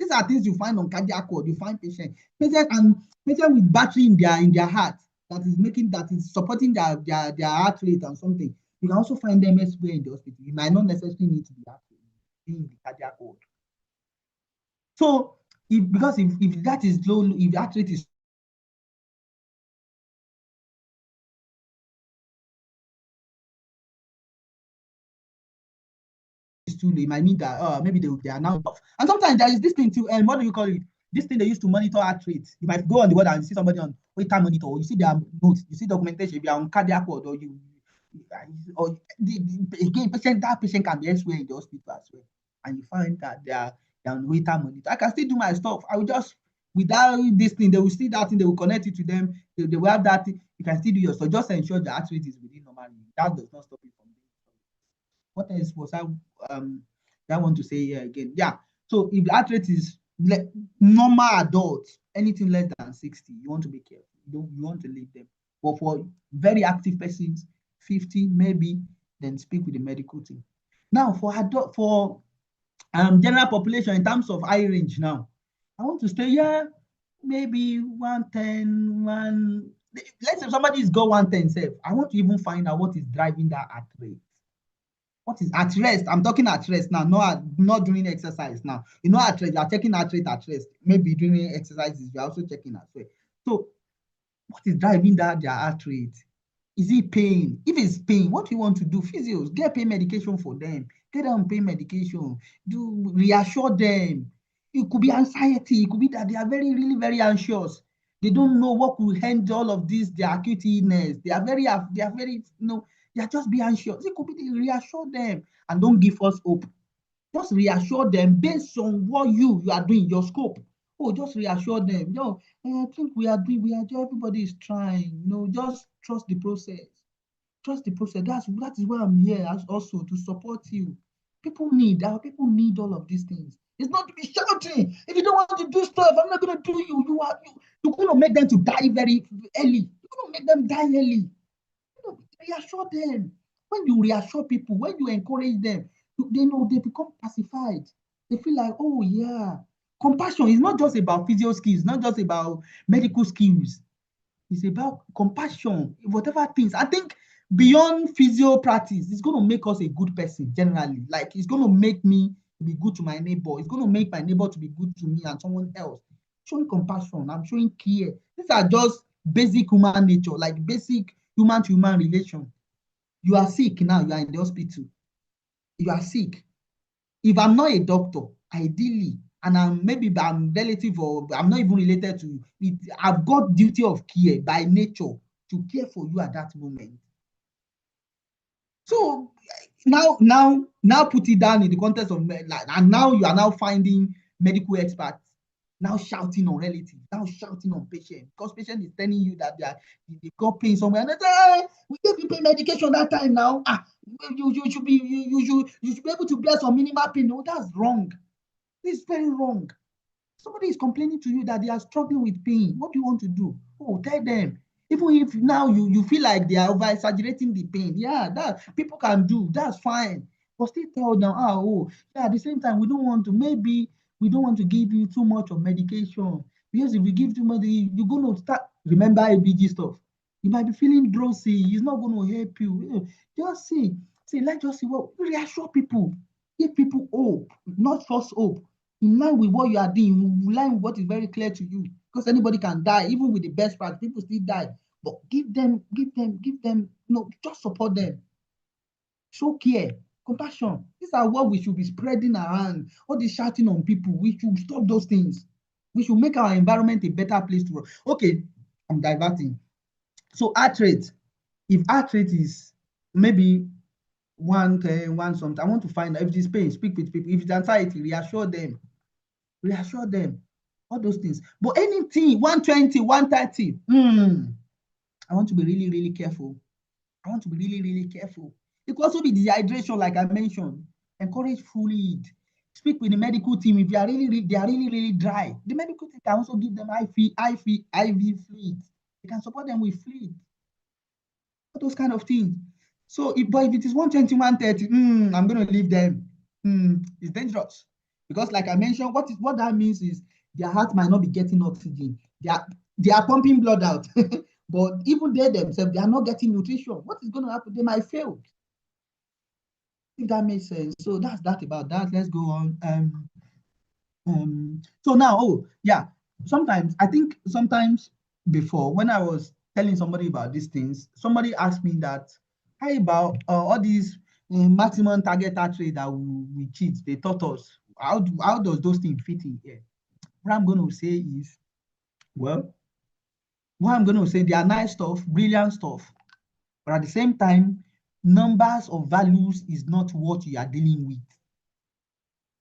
These are things you find on cardiac ward. You find patient with battery in their heart that is supporting their heart rate and something. You can also find them elsewhere in the hospital. You might not necessarily need to be in the cardiac ward. So if that is low, if the heart rate is too low, it might mean that maybe they are now off. And sometimes there is this thing too, and what do you call it? This thing they use to monitor heart rate. You might go on the ward and you see somebody on wait-time monitor, or you see their notes, you see documentation, if you are on cardiac ward, again, that patient can be elsewhere in the hospital as well. And you find that they are on wait-time monitor. I can still do my stuff. I will just, without this thing, they will see that thing, they will connect it to them, they will have that thing. You can still do your stuff. Just ensure the heart rate is within normal. That does not stop you from doing it. What else was I want to say here again? Yeah. So if the heart rate is normal adults, anything less than 60, you want to be careful. You want to leave them. But for very active persons, 50 maybe, then speak with the medical team. Now for general population in terms of eye range now, I want to stay maybe 110, let's say somebody is got 110 self. I want to even find out what is driving that heart rate. What is at rest? I'm talking at rest now, not during exercise now. At rest, you are checking heart rate at rest. Maybe during exercises, you are also checking as well. So what is driving their heart rate? Is it pain? If it's pain, what do you want to do? Physios, get pain medication for them. Get them pain medication. Reassure them. It could be anxiety. It could be that they are very, really very anxious. They don't know what will handle all of this, their acute illness. They are very, they are just be anxious. It could be they reassure them and don't give us hope. Just reassure them based on what you are doing, your scope. Just reassure them. I think everybody is trying. Just trust the process. Trust the process. That is why I'm here also to support you. People need all of these things. It's not to be shouting. If you don't want to do stuff, I'm not going to do you. You're going to make them to die very early. You're going to make them die early. Reassure them. When you reassure people, when you encourage them, they become pacified. They feel like, oh yeah. Compassion is not just about physio skills, not just about medical skills. It's about compassion, whatever things. I think beyond physio practice, it's going to make us a good person generally. Like it's going to make me be good to my neighbor. It's going to make my neighbor to be good to me and someone else. Showing compassion, I'm showing care. These are just basic human nature, like basic human to human relation. You are sick now, you are in the hospital. You are sick. If I'm not a doctor, ideally, and I'm relative or I'm not even related to it, I've got duty of care by nature to care for you at that moment. So now put it down in the context of and now you are now finding medical experts now shouting on relatives, now shouting on patients, because patient is telling you that they got pain somewhere, and they say, hey, we gave you pain medication that time now. You should be able to bear some minimal pain. No, that's wrong. This is very wrong. Somebody is complaining to you that they are struggling with pain. What do you want to do? Tell them. Even if now you feel like they are over exaggerating the pain, that people can do, that's fine. But still tell them, at the same time, we don't want to give you too much of medication. Because if we give too much, you're going to start, remember ABG stuff. You might be feeling drowsy. It's not going to help you. Just let's just see reassure people. Give people hope, not false hope. In line with what you are doing, in line with what is very clear to you. Because anybody can die, even with the best practice, people still die. But give them, just support them. Show care, compassion. These are what we should be spreading around. All this shouting on people, we should stop those things. We should make our environment a better place to run. Okay, I'm diverting. So heart rate, if heart rate is maybe 110, something, I want to find out if it's pain, speak with people. If it's anxiety, reassure them. Reassure them. All those things. But anything, 120, 130, I want to be really, really careful. I want to be really, really careful. It could also be dehydration, like I mentioned. Encourage fluid. Speak with the medical team if they are really, really dry. The medical team can also give them IV fluid. They can support them with fluid. All those kind of things. So if it is 120, 130, I'm going to leave them. It's dangerous. Because like I mentioned, what that means is their heart might not be getting oxygen. They are pumping blood out, but even they themselves, they are not getting nutrition. What is going to happen? They might fail. If that makes sense. So that's that about that. Let's go on. So now, oh yeah, I think sometimes before, when I was telling somebody about these things, somebody asked me that, hey, about all these maximum target heart rate that we cheat, they taught us. How does those things fit in here? What I'm going to say is, well, what I'm going to say, they are nice stuff, brilliant stuff, but at the same time, numbers of values is not what you are dealing with.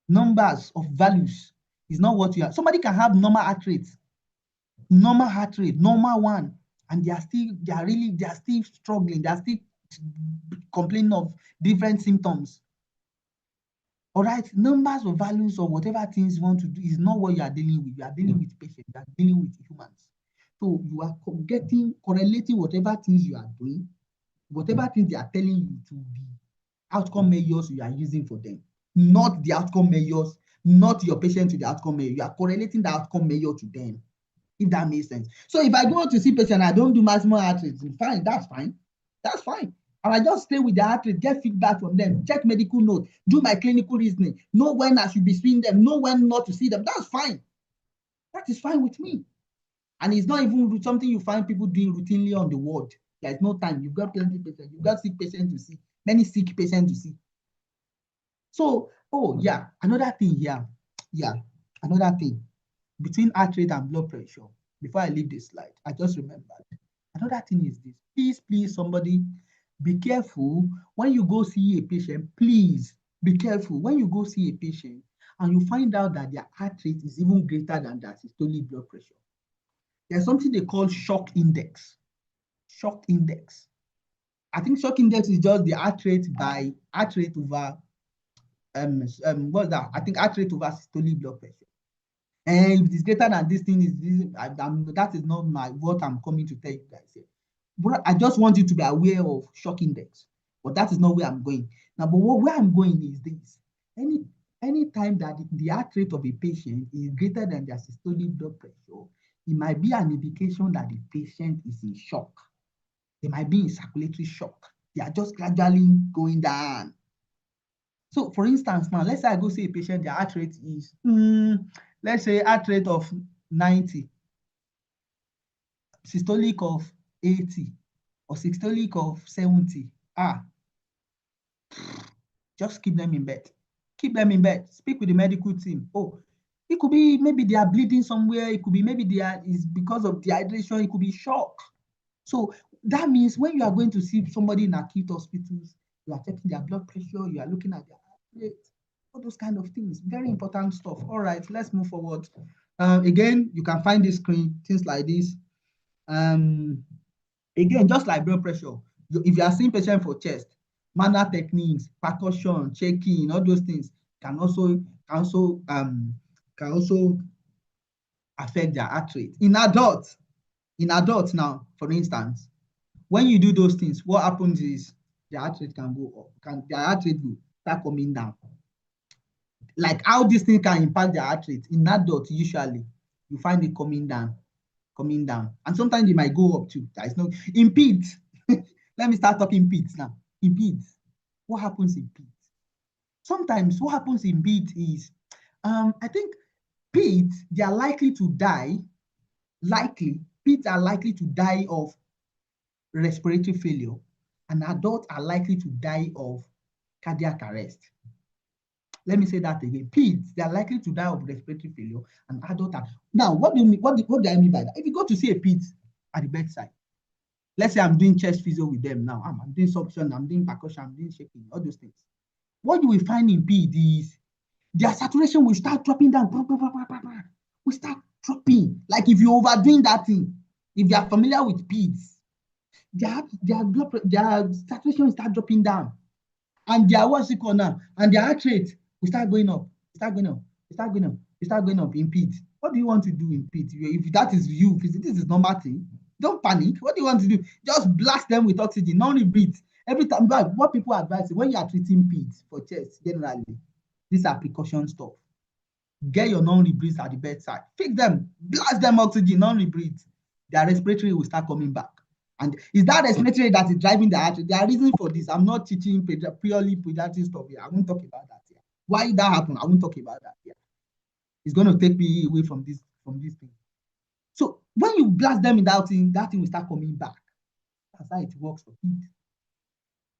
Numbers of values is not what you are. Somebody can have normal heart rate, normal one, and they are still struggling. They are still complaining of different symptoms. All right, numbers of values or whatever things you want to do is not what you are dealing with. You are dealing with patients. You are dealing with humans. So you are correlating whatever things you are doing, whatever things they are telling you to be outcome measures you are using for them, not the outcome measures, not your patient to the outcome measure. You are correlating the outcome measure to them, if that makes sense. So if I go to see patient, I don't do maximum heart rate, fine, that's fine. That's fine. And I just stay with the heart rate, get feedback from them, check medical notes, do my clinical reasoning, know when I should be seeing them, know when not to see them. That's fine. That is fine with me. And it's not even something you find people doing routinely on the ward. There's no time. You've got plenty of patients. You've got sick patients to see, many sick patients to see. So, oh yeah, another thing here. Yeah, another thing. Between heart rate and blood pressure, before I leave this slide, I just remembered. Another thing is this. Please, somebody, be careful when you go see a patient. Please be careful when you go see a patient and you find out that their heart rate is even greater than their systolic blood pressure. There's something they call shock index. Shock index. I think shock index is just the heart rate over what's that? I think heart rate over systolic blood pressure. And if it is greater than this thing, that is not what I'm coming to tell you guys here. But I just want you to be aware of shock index. But that is not where I'm going. Now, but where I'm going is this. Any time that the heart rate of a patient is greater than their systolic blood pressure, it might be an indication that the patient is in shock. They might be in circulatory shock. They are just gradually going down. So, for instance, now, let's say I go see a patient, their heart rate is, let's say, heart rate of 90, systolic of 80, or systolic of 70. Just keep them in bed. Keep them in bed. Speak with the medical team. Oh, it could be maybe they are bleeding somewhere. It could be maybe it's because of dehydration. It could be shock. So that means when you are going to see somebody in acute hospitals, you are checking their blood pressure, you are looking at their heart rate, all those kind of things. Very important stuff. All right, let's move forward. Again, you can find this screen, things like this. Again, just like blood pressure, if you are seeing patient for chest, manual techniques, percussion, checking, all those things can also affect their heart rate. In adults now, for instance, when you do those things, what happens is the heart rate can go up, the heart rate will start coming down. Like how this thing can impact the heart rate in adults, usually you find it coming down, and sometimes it might go up too. There is no in peds. Let me start talking peds now. In peds, what happens in peds? Sometimes what happens in peds is, I think peds, they are likely to die. Peds are likely to die of respiratory failure, and adults are likely to die of cardiac arrest. Let me say that again. Peds, they are likely to die of respiratory failure, and adults are. Now, what do you mean? What do I mean by that? If you go to see a peds at the bedside, let's say I'm doing chest physio with them now. I'm doing suction, I'm doing percussion, I'm doing shaking, all those things. What you will find in peds is their saturation will start dropping down. We start dropping. Like if you're overdoing that thing, if you are familiar with peds, their saturation will start dropping down. And their and their heart rate will start going up. In peds. What do you want to do in peds? If that is you, if this is normal thing, don't panic. What do you want to do? Just blast them with oxygen, not only breathe. Every time, what people advise when you are treating peds for chest, generally, these are precaution stuff. get your non-rebreathes at the bedside. Fix them, blast them oxygen, non-rebreathes. Their respiratory will start coming back. And is that respiratory that is driving the heart rate? There are reasons for this. I'm not teaching purely pediatric stuff here. I won't talk about that here. Why that happened, I won't talk about that here. It's going to take me away from this thing. So when you blast them in that thing will start coming back. That's how it works for kids.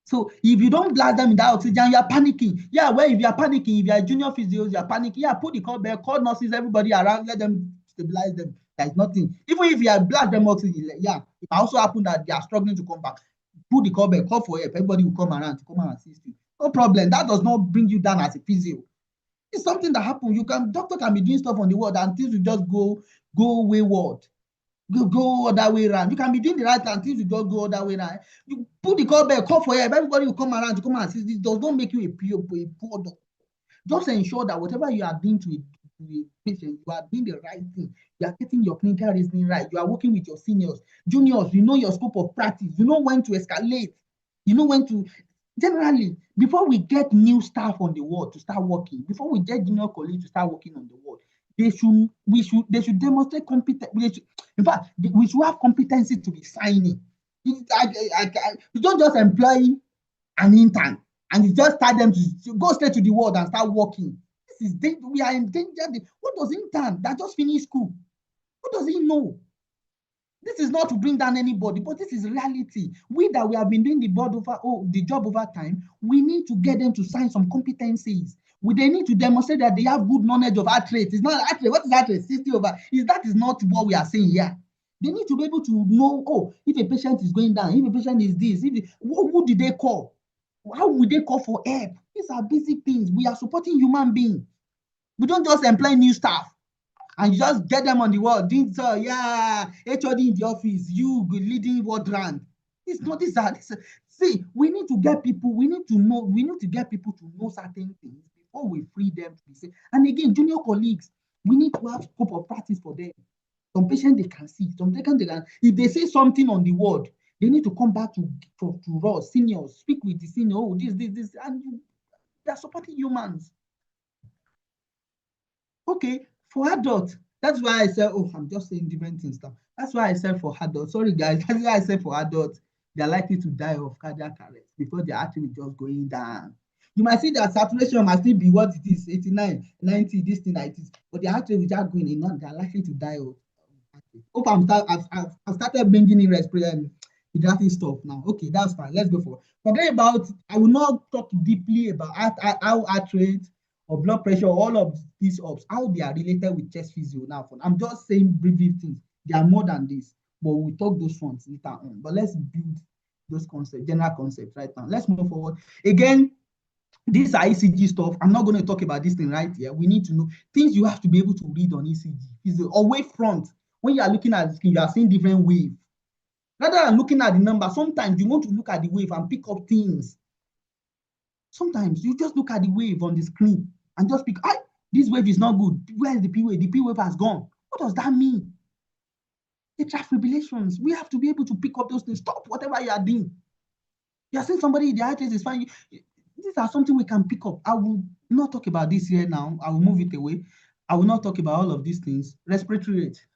So if you don't blast them in that oxygen, you're panicking. Yeah, well, if you're panicking, if you're junior physios, you're panicking. Yeah, put the call bell, call nurses, everybody around, let them stabilize them. There's nothing. Even if you are blast them oxygen, yeah, it might also happen that they are struggling to come back. Put the call bell, call for help. Everybody will come around to come and assist you. No problem. That does not bring you down as a physio. It's something that happens. Doctor can be doing stuff on the ward and things will just go wayward. Go other way around. You can be doing the right thing, things will just go other way around. You put the call bell, call for help. Everybody will come around to come and assist. This does not make you a poor doctor. Just ensure that whatever you are doing to a patient, you are doing the right thing. You are getting your clinical reasoning right. You are working with your seniors, juniors. You know your scope of practice. You know when to escalate. You know when to. Generally, before we get new staff on the ward to start working, before we get junior colleagues to start working on the ward, they should demonstrate competence. In fact, we should have competency to be signing. You don't just employ an intern and you just start them to go straight to the ward and start working. We are in danger. What does intern that just finished school? What does he know? This is not to bring down anybody, but this is reality. We have been doing the job over time, we need to get them to sign some competencies. They need to demonstrate that they have good knowledge of heart rate. It's not heart rate. What is heart rate? 60 over. That is not what we are saying here. They need to be able to know, if a patient is going down, if a patient is this, who did they call? How would they call for help? These are basic things. We are supporting human beings. We don't just employ new staff and you just get them on the wall. HOD in the office, you leading ward round. It's not this. See, we need to get people, we need to get people to know certain things before we free them to be safe. And again, junior colleagues, we need to have scope of practice for them. Some patients they can see, some patients they can. If they say something on the ward, they need to come back to us, seniors, speak with the senior, this, and they are supporting humans. Okay, for adults, that's why I said, I'm just saying different things now. That's why I said for adults, sorry guys, that's why I said for adults, they're likely to die of cardiac arrest because they're actually just going down. You might see that saturation might still be what it is, 89, 90, this thing like this, but they're actually without going in, they're likely to die of. Hope I've started bringing in respiratory pediatric stuff now. Okay, that's fine. Let's go for it. Forget about, I will not talk deeply about how heart rate or blood pressure, all of these ups, how they are related with chest physio now. I'm just saying brief things. They are more than this, but we'll talk those ones later on. But let's build those concepts, general concepts right now. Let's move forward. Again, these are ECG stuff. I'm not going to talk about this thing right here. We need to know things you have to be able to read on ECG. Or wave front. When you are looking at the screen, you are seeing different waves. Rather than looking at the number, sometimes you want to look at the wave and pick up things. Sometimes you just look at the wave on the screen and just pick, this wave is not good. Where is the P wave? The P wave has gone. What does that mean? Atrial fibrillations. We have to be able to pick up those things. Stop whatever you are doing. You are saying somebody, the heart rate is fine. These are something we can pick up. I will not talk about this here now. I will move it away. I will not talk about all of these things. Respiratory rate.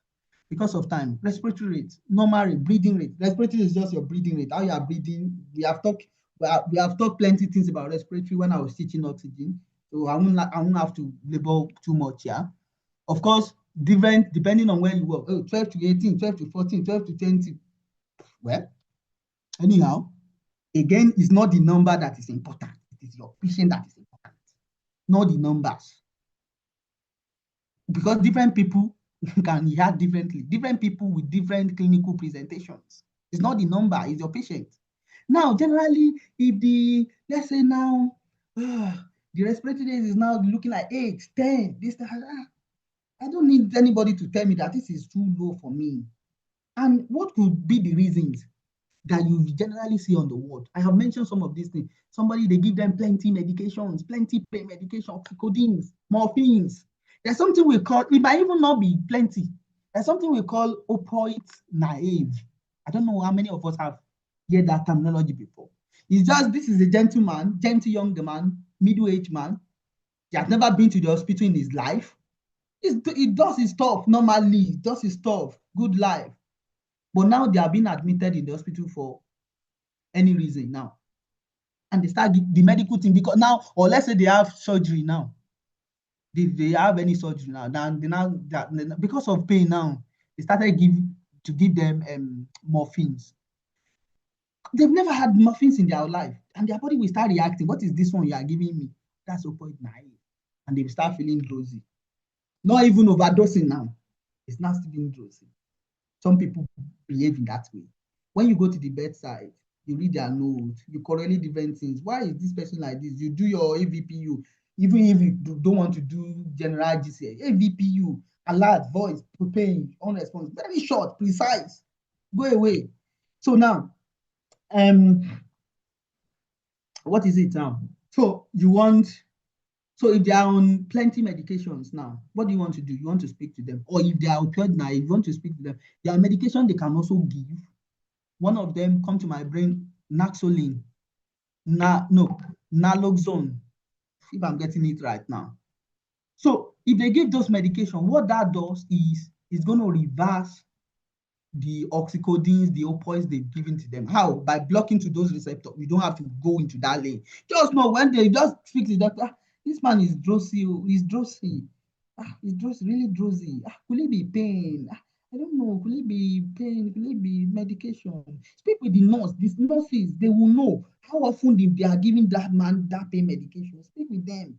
Because of time, respiratory rate, normal rate, breathing rate. Respiratory is just your breathing rate, how you are breathing. We have talked plenty things about respiratory when I was teaching oxygen, so I won't have to label too much here. Of course, different depending on where you work. 12 to 18, 12 to 14, 12 to 20. Well, anyhow, again, it's not the number that is important. It is your patient that is important, not the numbers. Because different people can react differently. Different people with different clinical presentations. It's not the number, it's your patient. Now, generally, if let's say now, the respiratory rate is now looking like 8, 10, this, I don't need anybody to tell me that this is too low for me. And what could be the reasons that you generally see on the ward? I have mentioned some of these things. Somebody, they give them plenty medications, plenty pain medication, codeines, morphines. There's something we call, it might even not be plenty. There's something we call opioid naive. I don't know how many of us have heard that terminology before. It's just, this is a gentle young man, middle-aged man. He has never been to the hospital in his life. It does its stuff normally, it does its stuff, good life. But now they are being admitted in the hospital for any reason now. And they start the medical team because now, or let's say they have surgery now. They have any surgery now. Because of pain now, they started to give them morphines. They've never had morphines in their life, and their body will start reacting. What is this one you are giving me? That's 0.9. And they will start feeling drowsy. Not even overdosing now. It's not still being drowsy. Some people behave in that way. When you go to the bedside, you read their notes, you correlate different things. Why is this person like this? You do your AVPU, even if you don't want to do general GCA. AVPU, alert, voice, pain, on response, very short, precise. Go away. So now, what is it now? So if they are on plenty medications now, what do you want to do? You want to speak to them. Or if they are opioid now, you want to speak to them. There are medication they can also give. One of them come to my brain, Naxolin, Naloxone, if I'm getting it right now. So if they give those medication, what that does is it's going to reverse the oxycodins, the opioids they've given to them. How? By blocking to those receptors. We don't have to go into that lane. Just know when they just speak to the doctor, this man is drowsy, he's drowsy. He's drowsy, really drowsy. Could it be pain? I don't know. Could it be pain? Could it be medication? Speak with the nurse. These nurses, they will know how often they are giving that man that pain medication. Speak with them.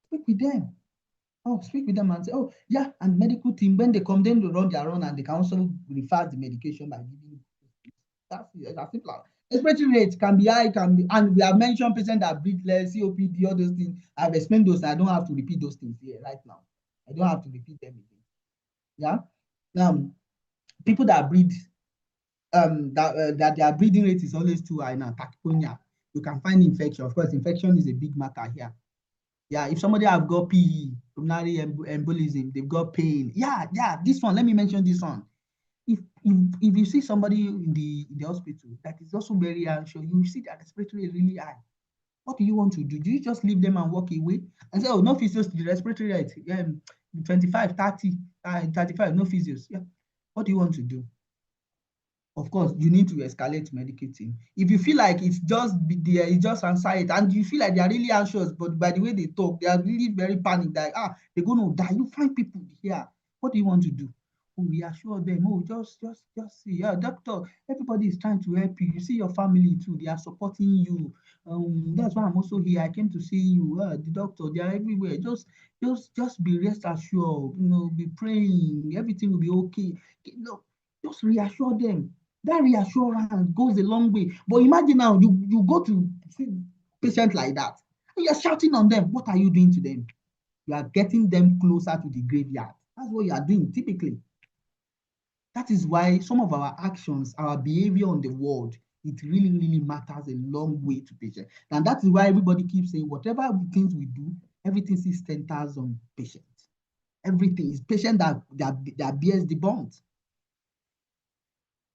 Speak with them. Speak with them and say, yeah, and medical team, when they come, then they run their run and they can also reverse the medication by giving. That's simple. Respiratory rate can be high, and we have mentioned patients that breathe less, COPD, all those things. I've explained those. I don't have to repeat those things here right now. I don't have to repeat them again. Yeah. People that breathe, that their breathing rate is always too high now, tachypnea. You can find infection. Of course, infection is a big matter here. Yeah, if somebody have got PE, pulmonary embolism, they've got pain. Yeah, this one, let me mention this one. If you see somebody in the hospital that is also very anxious, you see that respiratory is really high. What do you want to do? Do you just leave them and walk away and say, no physios, the respiratory rate, 25, 30, 35, no physios? Yeah. What do you want to do? Of course, you need to escalate medicating. If you feel like it's just anxiety and you feel like they are really anxious, but by the way they talk, they are really very panicked that they're going to die. You find people here. What do you want to do? Reassure them. Just see. Yeah, doctor, everybody is trying to help you. You see your family too. They are supporting you. That's why I'm also here. I came to see you. The doctor, they are everywhere. Just be rest assured. Be praying. Everything will be okay. Just reassure them. That reassurance goes a long way. But imagine now, you go to see patients like that, and you're shouting on them. What are you doing to them? You are getting them closer to the graveyard. That's what you are doing typically. That is why some of our actions, our behavior on the world, it really, really matters a long way to patients. And that is why everybody keeps saying, whatever things we do, everything is centers on patients. Everything is patient that bears the bond.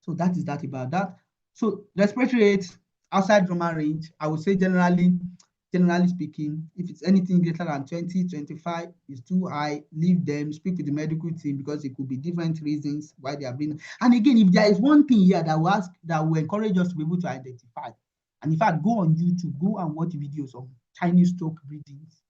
So that is that about that. So respiratory rate outside normal range, I would say generally speaking, if it's anything greater than 20, 25, is too high, leave them, speak with the medical team because it could be different reasons why they are being. And again, if there is one thing here that will encourage us to be able to identify, and in fact, go on YouTube, go and watch videos of Chinese stroke breathings,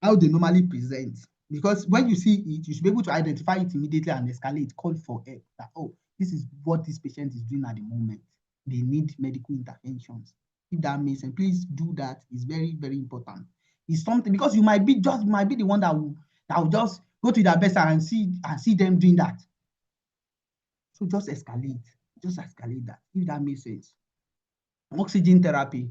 how they normally present. Because when you see it, you should be able to identify it immediately and escalate, call for help. That, this is what this patient is doing at the moment. They need medical interventions. If that makes sense, please do that. It's very, very important. It's something because you might be the one that will just go to their bedside and see them doing that. So just escalate that. If that makes sense. Oxygen therapy.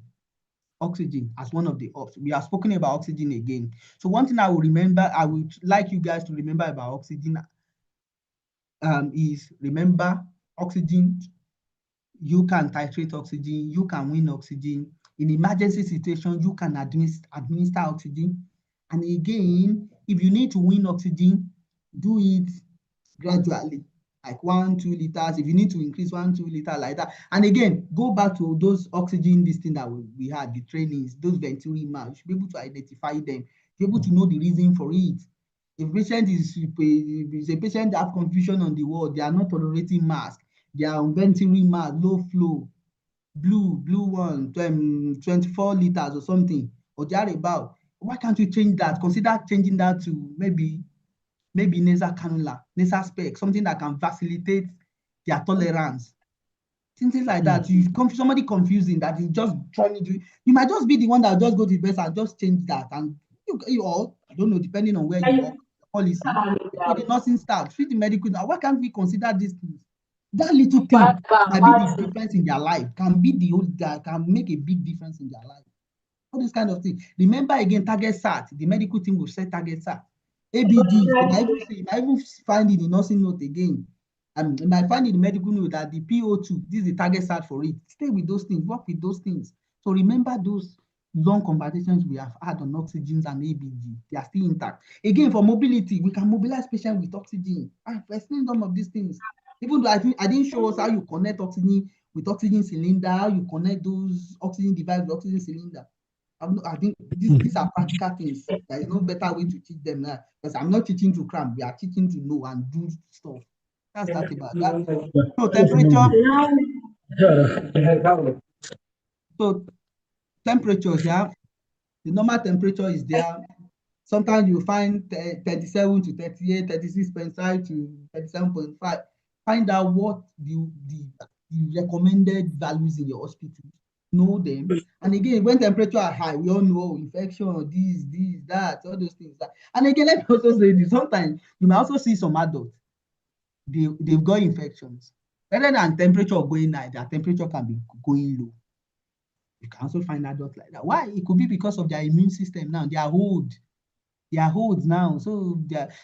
Oxygen as one of the options. We have spoken about oxygen again. So one thing I would like you guys to remember about oxygen is remember oxygen. You can titrate oxygen. You can win oxygen. In emergency situation, you can administer oxygen. And again, if you need to win oxygen, do it gradually. Like 1-2 liters. If you need to increase 1-2 liters like that. And again, go back to those oxygen, this thing that we had, the trainings, those Venturi maps. You should be able to identify them. be able to know the reason for it. If a patient that have confusion on the ward, they are not tolerating mask, they are venting mask, low flow, blue one, 24 liters or something, or they are about. Why can't you change that? Consider changing that to maybe nasal cannula, nasal spec, something that can facilitate their tolerance. Things like that. Somebody confusing that is just trying to do. You might just be the one that just go to the best and just change that. And you all, I don't know, depending on where you work, policy, for the nursing staff, treat the medical. Why can't we consider these things? That little thing might be the difference in their life, can make a big difference in their life. All this kind of thing. Remember again, target SAT. The medical team will set target SAT. ABD, you might even find it in nursing note again. And you might find in the medical note that the PO2, this is the target SAT for it. Stay with those things, work with those things. So remember those long conversations we have had on oxygens and ABG. They are still intact. Again, for mobility, we can mobilize patients with oxygen. I've explained some of these things. Even though I didn't show us how you connect oxygen with oxygen cylinder, how you connect those oxygen device with oxygen cylinder. I think these are practical things. There is no better way to teach them now. Because I'm not teaching to cram. We are teaching to know and do stuff. That's that about that. So temperature. So temperatures, yeah. The normal temperature is there. Sometimes you find 37 to 38, 36.5 to 37.5. Find out what the recommended values in your hospital. Know them. And again, when temperature are high, we all know infection, this, that, all those things. And again, let me also say this. Sometimes you might also see some adults, they've got infections. Rather than temperature going high, their temperature can be going low. You can also find adults like that. Why? It could be because of their immune system now. They are old. They are old now. So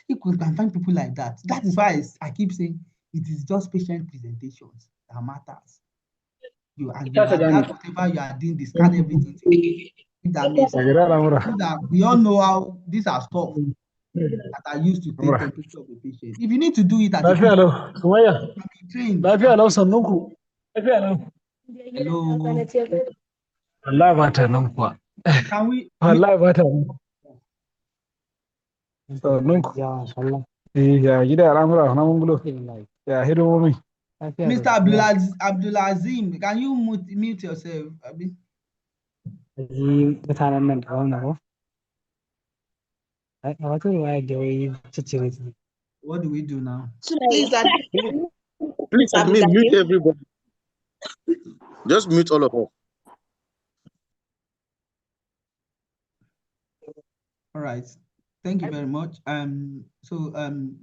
you can find people like that. That is why I keep saying it is just patient presentations that matters. You adapt whatever you are doing, scan everything together. If that makes sense. So that we all know how these are stuff that are used to take temperature of a patient. If you need to do it as a patient, you can be trained. Hello. Wallahi ba ta nan kuwa. Can we? Wallahi ba ta nan. Sannan ku. Ya gida al'amura na mun gulo. Ya hidimomi. Mr. Abdulazim, can you mute yourself? Mutanen nan da wannan ko? A wata riwaya da wai ciccire su. What do we do now? Please admin, mute everybody. Just mute all of us. All right. Thank you very much. So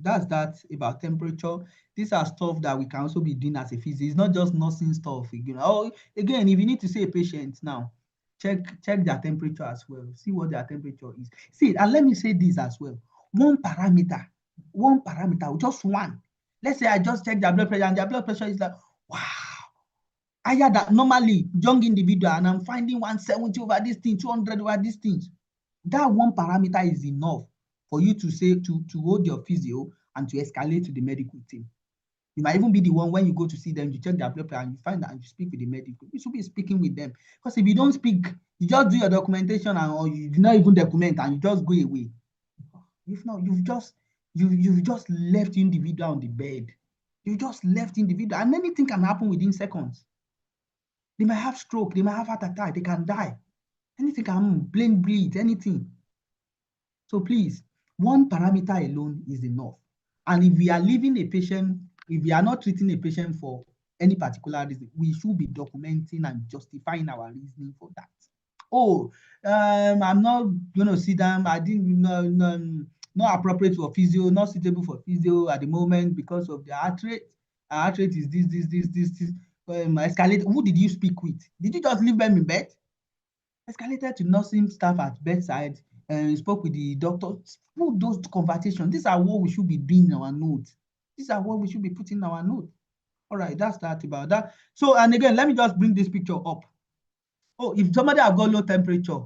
that's that about temperature. These are stuff that we can also be doing as a physician. It's not just nursing stuff. You know, again, if you need to see a patient now, check their temperature as well. See what their temperature is. See, and let me say this as well. One parameter, just one. Let's say I just check their blood pressure, and their blood pressure is like, wow, higher than normally young individual, and I'm finding 170 over this thing, 200 over this thing. That one parameter is enough for you to say to hold your physio and to escalate to the medical team. You might even be the one when you go to see them, you check their blood pressure and you find that and you speak with the medical. You should be speaking with them. Because if you don't speak, you just do your documentation or you do not even document and you just go away. If not, you've just left the individual on the bed. You just left the individual, and anything can happen within seconds. They might have stroke, they might have heart attack, they can die. Anything can happen, brain bleed, anything. So please, one parameter alone is enough. And if we are leaving a patient, if we are not treating a patient for any particular reason, we should be documenting and justifying our reasoning for that. Oh, I'm not going to sit down. I didn't not appropriate for physio, not suitable for physio at the moment because of the heart rate. Our heart rate is this. Escalate. Who did you speak with? Did you just leave them in bed? Escalated to nursing staff at bedside and spoke with the doctor. Put those conversations. These are what we should be doing in our notes. These are what we should be putting in our notes. All right, that's that about that. So, and again, let me just bring this picture up. Oh, if somebody has got low temperature,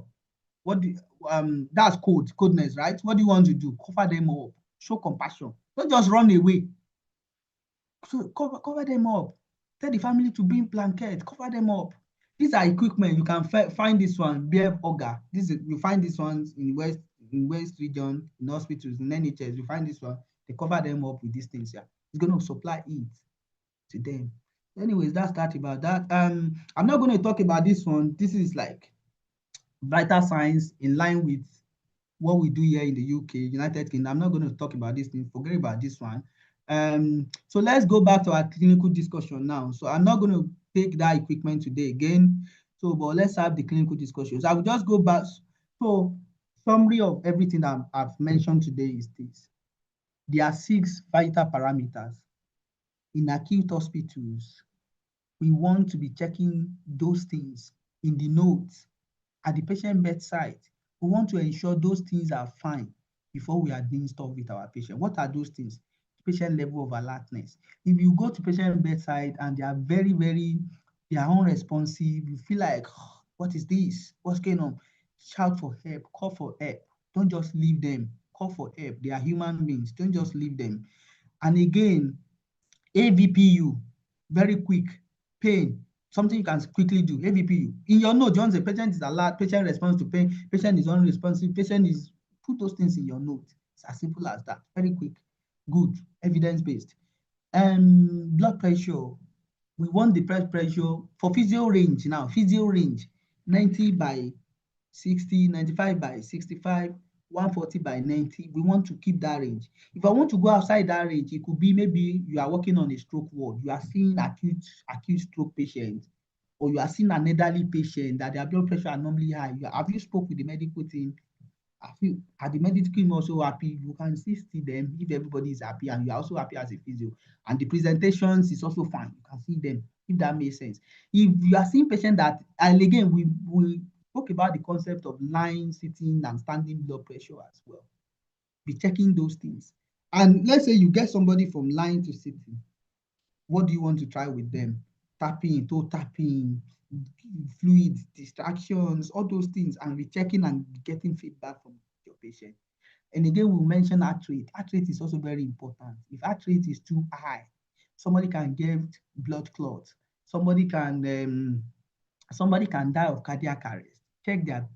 what do that's coldness, right? What do you want to do? Cover them up, show compassion. Don't just run away. So cover them up. Tell the family to bring blanket, cover them up. These are equipment. You can find this one, BF Auger. You find this one in West in West region, in hospitals, in NHS, you find this one, they cover them up with these things here. It's going to supply it to them. Anyways, that's that about that. I'm not going to talk about this one. This is like vital signs in line with what we do here in the UK, United Kingdom. I'm not going to talk about this thing. Forget about this one. So let's go back to our clinical discussion now. So I'm not going to take that equipment today again. So, but let's have the clinical discussions. I will just go back. So, summary of everything that I've mentioned today is this. There are 6 vital parameters in acute hospitals. We want to be checking those things in the notes at the patient bedside. We want to ensure those things are fine before we administer with our patient. What are those things? Patient level of alertness. If you go to patient bedside and they are they are unresponsive, you feel like, oh, what is this? What's going on? Shout for help, call for help. Don't just leave them. Call for help. They are human beings. Don't just leave them. And again, AVPU, very quick, pain, something you can quickly do. AVPU. In your note, John, the patient is alert, patient responds to pain, patient is unresponsive, patient is, put those things in your note. It's as simple as that. Very quick, good, evidence-based. Blood pressure. We want the blood pressure for physio range now. Physio range, 90 by 60, 95 by 65, 140 by 90. We want to keep that range. If I want to go outside that range, it could be maybe you are working on a stroke ward. You are seeing acute stroke patient, or you are seeing an elderly patient that their blood pressure are normally high. Have you spoke with the medical team? Are the medical team also happy? You can see them if everybody is happy and you are also happy as a physio. And the presentations is also fine. You can see them, if that makes sense. If you are seeing patient that, and again, we talk about the concept of lying, sitting, and standing blood pressure as well. Be checking those things. And let's say you get somebody from lying to sitting. What do you want to try with them? Tapping, toe tapping, fluid distractions, all those things, and rechecking and getting feedback from your patient. And again, we'll mention heart rate. Heart rate is also very important. If heart rate is too high, somebody can get blood clots. Somebody can die of cardiac arrest. Check their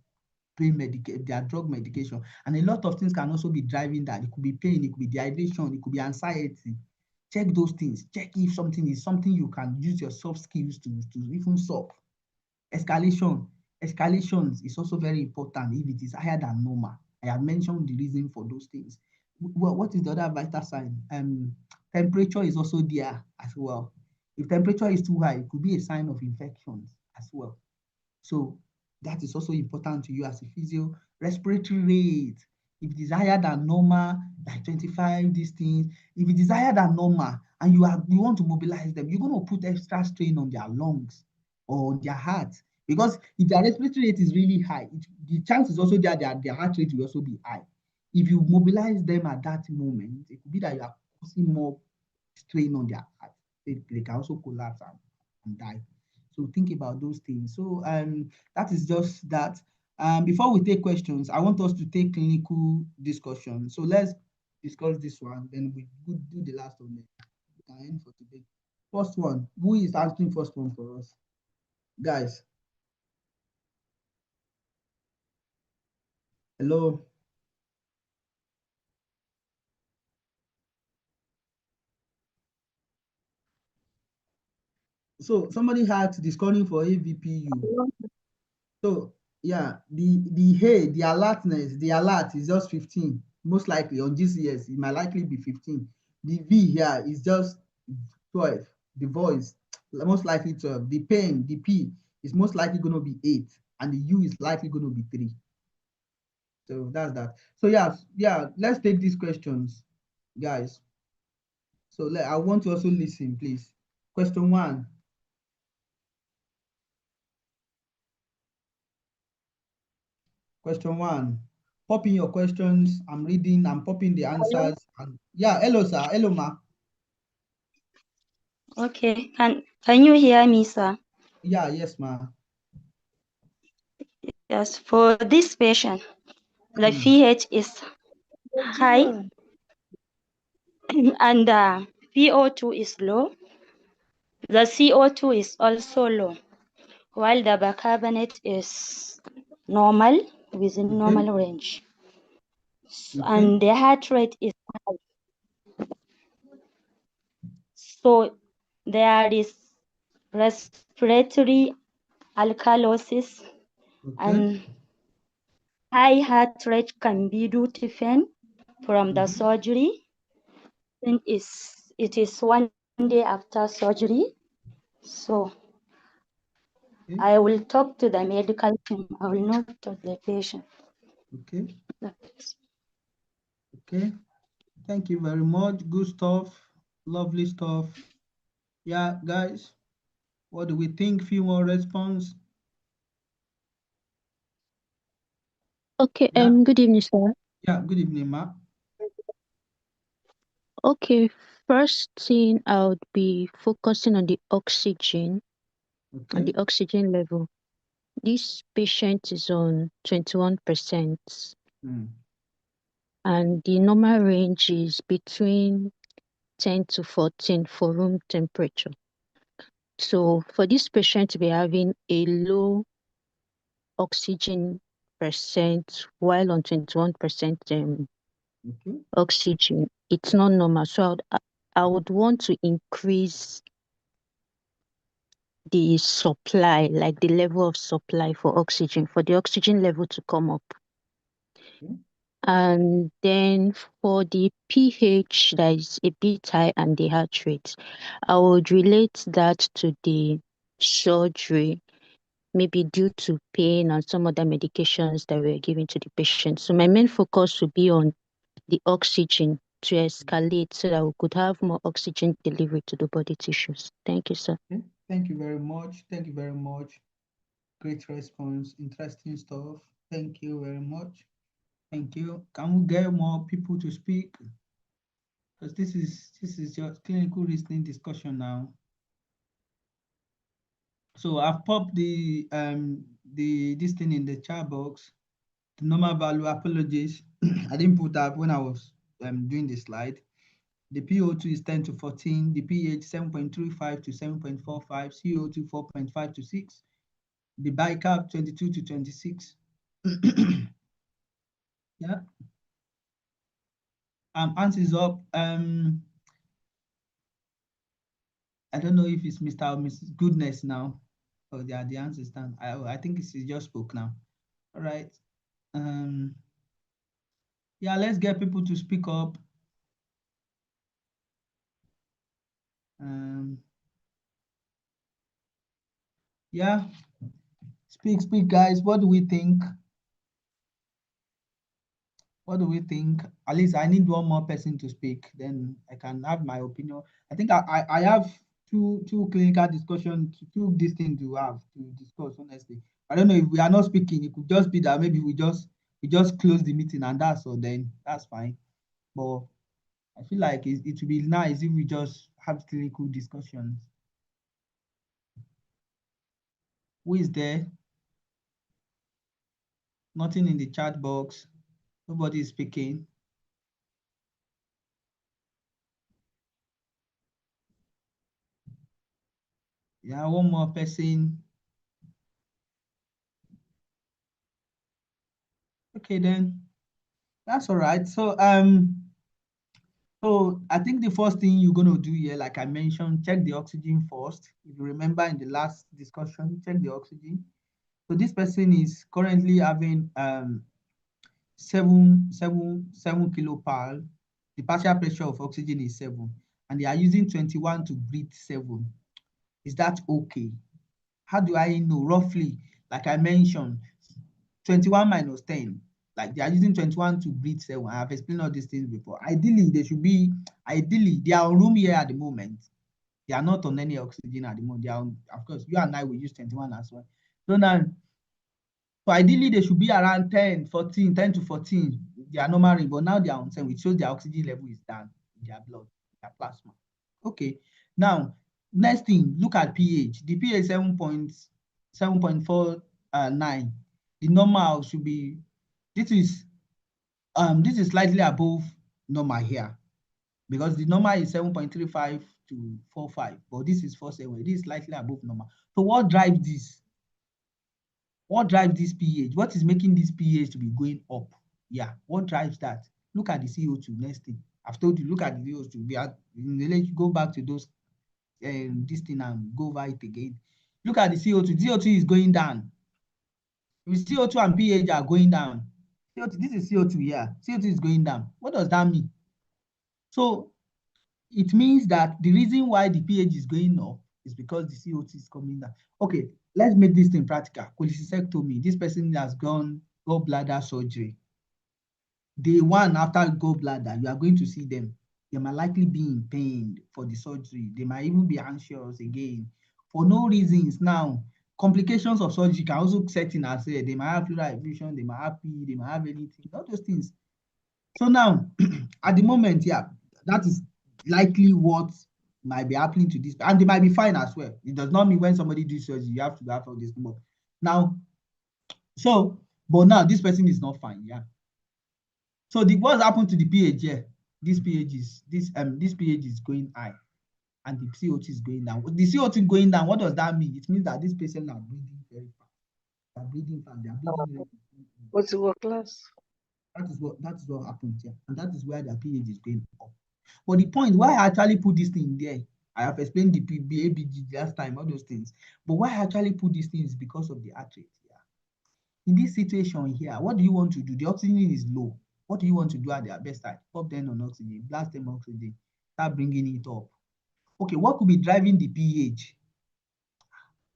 their drug medication. And a lot of things can also be driving that. It could be pain, it could be dehydration, it could be anxiety. Check those things. Check if something is something you can use your soft skills to even solve. Escalations is also very important if it is higher than normal. I have mentioned the reason for those things. What is the other vital sign? Temperature is also there as well. If temperature is too high, it could be a sign of infections as well. So that is also important to you as a physio. Respiratory rate, if it is higher than normal, like 25, these things, if it is higher than normal and you want to mobilize them, you're going to put extra strain on their lungs or their heart. Because if their respiratory rate is really high, the chance is also there that their heart rate will also be high. If you mobilize them at that moment, it could be that you are causing more strain on their heart. They can also collapse and die. So think about those things. So that is just that. Before we take questions, I want us to take clinical discussion. So let's discuss this one, then we could do the last one. We can end for today. First one, who is answering first one for us? Guys. Hello. So somebody had discussion for AVPU. So yeah, the alertness, the alert is just 15. Most likely on GCS, it might likely be 15. The V here is just 12. The voice, most likely 12. The pain, the P is most likely going to be 8. And the U is likely going to be 3. So that's that. So yeah, let's take these questions, guys. So I want to also listen, please. Question 1. Question 1. Pop in your questions. I'm reading. I'm popping the answers. And yeah, hello, sir. Hello, ma. Okay. Can you hear me, sir? Yeah, yes, ma. Yes. For this patient, the pH is high and the VO2 is low. The CO2 is also low, while the bicarbonate is normal, within normal range. and the heart rate is high. So there is respiratory alkalosis, and high heart rate can be due to pain from the surgery. And it is one day after surgery. So I will talk to the medical team. I will not talk to the patient. Okay. Okay. Thank you very much. Good stuff. Lovely stuff. Yeah, guys, what do we think? Few more response. Okay, Yeah. good evening, sir. Yeah, good evening, Ma. Okay, first thing I would be focusing on the oxygen, on the oxygen level. This patient is on 21%, and the normal range is between 10 to 14 for room temperature. So for this patient to be having a low oxygen percent while on 21% oxygen, it's not normal. So I would want to increase the supply, like the level of supply for oxygen, for the oxygen level to come up. And then for the pH that is a bit high and the heart rate, I would relate that to the surgery, maybe due to pain and some other medications that were given to the patient. So my main focus would be on the oxygen to escalate so that we could have more oxygen delivery to the body tissues. Thank you, sir. Thank you very much. Thank you very much. Great response. Interesting stuff. Thank you very much. Thank you. Can we get more people to speak? Because this is just clinical listening discussion now. So I've popped the this thing in the chat box. The normal value, apologies. I didn't put that when I was doing the slide. The PO2 is 10 to 14, the pH 7.35 to 7.45, CO2 4.5 to 6, the bicarb 22 to 26. Yeah. Hands is up. I don't know if it's Mr. or Mrs. Goodness now. Oh, yeah, the answer stand. I think it's just spoke now. All right. Yeah, let's get people to speak up. Yeah, speak, guys. What do we think? What do we think? At least I need one more person to speak, then I can have my opinion. I think I have two clinical discussions, two this thing to have to discuss, honestly. I don't know if we are not speaking, it could just be that maybe we just close the meeting and that's all, then that's fine. But I feel like it would be nice if we just have clinical discussions. Who is there? Nothing in the chat box. Nobody is speaking. Yeah, one more person. Okay, then that's all right. So I think the first thing you're gonna do here, like I mentioned, check the oxygen first. If you remember in the last discussion, check the oxygen. So this person is currently having 7 kilopal. The partial pressure of oxygen is 7, and they are using 21 to breathe 7. Is that okay? How do I know roughly? Like I mentioned, 21 minus 10. Like they are using 21 to breathe 7. I have explained all these things before. Ideally, they are on room here at the moment. They are not on any oxygen at the moment. They are on, of course, you and I will use 21 as well. So now, so ideally, they should be around 10 to 14, their normal range, but now they are on 10, which shows their oxygen level is down in their blood, their plasma. Okay, now, next thing, look at pH. The pH 7.49. The normal should be, this is slightly above normal here, because the normal is 7.35 to 45, but this is 4.7. This is slightly above normal. So what drives this? What drives this pH? What is making this pH to be going up? Yeah, what drives that? Look at the CO2. Next thing, I've told you, look at the CO2. We are go back to those this thing and go over it again. Look at the CO2. CO2 is going down. If CO2 and pH are going down, CO2, this is CO2 here. CO2 is going down. What does that mean? So it means that the reason why the pH is going up is because the CO2 is coming down. Okay, let's make this thing practical. Cholecystectomy. This person has gone gallbladder surgery. Day one after gallbladder, you are going to see them. They might likely be in pain for the surgery. They might even be anxious again for no reasons. Now, complications of surgery can also set in as well. They might have pleural effusion, they might have pee, they might have anything, all those things. So now, at the moment, yeah, that is likely what might be happening to this, and they might be fine as well. It does not mean when somebody does surgery, you have to have all this more. Now, but now this person is not fine, yeah. So what's happened to the pH here? This pH is going high, and the CO2 is going down. The CO2 going down, what does that mean? It means that this patient are breathing very fast. They are breathing fast. They are breathing. What's your class? That is what happens here, and that is where their pH is going up. But the point why I actually put this thing there, I have explained the ABG last time, all those things. But why I actually put this thing is because of the heart rate here. In this situation here, what do you want to do? The oxygen is low. What do you want to do at their bedside? Pop them on oxygen, blast them oxygen, start bringing it up. Okay, what could be driving the pH?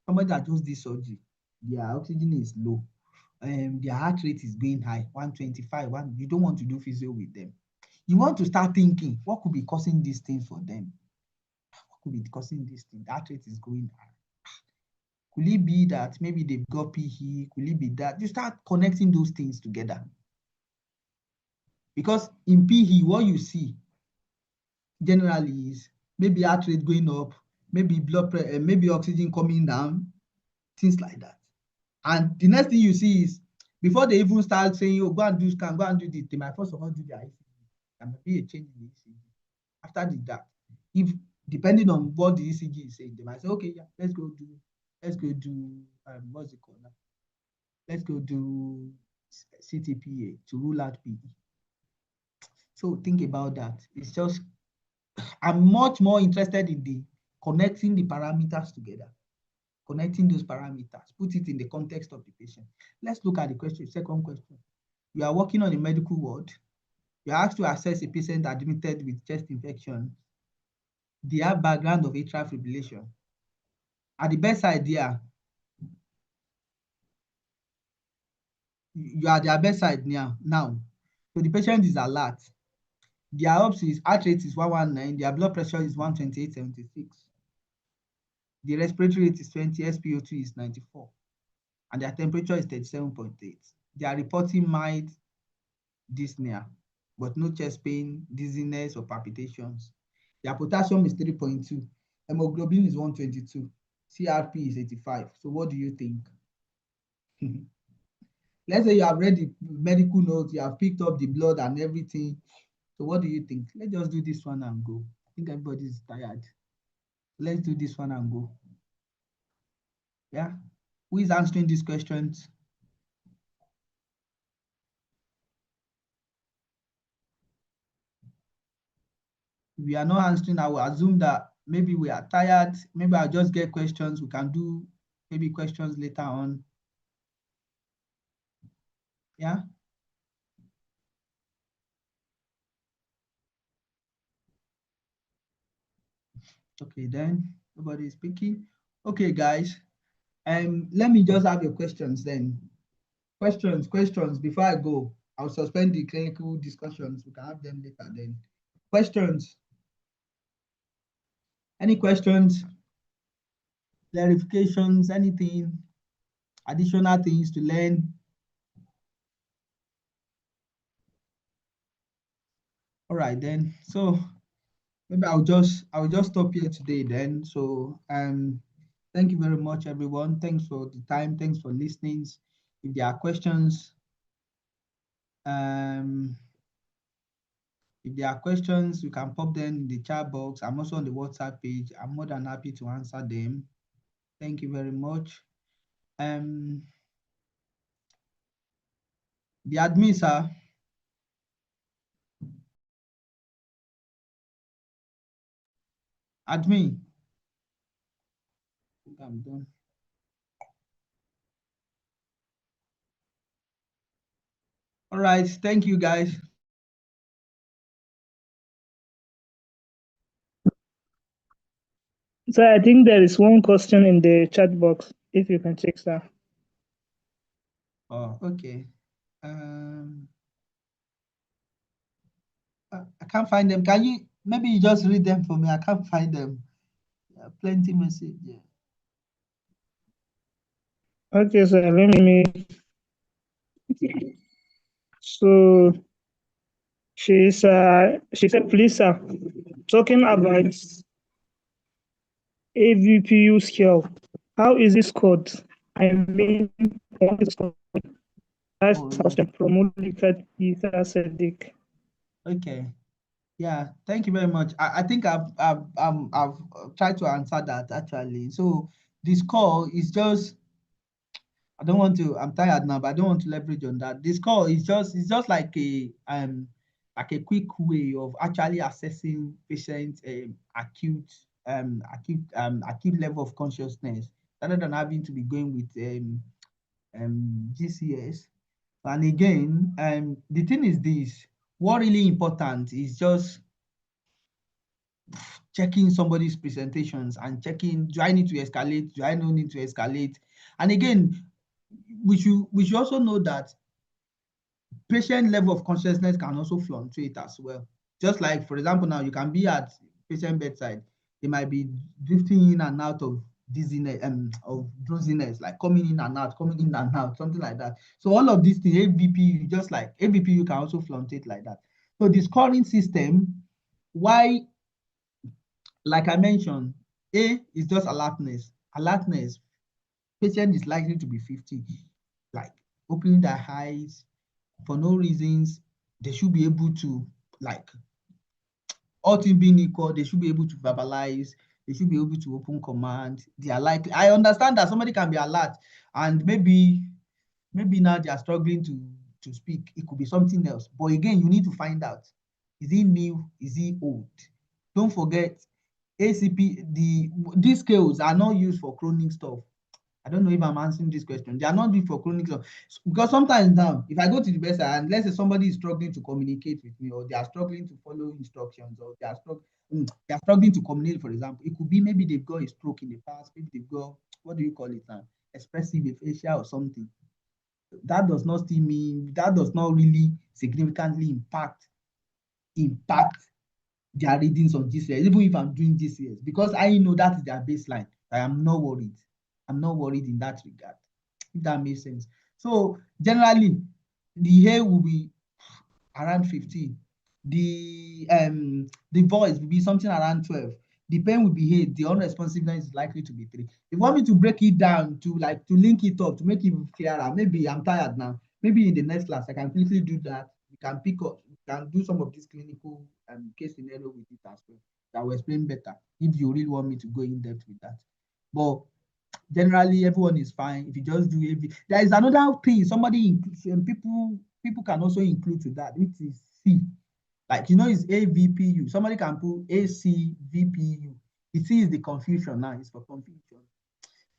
Somebody that does this surgery, their oxygen is low. Their heart rate is going high, 125. You don't want to do physio with them. You want to start thinking, what could be causing this thing for them? What could be causing this thing? The heart rate is going high. Could it be that maybe they've got PE? Could it be that? You start connecting those things together. Because in PE, what you see generally is maybe heart rate going up, maybe blood pressure, maybe oxygen coming down, things like that. And the next thing you see is before they even start saying, oh, go and do scan, go and do this, they might first of all do their ECG. There might be a change in the ECG. After that, if depending on what the ECG is saying, they might say, okay, yeah, let's go do what's it called now? Let's go do CTPA to rule out PE. So think about that. It's just, I'm much more interested in the connecting the parameters together. Connecting those parameters, put it in the context of the patient. Let's look at the question, second question. You are working on a medical ward. You are asked to assess a patient admitted with chest infection. They have background of atrial fibrillation. At the bedside there, you are at their bedside now. So the patient is alert. Their heart rate is 119, their blood pressure is 128/76. The respiratory rate is 20, SpO2 is 94, and their temperature is 37.8. They are reporting mild dyspnea, but no chest pain, dizziness, or palpitations. Their potassium is 3.2, hemoglobin is 122, CRP is 85. So what do you think? Let's say you have read the medical notes, you have picked up the blood and everything. So what do you think? Let's just do this one and go. I think everybody is tired. Let's do this one and go. Yeah. Who is answering these questions? If we are not answering, I will assume that maybe we are tired. Maybe I'll just get questions. We can do maybe questions later on. Yeah. Okay, then nobody is speaking. Okay, guys. Let me just have your questions then. Questions before I go. I'll suspend the clinical discussions. We can have them later then. Questions? Any questions? Clarifications? Anything? Additional things to learn? All right then. So maybe I'll just stop here today then. So thank you very much, everyone. Thanks for the time. Thanks for listening. If there are questions, you can pop them in the chat box. I'm also on the WhatsApp page. I'm more than happy to answer them. Thank you very much. The admin, sir, Admin. I'm done. All right, thank you guys. So I think there is one question in the chat box, if you can check, sir. Oh, okay. I can't find them. Can you maybe you just read them for me? I can't find them. Plenty message. Yeah. Okay, sir. Let me. So she said, please, sir, talking about AVPU scale. How is this called? I mean, what is called? That's from Peter Sadiq. Okay. Yeah, thank you very much. I think I've tried to answer that actually. So this call is just, I don't want to, I'm tired now, but I don't want to leverage on that. This call is just, it's just like a quick way of actually assessing patient acute level of consciousness rather than having to be going with GCS. And again, the thing is this, what really important is just checking somebody's presentations and checking, do I need to escalate? Do I not need to escalate? And again, we should also know that patient level of consciousness can also fluctuate as well. Just like, for example, now you can be at patient bedside, they might be drifting in and out of dizziness of drowsiness, like coming in and out, something like that. So all of these things, AVP, just like AVPU can also fluctuate like that. So the scoring system, why, like I mentioned, A is just alertness. Alertness, patient is likely to be 50, like opening their eyes for no reasons. They should be able to, like, all things being equal, they should be able to verbalize, they should be able to open command. They are likely, I understand that somebody can be alert and maybe now they are struggling to speak. It could be something else. But again, you need to find out, is he new? Is he old? Don't forget, these scales are not used for chronic stuff. I don't know if I'm answering this question. They are not used for chronic stuff. Because sometimes now, if I go to the bedside and let's say somebody is struggling to communicate with me, or they are struggling to follow instructions, or they are struggling to communicate, for example, it could be maybe they've got a stroke in the past, maybe they've got, what do you call it now? Expressive aphasia or something. That does not still mean, that does not really significantly impact their readings on GCS, even if I'm doing GCS, because I know that is their baseline. I am not worried. I'm not worried in that regard, if that makes sense. So generally, the hair will be around 15. The voice will be something around 12. The pain will be 8. The unresponsiveness is likely to be 3. If you want me to break it down to link it up to make it clearer, maybe I'm tired now. Maybe in the next class I can quickly do that. We can pick up, we can do some of this clinical case scenario with it as well. That will explain better if you really want me to go in depth with that. But generally, everyone is fine if you just do AV. There is another thing somebody people can also include to that, which is C. Like, you know, it's AVPU. Somebody can put ACVPU. The C is the confusion now. It's for confusion.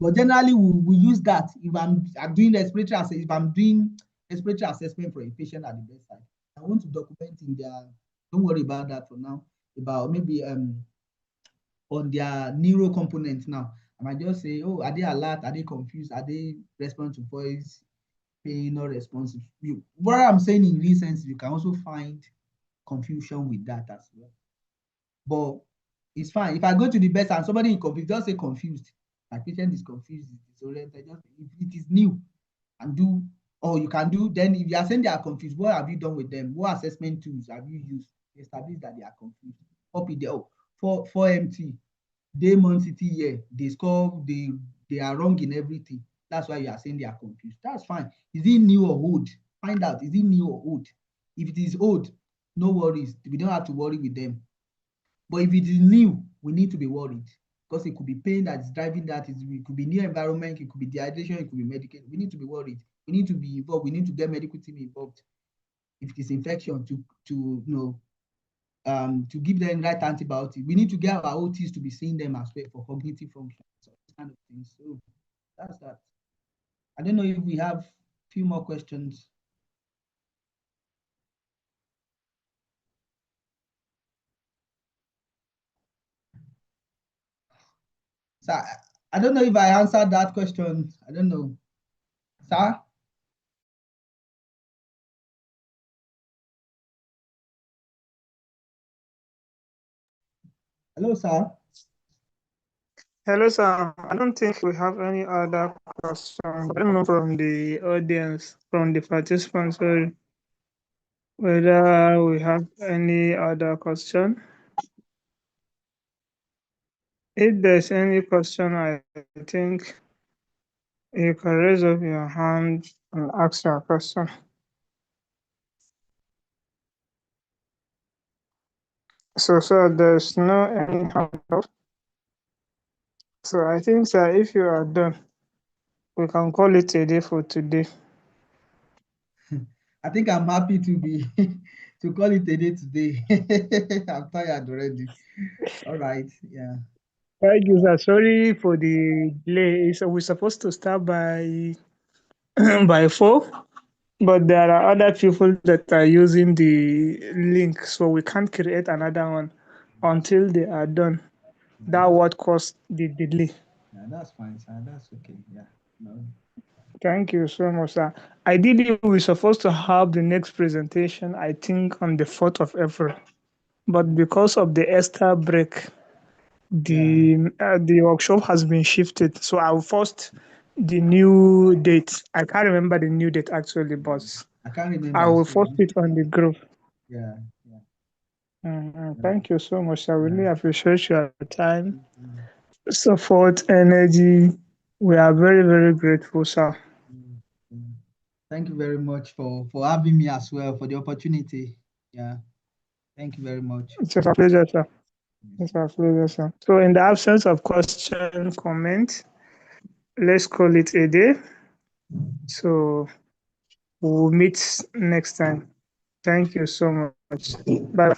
But generally, we use that if I'm doing respiratory assessment. If I'm doing respiratory assessment for a patient at the bedside, I want to document in their. Don't worry about that for now. About maybe on their neuro components now. I might just say, oh, are they alert? Are they confused? Are they respond to voice, pain, or responsive? What I'm saying in real sense, you can also find confusion with that as well. But it's fine. If I go to the best and somebody is confused, just say confused. My patient is confused, disoriented. Just if it is new and do, or you can do, then if you are saying they are confused, what have you done with them? What assessment tools have you used to establish that they are confused? Copy the, oh, for MT, day, month, city, year, they score, they are wrong in everything. That's why you are saying they are confused. That's fine. Is it new or old? Find out, is it new or old? If it is old, no worries. We don't have to worry with them. But if it is new, we need to be worried because it could be pain that is driving that. It could be new environment, it could be dehydration, it could be medication. We need to be worried. We need to be involved. We need to get medical team involved. If it is infection, to to give them right antibiotic. We need to get our OTs to be seeing them as well for cognitive function, so these kind of things. So that's that. I don't know if we have a few more questions. So I don't know if I answered that question. I don't know. Sir? Hello, sir. Hello, sir. I don't think we have any other questions. I don't know from the audience, from the participants, sorry, whether we have any other question. If there's any question, I think you can raise up your hand and ask your question. So, sir, there's no any hand up. So I think, sir, if you are done, we can call it a day for today. I think I'm happy to be to call it a day today. I'm tired already. All right, yeah. Thank you, sir. Sorry for the delay. So we're supposed to start by by 4, but there are other people that are using the link, so we can't create another one until they are done. That what caused the delay. Yeah, that's fine, sir. That's okay. Yeah. No. Thank you so much, sir. Ideally, we're supposed to have the next presentation, I think, on the 4th of April. But because of the Easter break, the workshop has been shifted. So I'll post the new date. I can't remember the new date actually, but I can't remember. I will So, post it on the group. yeah, yeah. Thank you so much. I really appreciate your time, support, energy. We are very, very grateful, sir. Thank you very much for having me as well, for the opportunity. Yeah. Thank you very much. It's a pleasure, sir. It's a pleasure, sir. So, in the absence of question, comment, let's call it a day. So, we'll meet next time. Thank you so much. Bye.